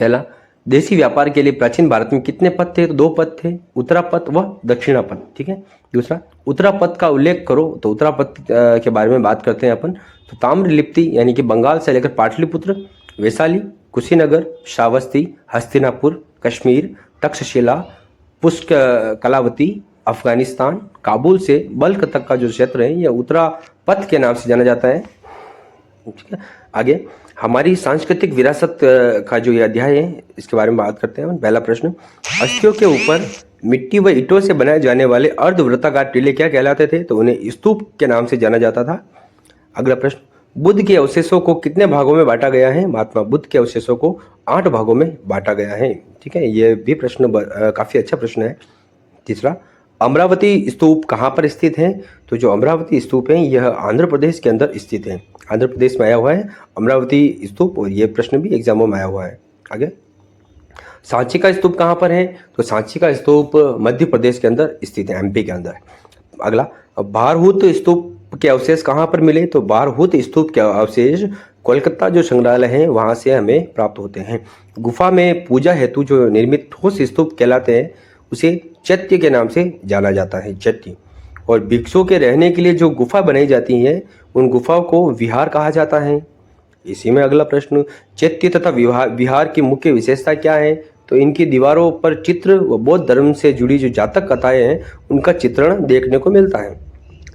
पहला, देशी व्यापार के लिए प्राचीन भारत में कितने पथ थे? तो 2 पथ थे, उत्तरा पथ व दक्षिणा पथ। ठीक है। दूसरा, उत्तरा पथ का उल्लेख करो। तो उत्तरा पथ के बारे में बात करते हैं अपन। तो ताम्र लिप्ति यानी कि बंगाल से लेकर पाटलिपुत्र, वैशाली, कुशीनगर, श्रावस्ती, हस्तिनापुर, कश्मीर, तक्षशिला, पुष्क कलावती, अफगानिस्तान, काबुल से बल्क तक का जो क्षेत्र है यह उत्तरा पथ के नाम से जाना जाता है। ठीक है। आगे हमारी सांस्कृतिक विरासत का जो ये अध्याय है इसके बारे में बात करते हैं। पहला प्रश्न, अस्थियों के ऊपर मिट्टी व ईंटों से बनाए जाने वाले अर्धवृत्ताकार टीले क्या कहलाते थे? तो उन्हें स्तूप के नाम से जाना जाता था। अगला प्रश्न, बुद्ध के अवशेषों को कितने भागों में बांटा गया है? महात्मा बुद्ध के अवशेषों को 8 भागों में बांटा गया है। ठीक है, ये भी प्रश्न काफी अच्छा प्रश्न है। तीसरा, अमरावती स्तूप कहाँ पर स्थित है? तो जो अमरावती स्तूप है यह आंध्र प्रदेश के अंदर स्थित है। आंध्र प्रदेश में आया हुआ है अमरावती स्तूप, और ये प्रश्न भी एग्जामों में आया हुआ है। आगे, सांची का स्तूप कहाँ पर है? तो सांची का स्तूप मध्य प्रदेश के अंदर स्थित है, एमपी के अंदर। अगला, भारहूत स्तूप के अवशेष कहाँ पर मिले? तो भारहूत स्तूप के अवशेष कोलकाता जो संग्रहालय है वहाँ से हमें प्राप्त होते हैं। गुफा में पूजा हेतु जो निर्मित ठोस स्तूप कहलाते हैं उसे चैत्य के नाम से जाना जाता है, चैत्य। और भिक्षुओं के रहने के लिए जो गुफा बनाई जाती है उन गुफाओं को विहार कहा जाता है। इसी में अगला प्रश्न, चैत्य तथा विहार की मुख्य विशेषता क्या है? तो इनकी दीवारों पर चित्र व बौद्ध धर्म से जुड़ी जो जातक कथाएं हैं उनका चित्रण देखने को मिलता है।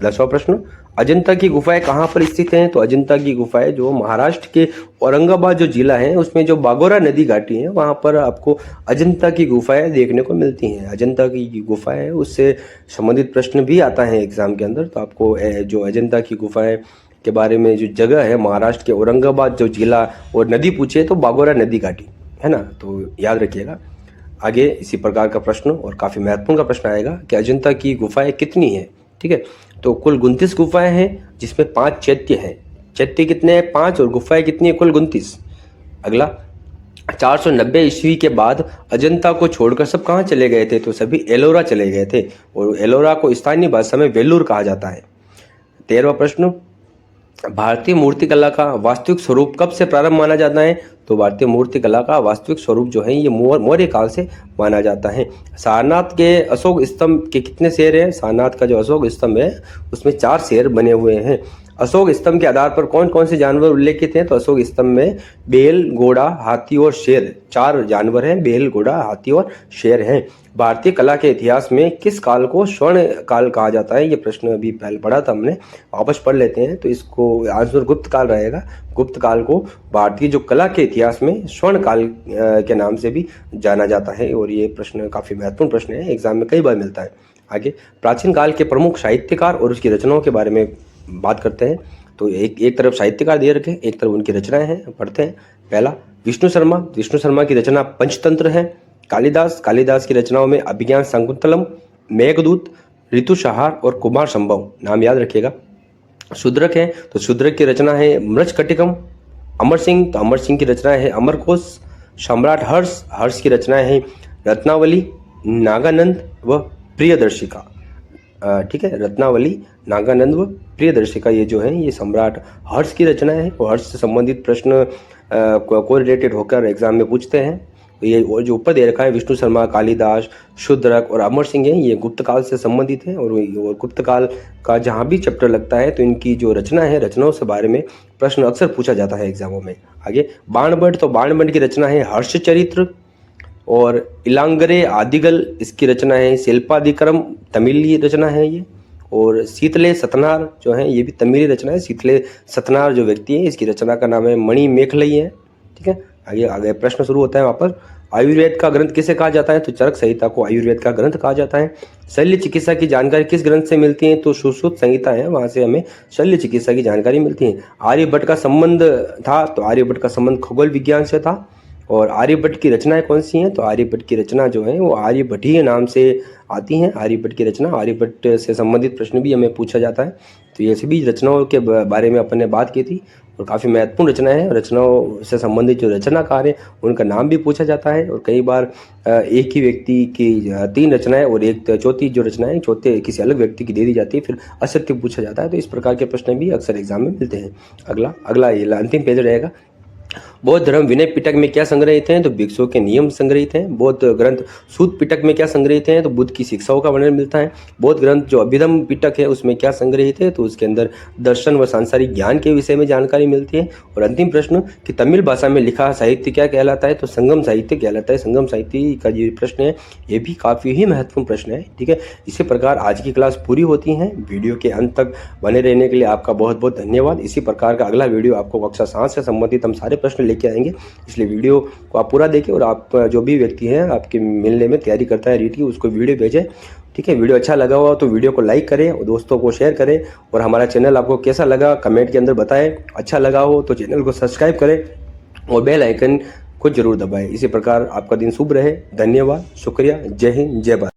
10वां प्रश्न, अजंता की गुफाएं कहाँ पर स्थित हैं? तो अजंता की गुफाएं जो महाराष्ट्र के औरंगाबाद जो जिला है उसमें जो बागोरा नदी घाटी है वहाँ पर आपको अजंता की गुफाएं देखने को मिलती हैं। अजंता की गुफाएं है उससे संबंधित प्रश्न भी आता है एग्जाम के अंदर। तो आपको जो अजंता की गुफाएं के बारे में जो जगह है महाराष्ट्र के औरंगाबाद जो जिला और नदी पूछे तो बागोरा नदी घाटी है ना, तो याद रखिएगा। आगे इसी प्रकार का प्रश्न और काफ़ी महत्वपूर्ण का प्रश्न आएगा कि अजंता की गुफाएं कितनी है। ठीक है, तो कुल 29 गुफाएं हैं जिसमें 5 चैत्य हैं। चैत्य कितने हैं? 5, और गुफाएं कितनी है? कुल 29। अगला, 490 ईस्वी के बाद अजंता को छोड़कर सब कहाँ चले गए थे? तो सभी एलोरा चले गए थे, और एलोरा को स्थानीय भाषा में वेल्लूर कहा जाता है। 13वां प्रश्न, भारतीय मूर्तिकला का वास्तविक स्वरूप कब से प्रारंभ माना जाता है? तो भारतीय मूर्तिकला का वास्तविक स्वरूप जो है ये मौर्य काल से माना जाता है। सारनाथ के अशोक स्तंभ के कितने शेर हैं? सारनाथ का जो अशोक स्तंभ है उसमें 4 शेर बने हुए हैं। अशोक स्तंभ के आधार पर कौन कौन से जानवर उल्लेखित हैं? तो अशोक स्तंभ में बैल, घोड़ा, हाथी और शेर, 4 जानवर हैं। बैल, घोड़ा, हाथी और शेर हैं। भारतीय कला के इतिहास में किस काल को स्वर्ण काल कहा जाता है? ये प्रश्न अभी पहले पढ़ा था हमने, वापस पढ़ लेते हैं। तो इसको आंसर गुप्त काल रहेगा। गुप्त काल को भारतीय जो कला के इतिहास में स्वर्ण काल के नाम से भी जाना जाता है, और ये प्रश्न काफी महत्वपूर्ण प्रश्न है, एग्जाम में कई बार मिलता है। आगे, प्राचीन काल के प्रमुख साहित्यकार और उसकी रचनाओं के बारे में बात करते हैं। तो एक तरफ साहित्यकार दे रखे, एक तरफ उनकी रचनाएं हैं, पढ़ते हैं। पहला, विष्णु शर्मा। विष्णु शर्मा की रचना पंचतंत्र है। कालिदास, कालिदास की रचनाओं में अभिज्ञान शाकुंतलम, मेघदूत, ऋतुसंहार और कुमार संभव नाम याद रखिएगा। शूद्रक है तो शूद्रक की रचना है मृच्छकटिकम। अमर सिंह तो अमर सिंह की रचना है अमरकोश। सम्राट हर्ष, हर्ष की रचना है रत्नावली, नागानंद व प्रियदर्शिका। ठीक है, रत्नावली, नागानंद व प्रियदर्शिका ये जो है ये सम्राट हर्ष की रचना है और हर्ष से संबंधित प्रश्न को रिलेटेड होकर एग्जाम में पूछते हैं। तो ये और जो ऊपर दे रखा है विष्णु शर्मा, कालिदास, शूद्रक और अमर सिंह है, ये गुप्त काल से संबंधित है और गुप्त काल का जहाँ भी चैप्टर लगता है तो इनकी जो रचना है, रचनाओं से बारे में प्रश्न अक्सर पूछा जाता है एग्जामों में। आगे बाणभट्ट, तो बाणभट्ट की रचना है हर्षचरित्र और इलांगरे आदिगल, इसकी रचना है शिल्पादिक्रम, तमिली रचना है ये। और शीतले सतनार जो है ये भी तमिली रचना है। शीतले सतनार जो व्यक्ति है इसकी रचना का नाम है मणि मेखलई है। ठीक है, आगे आगे प्रश्न शुरू होता है वहाँ पर। आयुर्वेद का ग्रंथ किसे कहा जाता है? तो चरक संहिता को आयुर्वेद का ग्रंथ कहा जाता है। शल्य चिकित्सा की जानकारी किस ग्रंथ से मिलती है? तो सुश्रुत संहिता है, वहाँ से हमें शल्य चिकित्सा की जानकारी मिलती है। आर्यभट्ट का संबंध था, तो आर्यभट्ट का संबंध खगोल विज्ञान से था। और आर्यभट्ट की रचनाएं कौन सी हैं? तो आर्यभट्ट की रचना जो है वो आर्यभट्टीय नाम से आती हैं। आर्यभट्ट की रचना, आर्यभट्ट से संबंधित प्रश्न भी हमें पूछा जाता है। तो ये सभी रचनाओं के बारे में अपन ने बात की थी और काफ़ी महत्वपूर्ण रचना है। रचनाओं से संबंधित जो रचनाकार हैं उनका नाम भी पूछा जाता है और कई बार एक ही व्यक्ति की 3 रचनाएं और एक चौथी जो रचनाएं चौथे किसी अलग व्यक्ति की दे दी जाती है, फिर असत्य पूछा जाता है। तो इस प्रकार के प्रश्न भी अक्सर एग्जाम में मिलते हैं। अगला ये अंतिम पेज रहेगा। बौद्ध धर्म विनय पिटक में क्या संग्रहित हैं? तो भिक्षुओं के नियम संग्रहित हैं। बौद्ध ग्रंथ सूत पिटक में क्या संग्रहित हैं? तो बुद्ध की शिक्षाओं का वर्णन मिलता है। बौद्ध ग्रंथ जो अभिधम पिटक है उसमें क्या संग्रहित है? तो उसके अंदर दर्शन व सांसारिक ज्ञान के विषय में जानकारी मिलती है। और अंतिम प्रश्न कि तमिल भाषा में लिखा साहित्य क्या कहलाता है? तो संगम साहित्य कहलाता है। संगम साहित्य का जो प्रश्न है ये भी काफ़ी ही महत्वपूर्ण प्रश्न है। ठीक है, इसी प्रकार आज की क्लास पूरी होती है। वीडियो के अंत तक बने रहने के लिए आपका बहुत बहुत धन्यवाद। इसी प्रकार का अगला वीडियो आपको कक्षा 7 से संबंधित हम सारे प्रश्न लेके आएंगे, इसलिए वीडियो को आप पूरा देखें। और आप जो भी व्यक्ति हैं आपके मिलने में तैयारी करता है रीट की, उसको वीडियो भेजें। ठीक है, वीडियो अच्छा लगा हुआ तो वीडियो को लाइक करें और दोस्तों को शेयर करें। और हमारा चैनल आपको कैसा लगा कमेंट के अंदर बताएं। अच्छा लगा हो तो चैनल को सब्सक्राइब करें और बेल आइकन को जरूर दबाएं। इसी प्रकार आपका दिन शुभ रहे। धन्यवाद, शुक्रिया, जय हिंद, जय भारत।